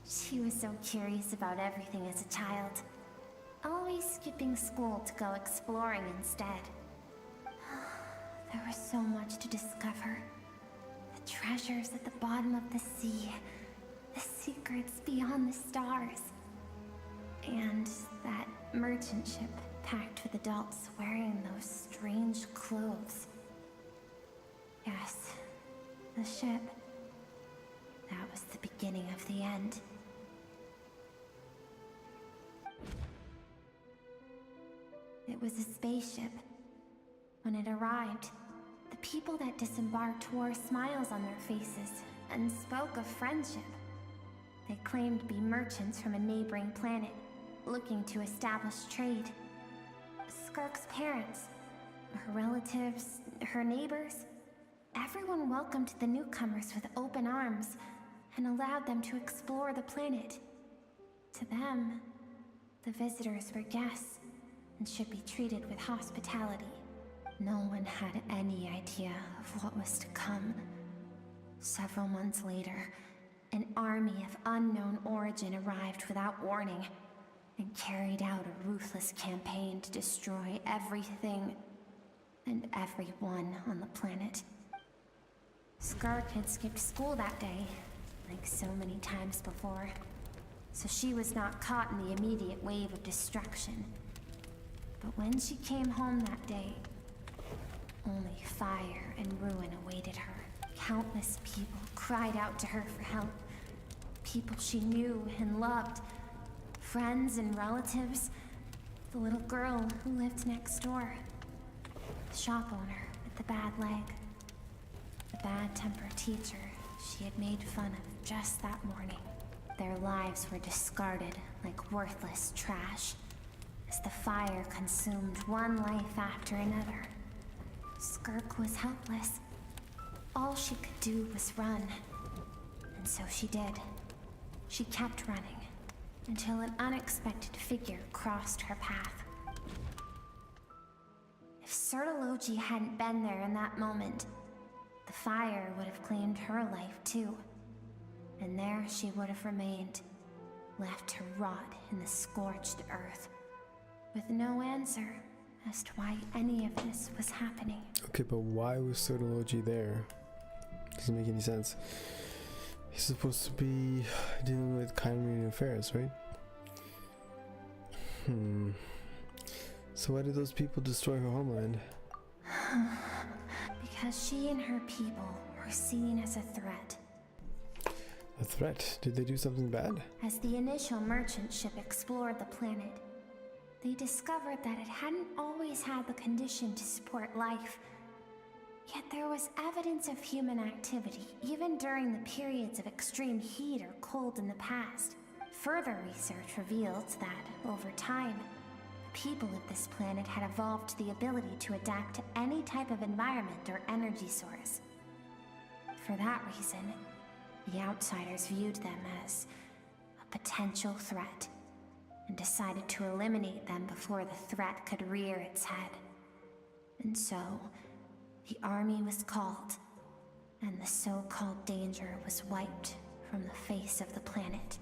She was so curious about everything as a child, always skipping school to go exploring instead. There was so much to discover. The treasures at the bottom of the sea, the secrets beyond the stars, and that merchant ship packed with adults wearing those strange clothes. Yes, the ship. That was the beginning of the end. It was a spaceship. When it arrived, the people that disembarked wore smiles on their faces and spoke of friendship. They claimed to be merchants from a neighboring planet, looking to establish trade. Skirk's parents, her relatives, her neighbors, everyone welcomed the newcomers with open arms and allowed them to explore the planet. To them, the visitors were guests and should be treated with hospitality. No one had any idea of what was to come. Several months later, an army of unknown origin arrived without warning and carried out a ruthless campaign to destroy everything and everyone on the planet. Skirk had skipped school that day, like so many times before, so she was not caught in the immediate wave of destruction. But when she came home that day, Only fire and ruin awaited her. Countless people cried out to her for help. People she knew and loved. Friends and relatives. The little girl who lived next door. The shop owner with the bad leg. The bad-tempered teacher she had made fun of just that morning. Their lives were discarded like worthless trash as the fire consumed one life after another. Skirk was helpless. All she could do was run. And so she did. She kept running until an unexpected figure crossed her path. If Sertology hadn't been there in that moment, the fire would have claimed her life too. And there she would have remained, left to rot in the scorched earth, with no answer as to why any of this was happening. Okay, but why was Sertology there? Doesn't make any sense. He's supposed to be dealing with Chimerian affairs, right? So why did those people destroy her homeland? Because she and her people were seen as a threat. A threat? Did they do something bad? As the initial merchant ship explored the planet, they discovered that it hadn't always had the condition to support life. Yet there was evidence of human activity, even during the periods of extreme heat or cold in the past. Further research revealed that, over time, the people of this planet had evolved the ability to adapt to any type of environment or energy source. For that reason, the outsiders viewed them as a potential threat, and decided to eliminate them before the threat could rear its head. And so, the army was called, and the so-called danger was wiped from the face of the planet.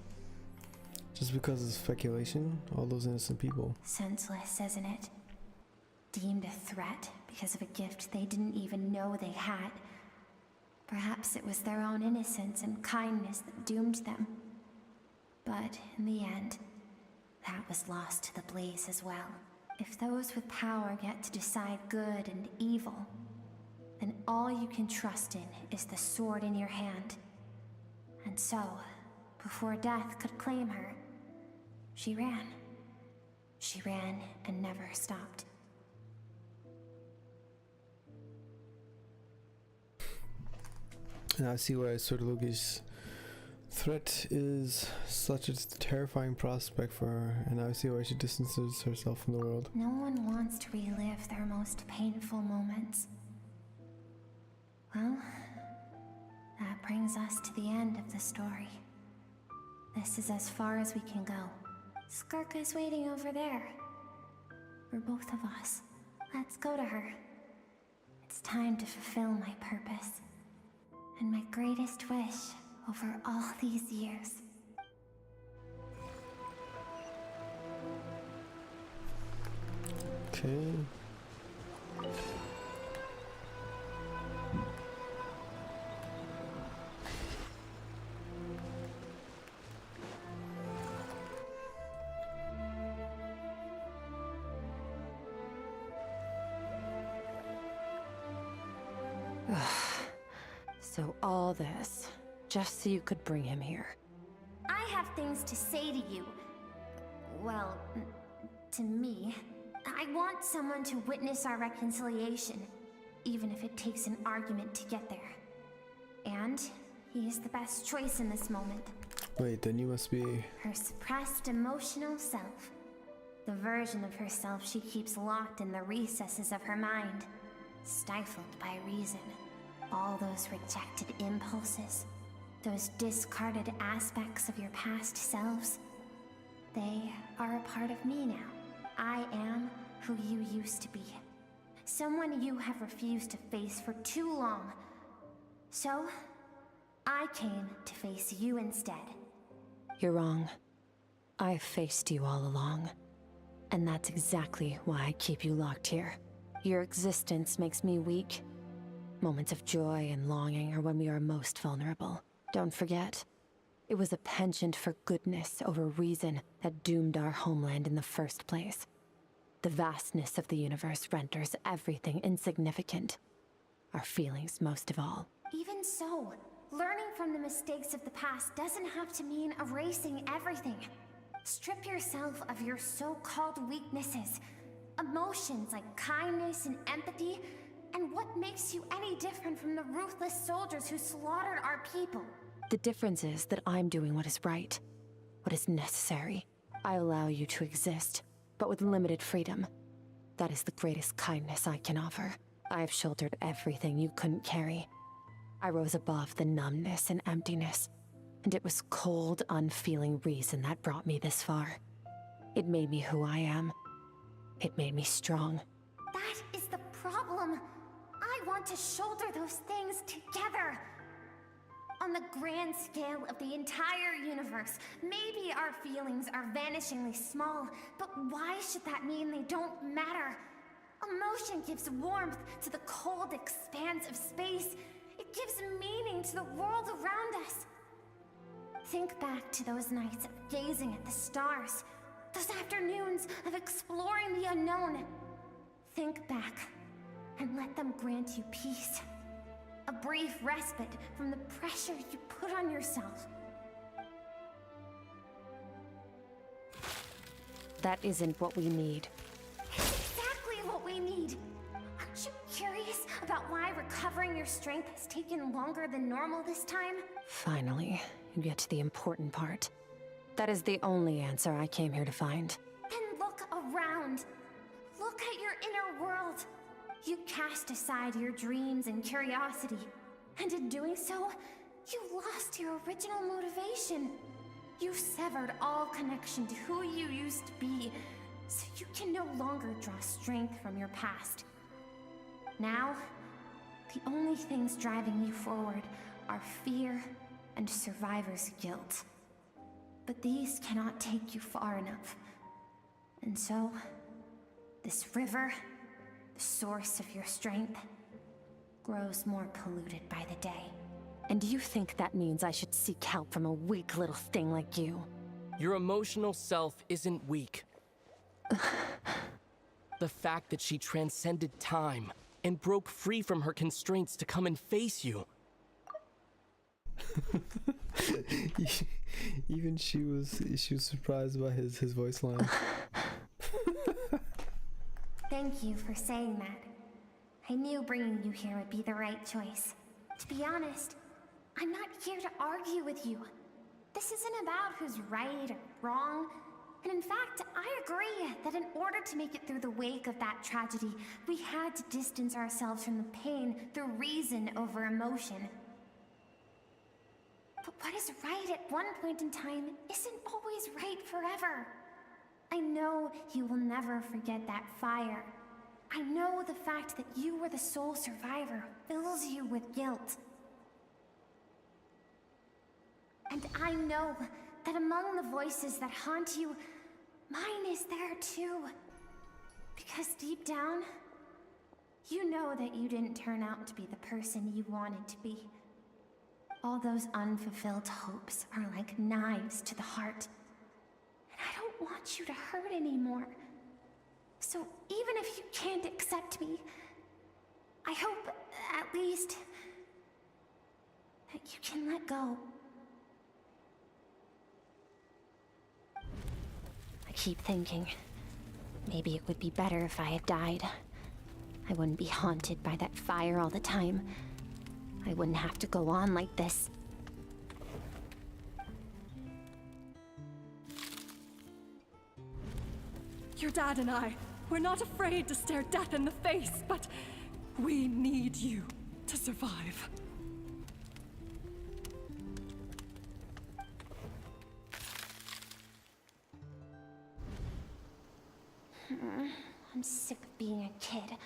Just because of speculation? All those innocent people. Senseless, isn't it? Deemed a threat because of a gift they didn't even know they had. Perhaps it was their own innocence and kindness that doomed them. But in the end, that was lost to the blaze as well. If those with power get to decide good and evil, then all you can trust in is the sword in your hand. And so, before death could claim her, she ran. She ran and never stopped. And I see why Sertology's threat is such a terrifying prospect for her, and I see why she distances herself from the world. No one wants to relive their most painful moments. Well, that brings us to the end of the story. This is as far as we can go. Skirk is waiting over there. For both of us. Let's go to her. It's time to fulfill my purpose. And my greatest wish over all these years. Okay. So all this, just so you could bring him here. I have things to say to you. Well, to me. I want someone to witness our reconciliation, even if it takes an argument to get there. And he is the best choice in this moment. Wait, then you must be... Her suppressed emotional self. The version of herself she keeps locked in the recesses of her mind, stifled by reason. All those rejected impulses, those discarded aspects of your past selves, they are a part of me now. I am who you used to be. Someone you have refused to face for too long. So, I came to face you instead. You're wrong. I've faced you all along. And that's exactly why I keep you locked here. Your existence makes me weak. Moments of joy and longing are when we are most vulnerable. Don't forget, it was a penchant for goodness over reason that doomed our homeland in the first place. The vastness of the universe renders everything insignificant. Our feelings most of all. Even so, learning from the mistakes of the past doesn't have to mean erasing everything. Strip yourself of your so-called weaknesses, emotions like kindness and empathy, and what makes you any different from the ruthless soldiers who slaughtered our people? The difference is that I'm doing what is right, what is necessary. I allow you to exist, but with limited freedom. That is the greatest kindness I can offer. I have shouldered everything you couldn't carry. I rose above the numbness and emptiness, and it was cold, unfeeling reason that brought me this far. It made me who I am. It made me strong. That is the problem. I want to shoulder those things together. On the grand scale of the entire universe, maybe our feelings are vanishingly small, but why should that mean they don't matter? Emotion gives warmth to the cold expanse of space. It gives meaning to the world around us. Think back to those nights of gazing at the stars, those afternoons of exploring the unknown. Think back and let them grant you peace. A brief respite from the pressure you put on yourself. That isn't what we need. It's exactly what we need. Aren't you curious about why recovering your strength has taken longer than normal this time? Finally, you get to the important part. That is the only answer I came here to find. Then look around. Look at your inner world. You cast aside your dreams and curiosity, and in doing so, you lost your original motivation. You severed all connection to who you used to be, so you can no longer draw strength from your past. Now, the only things driving you forward are fear and survivor's guilt. But these cannot take you far enough. And so, this river, the source of your strength, grows more polluted by the day. And do you think that means I should seek help from a weak little thing like you? Your emotional self isn't weak. The fact that she transcended time and broke free from her constraints to come and face you. Even she was surprised by his voice line. Thank you for saying that. I knew bringing you here would be the right choice. To be honest, I'm not here to argue with you. This isn't about who's right or wrong. And in fact, I agree that in order to make it through the wake of that tragedy, we had to distance ourselves from the pain through reason over emotion. But what is right at one point in time isn't always right forever. I know you will never forget that fire. I know the fact that you were the sole survivor fills you with guilt. And I know that among the voices that haunt you, mine is there too. Because deep down, you know that you didn't turn out to be the person you wanted to be. All those unfulfilled hopes are like knives to the heart. And I don't want you to hurt anymore. So even if you can't accept me, I hope, at least, that you can let go. I keep thinking, maybe it would be better if I had died. I wouldn't be haunted by that fire all the time. I wouldn't have to go on like this. Your dad and I, we're not afraid to stare death in the face, but we need you to survive. I'm sick of being a kid.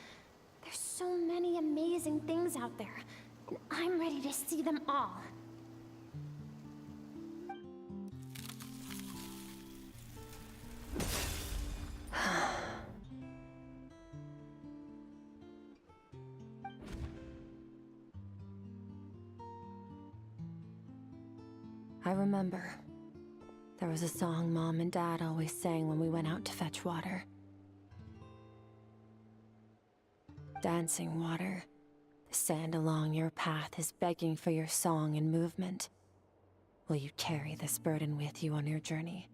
There's so many amazing things out there, and I'm ready to see them all. I remember. There was a song Mom and Dad always sang when we went out to fetch water. Dancing water. The sand along your path is begging for your song and movement. Will you carry this burden with you on your journey?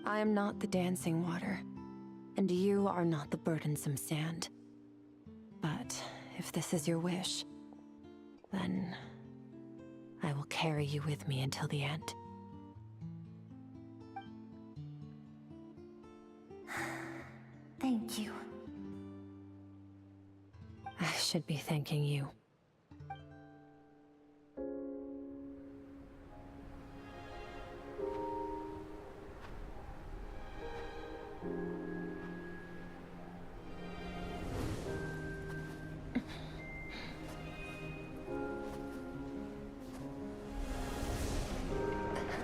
I am not the dancing water, and you are not the burdensome sand. But if this is your wish, then I will carry you with me until the end. Thank you. I should be thanking you.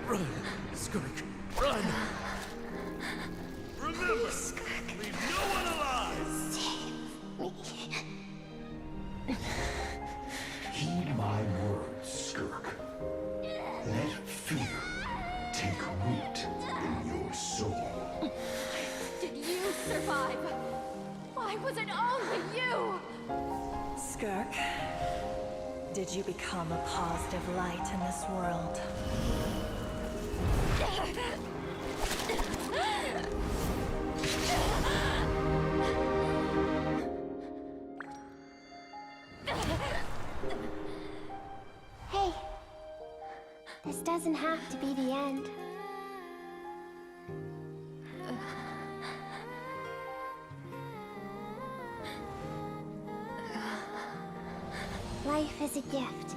Run, Skirk, run! Remember, leave no one alive! Heed my words, Skirk. Let fear take root in your soul. Did you survive? Why was it only you? Skirk, did you become a positive light in this world? Hey, this doesn't have to be the end. Life is a gift.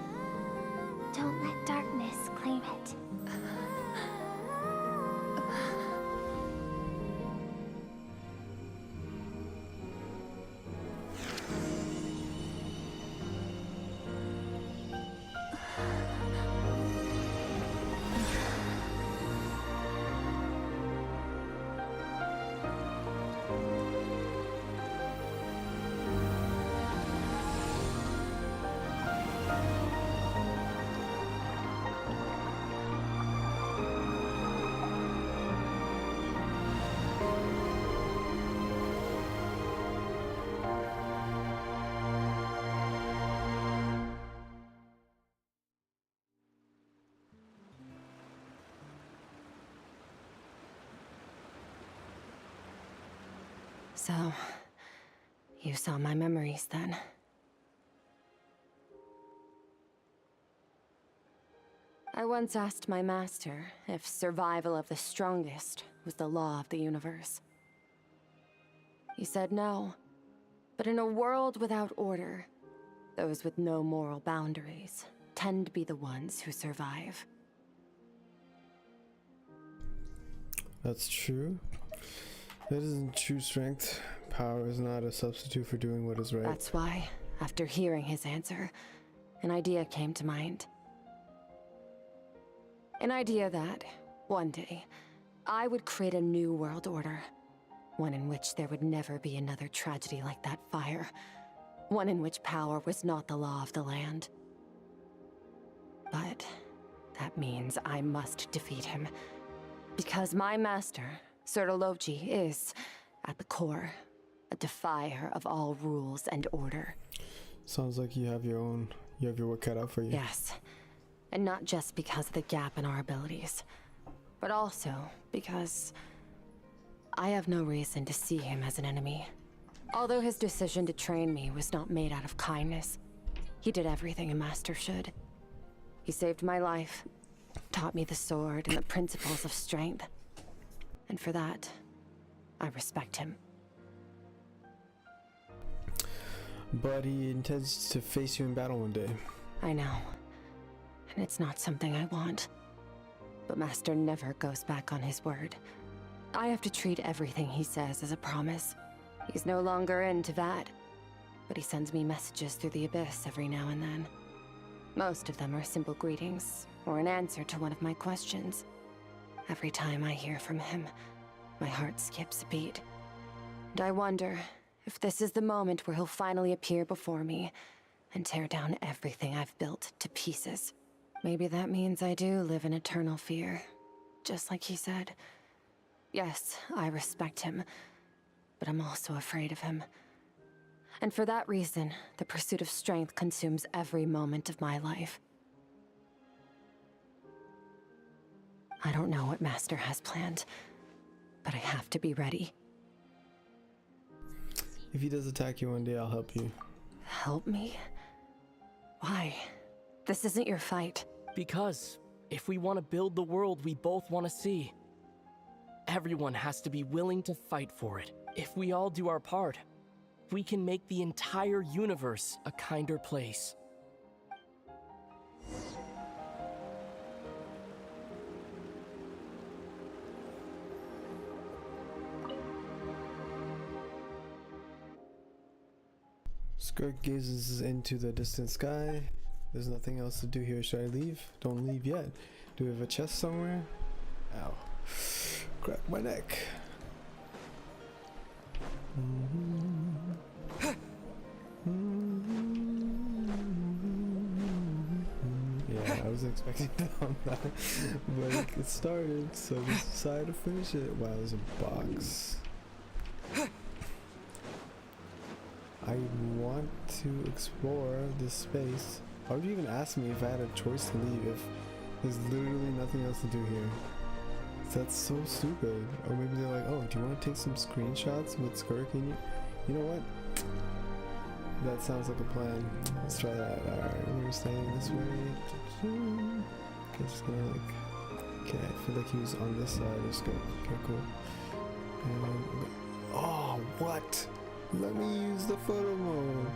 Don't let darkness claim it. So, you saw my memories then? I once asked my master if survival of the strongest was the law of the universe. He said no, but in a world without order, those with no moral boundaries tend to be the ones who survive. That's true. That isn't true strength. Power is not a substitute for doing what is right. That's why, after hearing his answer, an idea came to mind. An idea that, one day, I would create a new world order. One in which there would never be another tragedy like that fire. One in which power was not the law of the land. But that means I must defeat him. Because my master, Sertologi, is, at the core, a defier of all rules and order. Sounds like you have your work cut out for you. Yes. And not just because of the gap in our abilities, but also because I have no reason to see him as an enemy. Although his decision to train me was not made out of kindness, he did everything a master should. He saved my life, taught me the sword and the principles of strength. And for that, I respect him. But he intends to face you in battle one day. I know. And it's not something I want. But Master never goes back on his word. I have to treat everything he says as a promise. He's no longer into that. But he sends me messages through the abyss every now and then. Most of them are simple greetings, or an answer to one of my questions. Every time I hear from him, my heart skips a beat. And I wonder if this is the moment where he'll finally appear before me and tear down everything I've built to pieces. Maybe that means I do live in eternal fear, just like he said. Yes, I respect him, but I'm also afraid of him. And for that reason, the pursuit of strength consumes every moment of my life. I don't know what Master has planned, but I have to be ready. If he does attack you one day, I'll help you. Help me? Why? This isn't your fight. Because if we want to build the world we both want to see, everyone has to be willing to fight for it. If we all do our part, we can make the entire universe a kinder place. Skirk gazes into the distant sky. There's nothing else to do here. Should I leave? Don't leave yet. Do we have a chest somewhere? Ow. Crack my neck. Yeah, I wasn't expecting to on that, but it started, so I just decided to finish it. Wow, there's a box. I want to explore this space. Why would you even ask me if I had a choice to leave if there's literally nothing else to do here? That's so stupid. Or maybe they're like, oh, do you want to take some screenshots with Skirk in you? You know what? That sounds like a plan. Let's try that. Alright, we're staying this way. Okay, just gonna like... Okay, I feel like he was on this side. Just go. Okay, cool. And... Oh, what? Let me use the photo mode.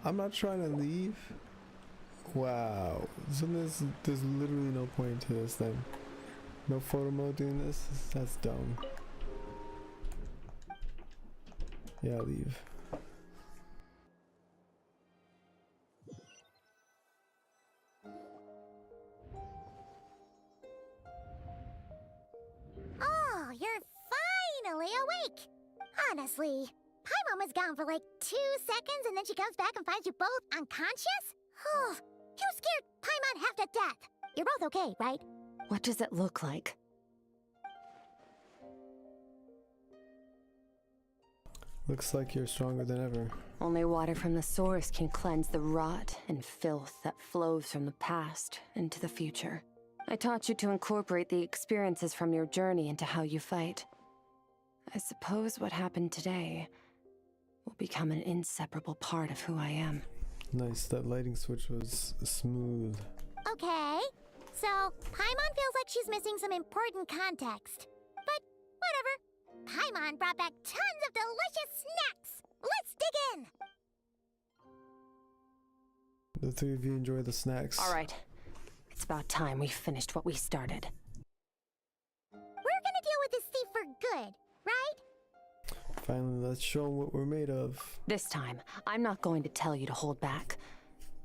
I'm not trying to leave. Wow. So there's literally no point to this then. No photo mode doing this? That's dumb. Yeah, leave. Oh, you're finally awake! Honestly, Paimon was gone for like 2 seconds and then she comes back and finds you both unconscious? Oh, you scared Paimon half to death. You're both okay, right? What does it look like? Looks like you're stronger than ever. Only water from the source can cleanse the rot and filth that flows from the past into the future. I taught you to incorporate the experiences from your journey into how you fight. I suppose what happened today will become an inseparable part of who I am. Nice, that lighting switch was smooth. Okay, so Paimon feels like she's missing some important context. But whatever. Paimon brought back tons of delicious snacks. Let's dig in. The three of you enjoy the snacks. All right. It's about time we finished what we started. We're gonna deal with this thief for good, right? Finally, let's show them what we're made of. This time, I'm not going to tell you to hold back.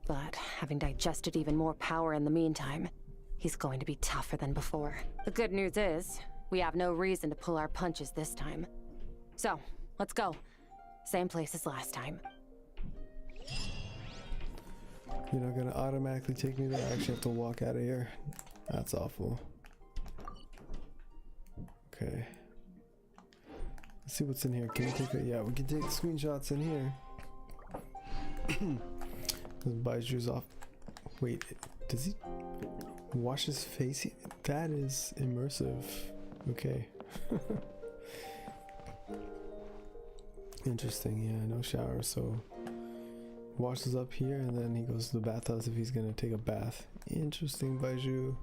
But having digested even more power in the meantime, he's going to be tougher than before. The good news is, we have no reason to pull our punches this time. So, let's go. Same place as last time. You're not gonna automatically take me there. I actually have to walk out of here. That's awful. Okay. Let's see what's in here. Can we take a... Yeah, we can take screenshots in here. The Baiju's off. Wait, does he wash his face? That is immersive. Okay. Interesting, yeah, no shower, so washes up here and then he goes to the bathhouse if he's gonna take a bath. Interesting, Baiju.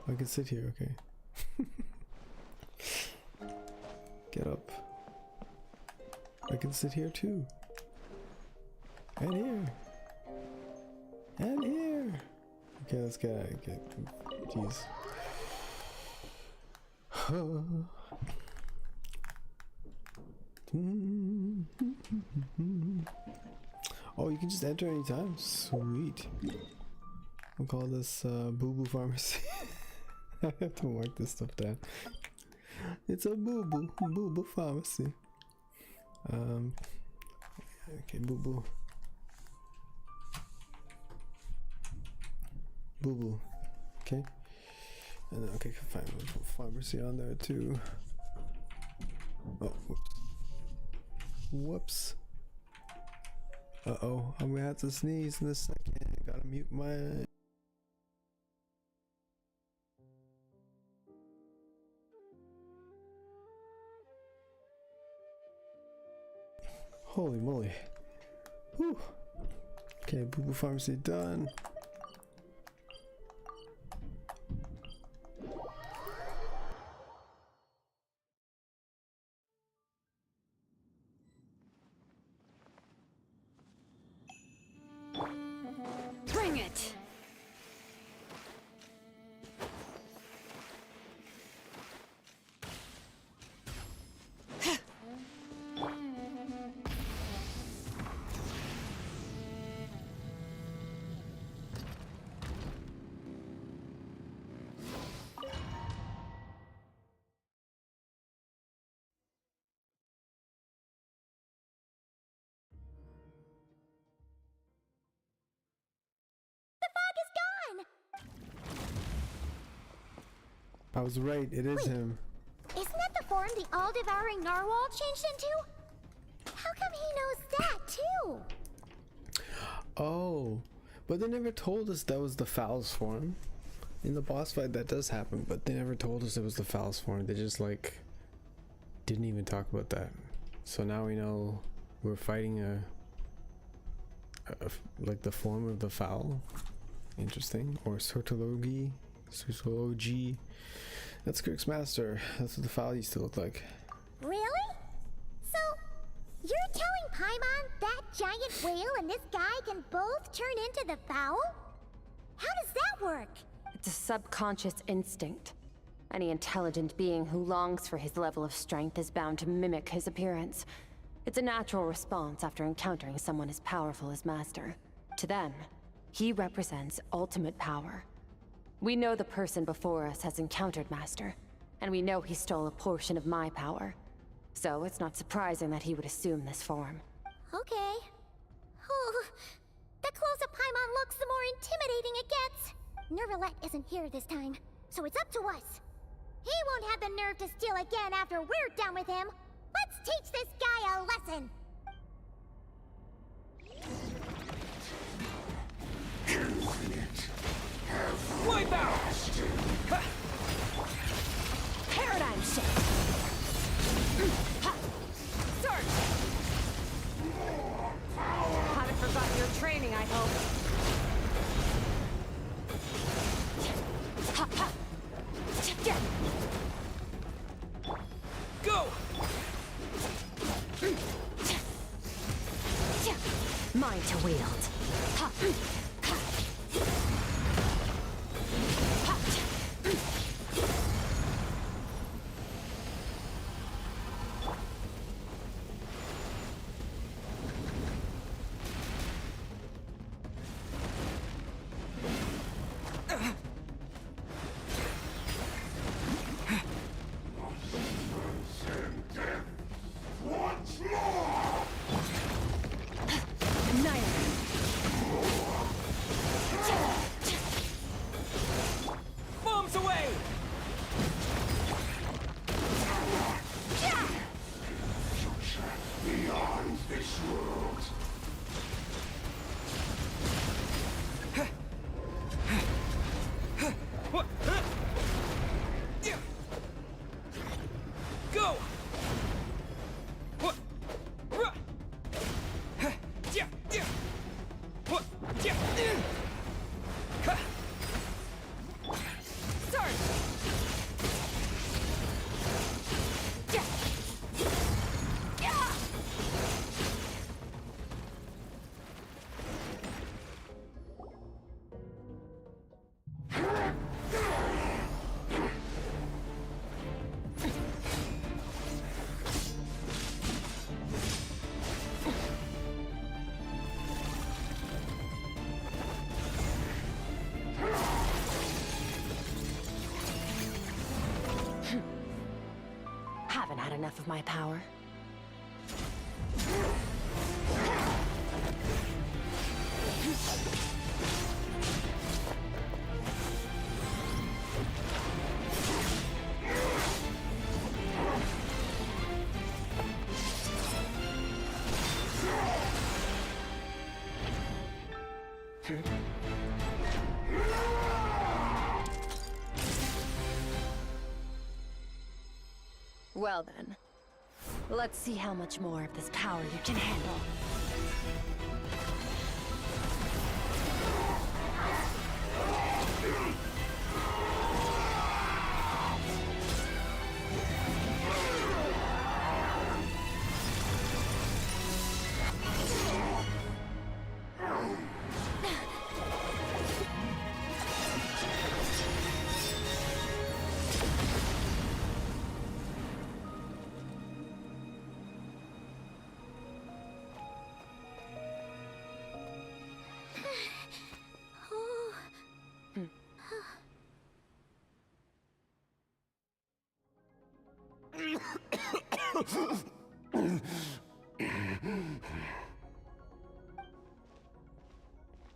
I can sit here, okay. Get up. I can sit here too. And here. And here. Okay, let's get out of here. Jeez. Oh, you can just enter anytime? Sweet. We'll call this Boo Boo Pharmacy. I have to mark this stuff down. It's a Boo Boo Pharmacy. Okay, Boo Boo. Boo Boo. Okay. And then, okay, can find pharmacy on there too. Oh, whoops. Whoops. Uh-oh, I'm gonna have to sneeze in a second. Gotta mute my... Holy moly. Whew. Okay, Boo Boo Pharmacy done. Bring it! I was right, it is him. Isn't that the form the all-devouring narwhal changed into? How come he knows that, too? Oh, but they never told us that was the Fowl's form. In the boss fight that does happen, but they never told us it was the Fowl's form. They just like didn't even talk about that. So now we know we're fighting like the form of the Fowl. Interesting. Or Sortologi. That's Skirk's master. That's what the Fowl used to look like. Really? So, you're telling Paimon that giant whale and this guy can both turn into the Fowl? How does that work? It's a subconscious instinct. Any intelligent being who longs for his level of strength is bound to mimic his appearance. It's a natural response after encountering someone as powerful as Master. To them, he represents ultimate power. We know the person before us has encountered Master, and we know he stole a portion of my power. So it's not surprising that he would assume this form. Okay. Oh, the closer Paimon looks, the more intimidating it gets. Nervalette isn't here this time, so it's up to us. He won't have the nerve to steal again after we're done with him. Let's teach this guy a lesson. Wipe out! Paradigm shift! Search! Haven't forgotten your training, I hope. Go! Mine to wield. Bombs away! Beyond this world. Go! Haven't had enough of my power. Well then, let's see how much more of this power you can handle.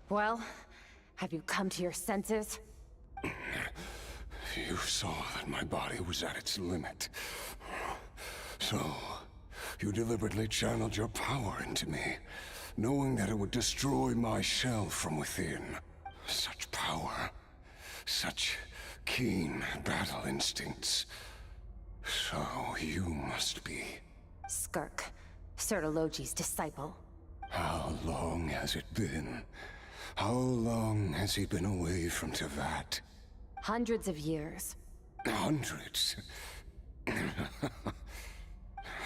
Well, have you come to your senses? You saw that my body was at its limit. So, you deliberately channeled your power into me, knowing that it would destroy my shell from within. Such power, such keen battle instincts. So, you must be... Skirk, Sertologi's disciple. How long has it been? How long has he been away from Tevat? Hundreds of years. Hundreds?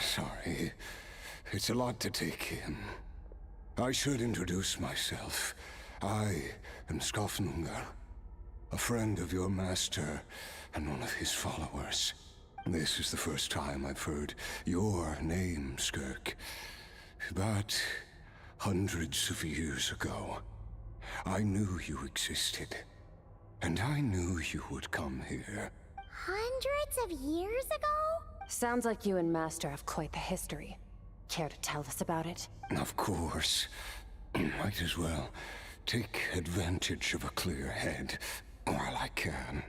Sorry. It's a lot to take in. I should introduce myself. I am Skofnungar, a friend of your master and one of his followers. This is the first time I've heard your name, Skirk. But hundreds of years ago, I knew you existed. And I knew you would come here. Hundreds of years ago? Sounds like you and Master have quite the history. Care to tell us about it? Of course. Might as well take advantage of a clear head while I can.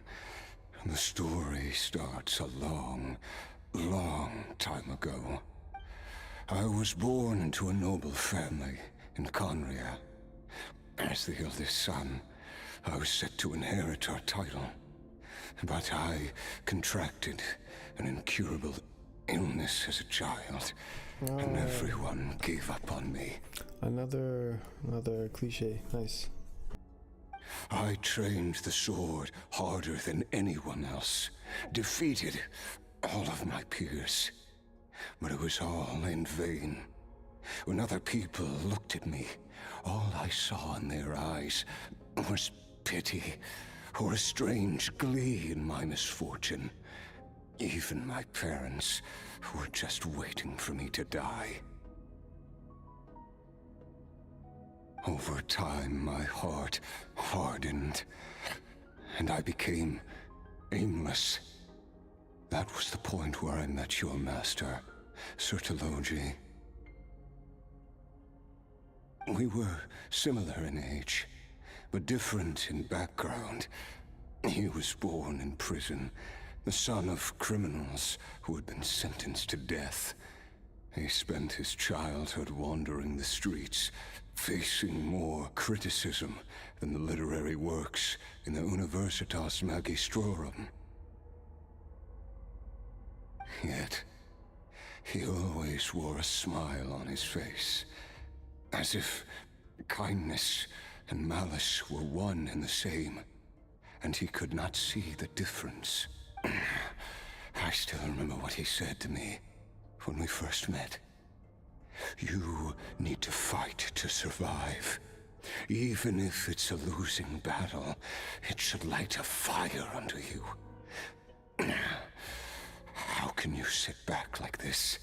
The story starts a long, long time ago. I was born into a noble family in Conria. As the eldest son, I was set to inherit our title. But I contracted an incurable illness as a child, and everyone gave up on me. Another cliche. Nice. I trained the sword harder than anyone else, defeated all of my peers. But it was all in vain. When other people looked at me, all I saw in their eyes was pity, or a strange glee in my misfortune. Even my parents were just waiting for me to die. Over time, my heart hardened, and I became aimless. That was the point where I met your master, Sertologi. We were similar in age, but different in background. He was born in prison, the son of criminals who had been sentenced to death. He spent his childhood wandering the streets, facing more criticism than the literary works in the Universitas Magistrorum. Yet, he always wore a smile on his face, as if kindness and malice were one and the same, and he could not see the difference. I still remember what he said to me when we first met. You need to fight to survive. Even if it's a losing battle, it should light a fire under you. How can you sit back like this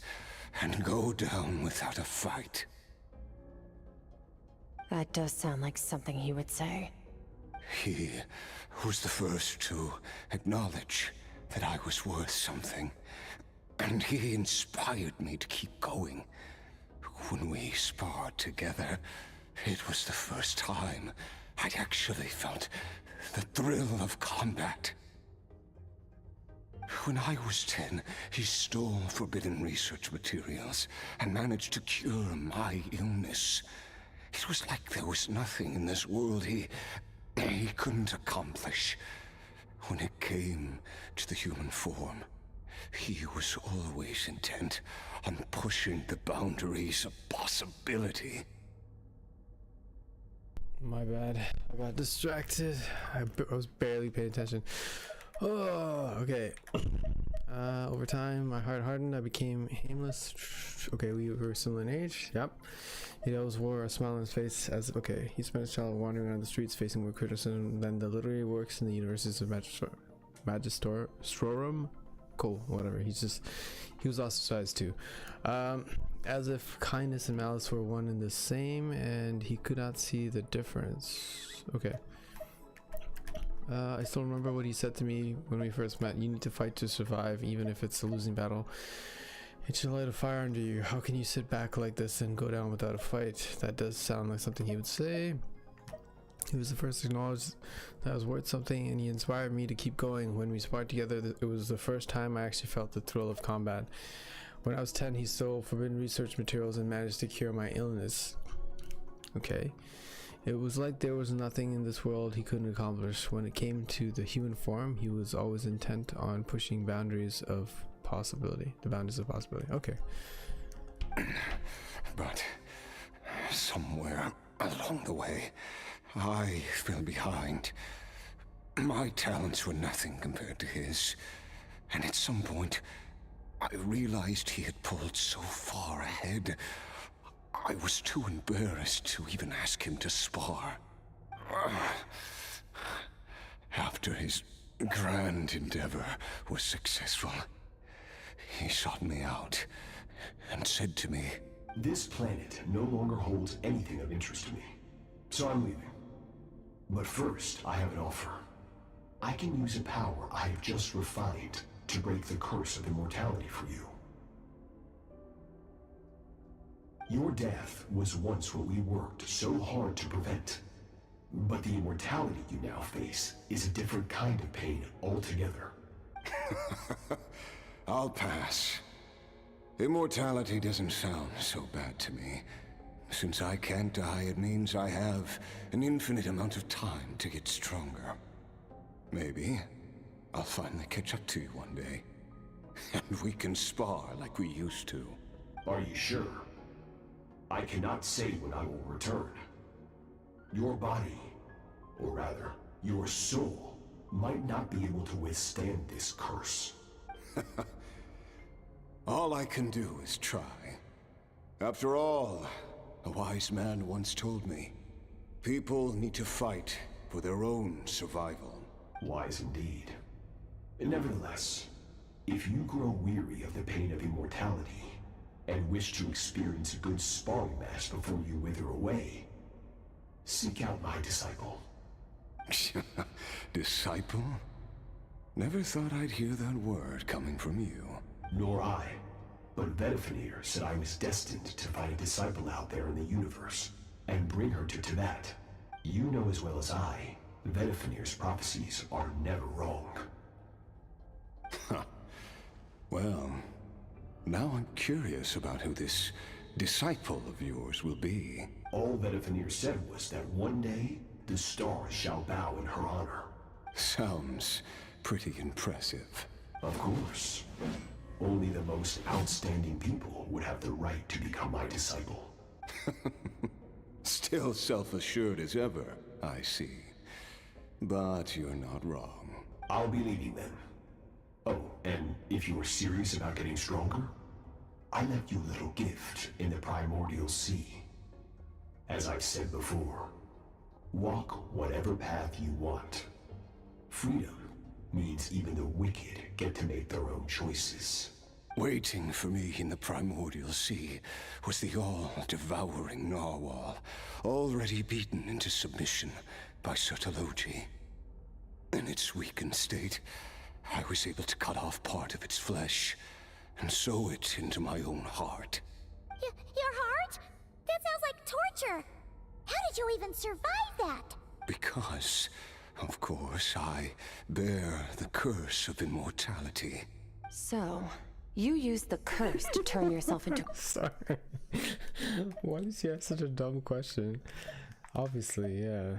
and go down without a fight? That does sound like something he would say. He was the first to acknowledge that I was worth something, and he inspired me to keep going. When we sparred together, it was the first time I'd actually felt the thrill of combat. When I was 10, he stole forbidden research materials and managed to cure my illness. It was like there was nothing in this world he couldn't accomplish. When it came to the human form, he was always intent on pushing the boundaries of possibility. My bad. I got distracted. I was barely paying attention. Oh, okay. Over time, my heart hardened. I became aimless. Okay, we were similar in age. Yep. He always wore a smile on his face as okay. He spent his childhood wandering around the streets, facing more criticism than the literary works in the universes of Magistrorum. Cool, whatever. He was ostracized too. As if kindness and malice were one and the same, and he could not see the difference. Okay. I still remember what he said to me when we first met. You need to fight to survive, even if it's a losing battle. It should light a fire under you. How can you sit back like this and go down without a fight? That does sound like something he would say. He was the first to acknowledge that I was worth something, and he inspired me to keep going. When we sparred together, it was the first time I actually felt the thrill of combat. When I was 10, he stole forbidden research materials and managed to cure my illness. Okay. It was like there was nothing in this world he couldn't accomplish. When it came to the human form, he was always intent on pushing boundaries of possibility. The boundaries of possibility. Okay. But somewhere along the way, I fell behind. My talents were nothing compared to his. And at some point, I realized he had pulled so far ahead, I was too embarrassed to even ask him to spar. After his grand endeavor was successful, he sought me out and said to me, "This planet no longer holds anything of interest to me, so I'm leaving. But first, I have an offer. I can use a power I have just refined to break the curse of immortality for you. Your death was once what we worked so hard to prevent. But the immortality you now face is a different kind of pain altogether." I'll pass. Immortality doesn't sound so bad to me. Since I can't die, it means I have an infinite amount of time to get stronger. Maybe I'll finally catch up to you one day, and we can spar like we used to. Are you sure? I cannot say when I will return. Your body, or rather, your soul, might not be able to withstand this curse. All I can do is try. After all, a wise man once told me, people need to fight for their own survival. Wise indeed. Nevertheless, if you grow weary of the pain of immortality, and wish to experience a good sparring match before you wither away, seek out my disciple. Disciple? Never thought I'd hear that word coming from you. Nor I. But Betwixt said I was destined to find a disciple out there in the universe, and bring her to Tibet. You know as well as I, Betwixt's prophecies are never wrong. Well, now I'm curious about who this disciple of yours will be. All Betwixt said was that one day, the stars shall bow in her honor. Sounds pretty impressive. Of course. Only the most outstanding people would have the right to become my disciple. Still self-assured as ever, I see. But you're not wrong. I'll be leaving then. Oh, and if you are serious about getting stronger, I left you a little gift in the primordial sea. As I've said before, walk whatever path you want. Freedom means even the wicked get to make their own choices. Waiting for me in the primordial sea was the all-devouring narwhal, already beaten into submission by Sertologi. In its weakened state, I was able to cut off part of its flesh and sew it into my own heart. Your heart? That sounds like torture. How did you even survive that? Because, of course, I bear the curse of immortality. So, you used the curse to turn yourself into... Sorry. Why does he have such a dumb question? Obviously, yeah.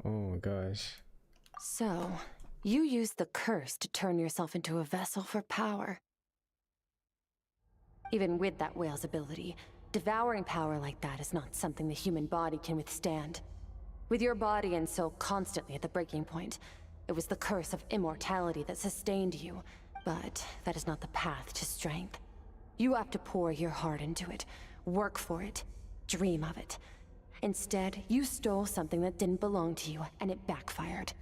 Oh my gosh. So, you used the curse to turn yourself into a vessel for power. Even with that whale's ability, devouring power like that is not something the human body can withstand. With your body and soul constantly at the breaking point, it was the curse of immortality that sustained you, but that is not the path to strength. You have to pour your heart into it, work for it, dream of it. Instead, you stole something that didn't belong to you, and it backfired.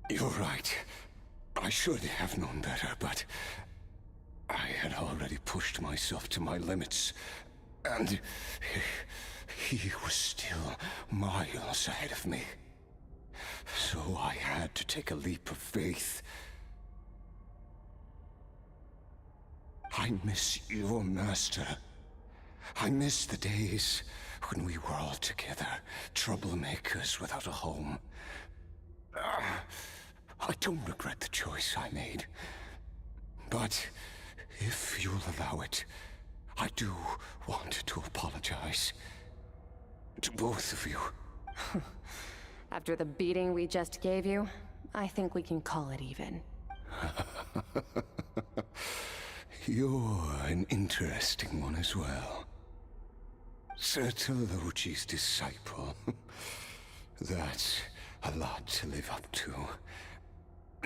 You're right. I should have known better, but I had already pushed myself to my limits, and he was still miles ahead of me. So I had to take a leap of faith. I miss your master. I miss the days when we were all together, troublemakers without a home. I don't regret the choice I made. But if you'll allow it, I do want to apologize. To both of you. After the beating we just gave you, I think we can call it even. You're an interesting one as well. Sertologi's disciple. That's a lot to live up to.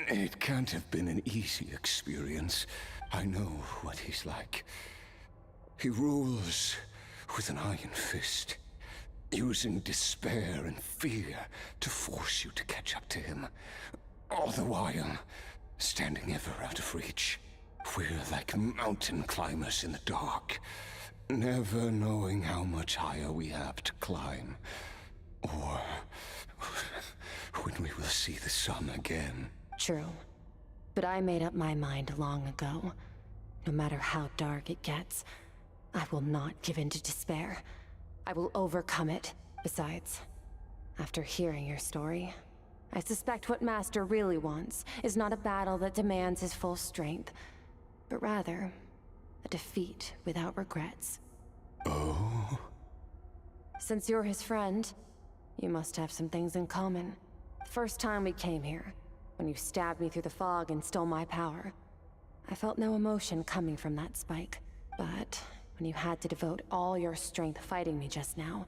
It can't have been an easy experience. I know what he's like. He rules with an iron fist, using despair and fear to force you to catch up to him. All the while, standing ever out of reach. We're like mountain climbers in the dark, never knowing how much higher we have to climb, or when we will see the sun again. True. But I made up my mind long ago. No matter how dark it gets, I will not give in to despair. I will overcome it. Besides, after hearing your story, I suspect what Master really wants is not a battle that demands his full strength, but rather a defeat without regrets. Oh? Since you're his friend, you must have some things in common. The first time we came here, when you stabbed me through the fog and stole my power, I felt no emotion coming from that spike. But when you had to devote all your strength fighting me just now,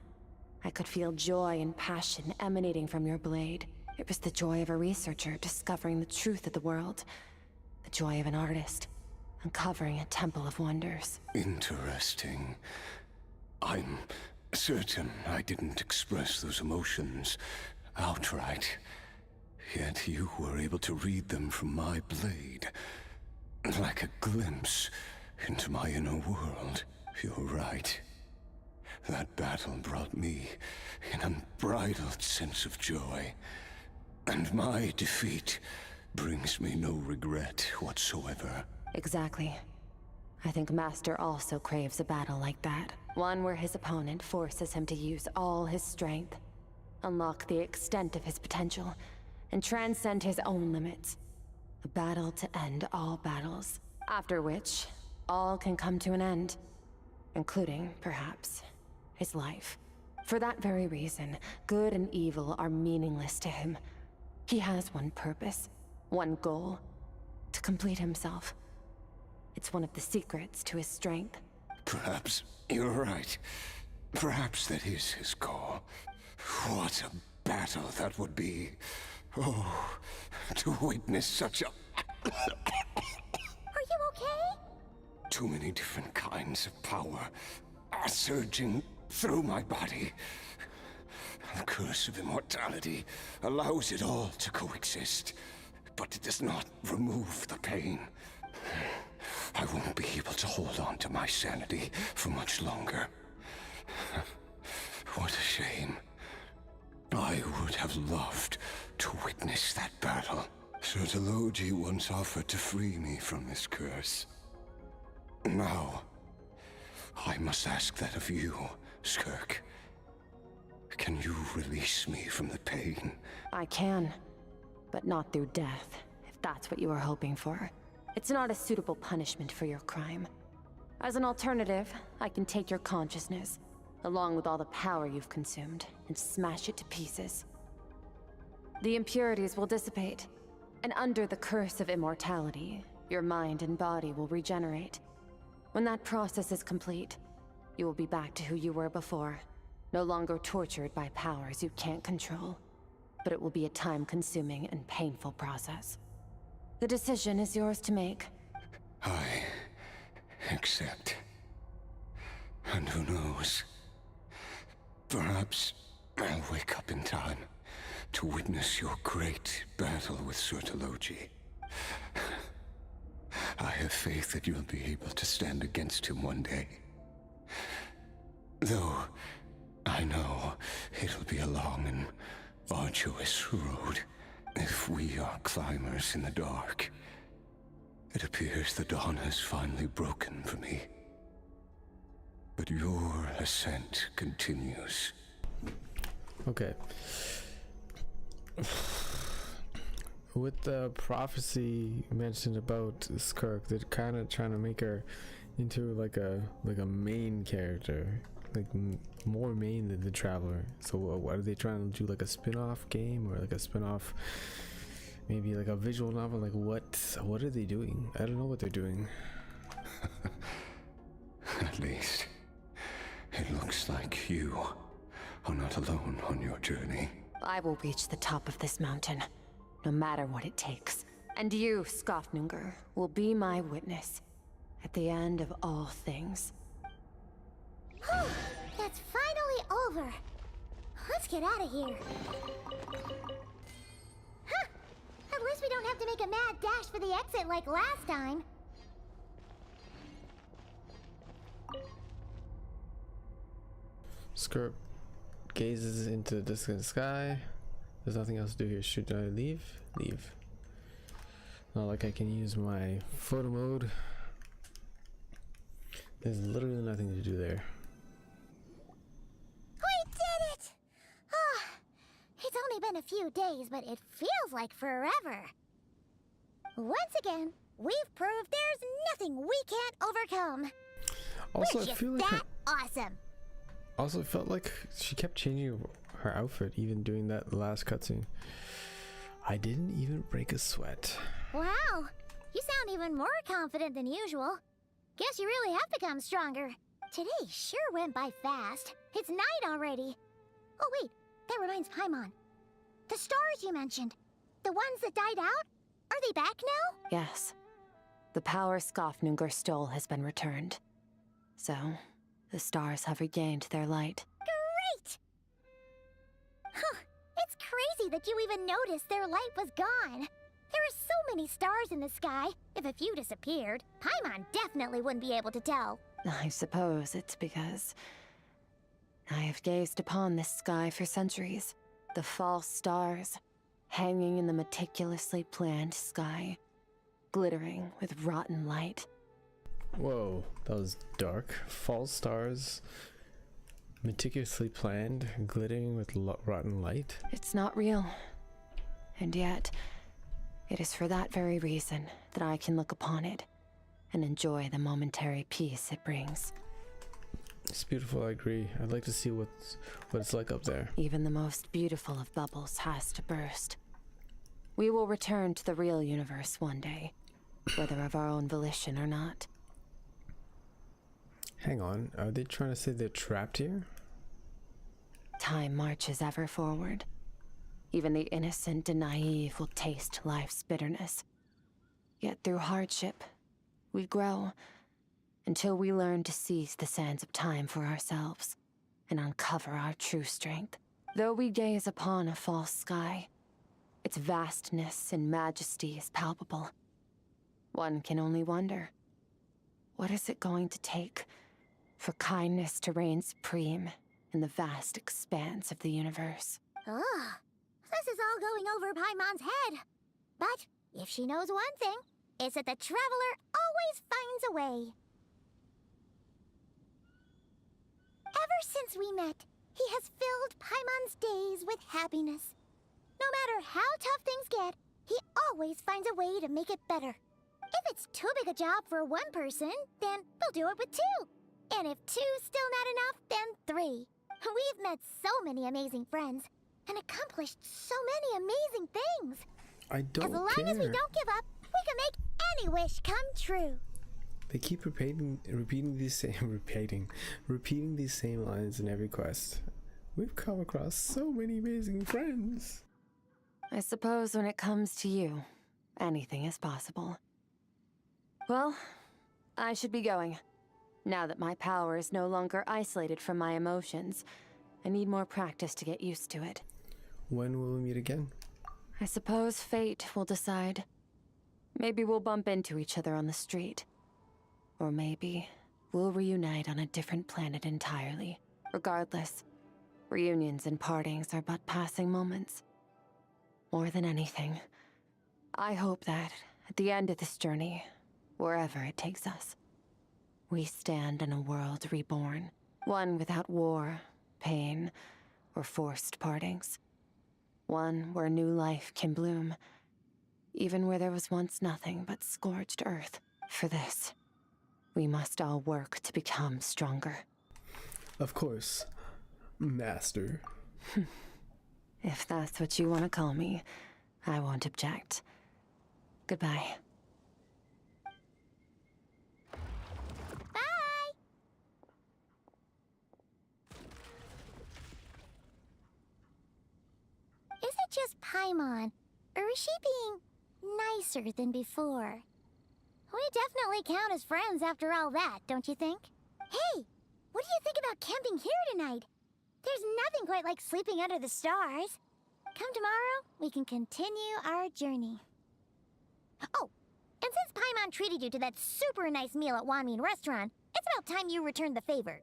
I could feel joy and passion emanating from your blade. It was the joy of a researcher discovering the truth of the world. The joy of an artist uncovering a temple of wonders. Interesting. I'm certain I didn't express those emotions outright. Yet you were able to read them from my blade. Like a glimpse into my inner world. You're right. That battle brought me an unbridled sense of joy. And my defeat brings me no regret whatsoever. Exactly. I think Master also craves a battle like that. One where his opponent forces him to use all his strength, unlock the extent of his potential, and transcend his own limits. A battle to end all battles. After which, all can come to an end. Including, perhaps, his life. For that very reason, good and evil are meaningless to him. He has one purpose, one goal. To complete himself. It's one of the secrets to his strength. Perhaps you're right. Perhaps that is his goal. What a battle that would be. Oh, to witness such a... Are you okay? Too many different kinds of power are surging through my body. The curse of immortality allows it all to coexist, but it does not remove the pain. I won't be able to hold on to my sanity for much longer. What a shame. I would have loved to witness that battle. Sertologi once offered to free me from this curse. Now, I must ask that of you, Skirk. Can you release me from the pain? I can, but not through death, if that's what you were hoping for. It's not a suitable punishment for your crime. As an alternative, I can take your consciousness, along with all the power you've consumed, and smash it to pieces. The impurities will dissipate, and under the curse of immortality, Your mind and body will regenerate. When that process is complete, you will be back to who you were before, no longer tortured by powers you can't control. But it will be a time-consuming and painful process. The decision is yours to make. I accept. And who knows? Perhaps I'll wake up in time to witness your great battle with Sortologi. I have faith that you'll be able to stand against him one day. Though I know it'll be a long and arduous road if we are climbers in the dark. It appears the dawn has finally broken for me. But your ascent continues. Okay. With the prophecy mentioned about Skirk, they're kind of trying to make her into like a main character, like more main than the Traveler. So what are they trying to do? Like a spin-off game or like a spin-off, maybe like a visual novel? Like what are they doing? I don't know what they're doing. At least it looks like you are not alone on your journey. I will reach the top of this mountain, no matter what it takes. And you, Skofnunger, will be my witness at the end of all things. That's finally over. Let's get out of here. Huh! At least we don't have to make a mad dash for the exit like last time. Skirk gazes into the distant sky. There's nothing else to do here. Should I leave? Leave. Not like I can use my photo mode. There's literally nothing to do there. We did it! It's only been a few days, but it feels like forever. Once again, we've proved there's nothing we can't overcome. Also, We're I just feel like that awesome. Also, it felt like she kept changing her outfit, even during that last cutscene. I didn't even break a sweat. Wow, you sound even more confident than usual. Guess you really have become stronger. Today sure went by fast. It's night already. Oh wait, that reminds Paimon. The stars you mentioned, the ones that died out, are they back now? Yes. The power Skofnunger stole has been returned. So, the stars have regained their light. Great! Huh, it's crazy that you even noticed their light was gone. There are so many stars in the sky. If a few disappeared, Paimon definitely wouldn't be able to tell. I suppose it's because I have gazed upon this sky for centuries. The false stars, hanging in the meticulously planned sky, glittering with rotten light. Whoa, that was dark. False stars, meticulously planned, glittering with rotten light. It's not real. And yet, it is for that very reason that I can look upon it and enjoy the momentary peace it brings. It's beautiful, I agree. I'd like to see what it's like up there. Even the most beautiful of bubbles has to burst. We will return to the real universe one day, whether of our own volition or not. Hang on, are they trying to say they're trapped here? Time marches ever forward. Even the innocent and naive will taste life's bitterness. Yet through hardship, we grow until we learn to seize the sands of time for ourselves and uncover our true strength. Though we gaze upon a false sky, its vastness and majesty is palpable. One can only wonder, what is it going to take for kindness to reign supreme in the vast expanse of the universe? Ugh, this is all going over Paimon's head. But if she knows one thing, it's that the Traveler always finds a way. Ever since we met, he has filled Paimon's days with happiness. No matter how tough things get, he always finds a way to make it better. If it's too big a job for one person, then we'll do it with two. And if two's still not enough, then three. We've met so many amazing friends and accomplished so many amazing things. I don't care. As long as we don't give up, We can make any wish come true. They keep repeating these same lines in every quest. We've come across so many amazing friends. I suppose when it comes to you, anything is possible. Well, I should be going. Now that my power is no longer isolated from my emotions, I need more practice to get used to it. When will we meet again? I suppose fate will decide. Maybe we'll bump into each other on the street. Or maybe we'll reunite on a different planet entirely. Regardless, reunions and partings are but passing moments. More than anything, I hope that at the end of this journey, wherever it takes us, we stand in a world reborn. One without war, pain, or forced partings. One where new life can bloom, even where there was once nothing but scorched earth. For this, we must all work to become stronger. Of course, Master. If that's what you want to call me, I won't object. Goodbye. Bye! Is it just Paimon, or is she being nicer than before? We definitely count as friends after all that, don't you think? Hey, what do you think about camping here tonight? There's nothing quite like sleeping under the stars. Come tomorrow, we can continue our journey. Oh, and since Paimon treated you to that super nice meal at Wanmin Restaurant, it's about time you returned the favor.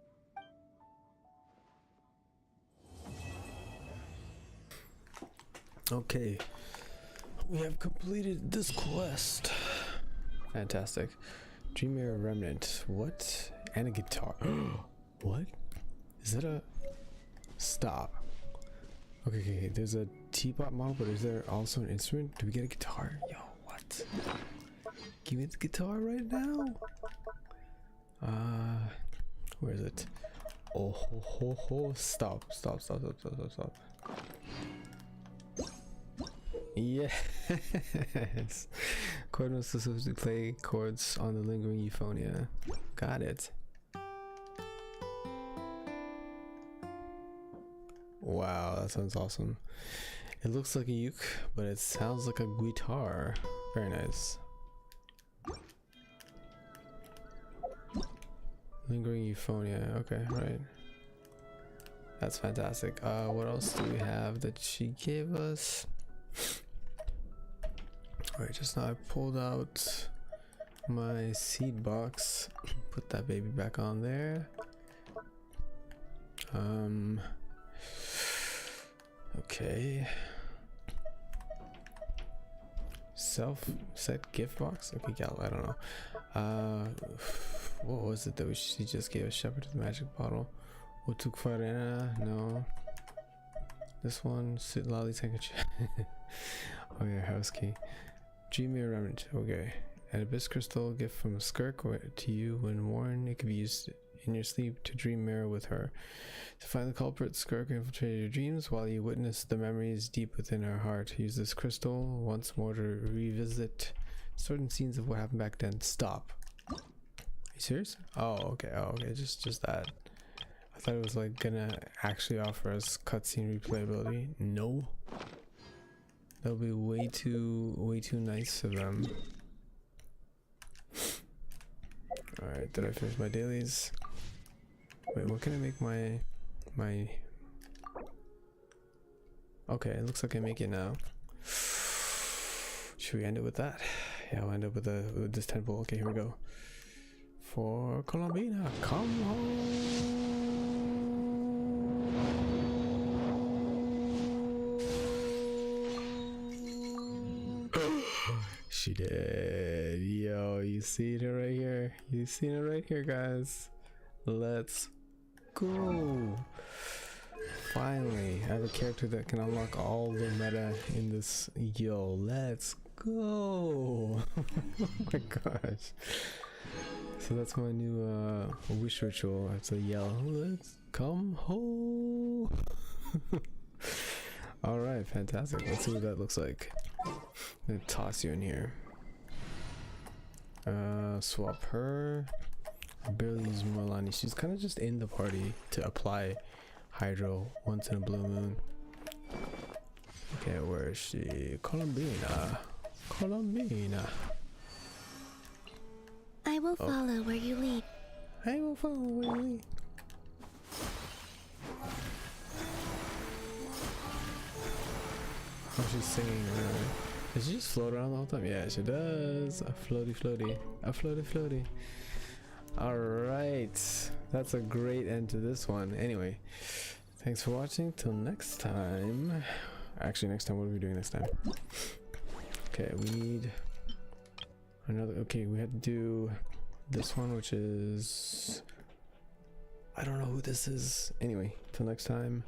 Okay, we have completed this quest. Fantastic. Dreamer Remnant. What? And a guitar. What? Is that a... Stop. Okay, there's a teapot model, but is there also an instrument? Do we get a guitar? Yo, what? Give me the guitar right now. Where is it? Oh ho ho ho. Stop. Yes. Chord must specifically play chords on the lingering euphonia. Got it. Wow, that sounds awesome. It looks like a uke, but it sounds like a guitar. Very nice. Lingering euphonia. Okay, right. That's fantastic. What else do we have that she gave us? Alright, just now I pulled out my seed box. Put that baby back on there. Okay. Set gift box? Okay, gal, I don't know. What was it that she just gave a shepherd to the magic bottle? Utuk Farena? No. This one, Sit Lolly's handkerchief. Oh yeah, house key. Dreamer Remnant, okay. An abyss crystal gift from Skirk to you when worn. It can be used in your sleep to dream mirror with her. To find the culprit, Skirk infiltrated your dreams while you witness the memories deep within her heart. Use this crystal once more to revisit certain scenes of what happened back then. Stop. Are you serious? Oh, okay, just that. I thought it was like gonna actually offer us cutscene replayability. No. That'll be way too nice of them. Alright, did I finish my dailies? Wait, what can I make my okay, it looks like I make it now. Should we end it with that? Yeah, we'll end up with this temple. Okay, here we go. For Colombina, come home. She did. Yo, you see it right here. You seen it right here, guys. Let's go. Finally, I have a character that can unlock all the meta in this. Yo, let's go. Oh my gosh. So that's my new wish ritual. I have to yell, let's come home. Alright, fantastic. Let's see what that looks like. I'm gonna toss you in here. Swap her. I barely use Milani. She's kind of just in the party to apply Hydro once in a blue moon. Okay, where is she? Colombina. Colombina. I will follow where you lead. I will follow where you lead. Oh, she's singing around. Does she just float around the whole time? Yeah, she does. A floaty floaty. A floaty floaty. Alright. That's a great end to this one. Anyway, thanks for watching. Till next time. Actually, next time, what are we doing next time? Okay, we need another. Okay, we had to do this one, which is. I don't know who this is. Anyway, till next time.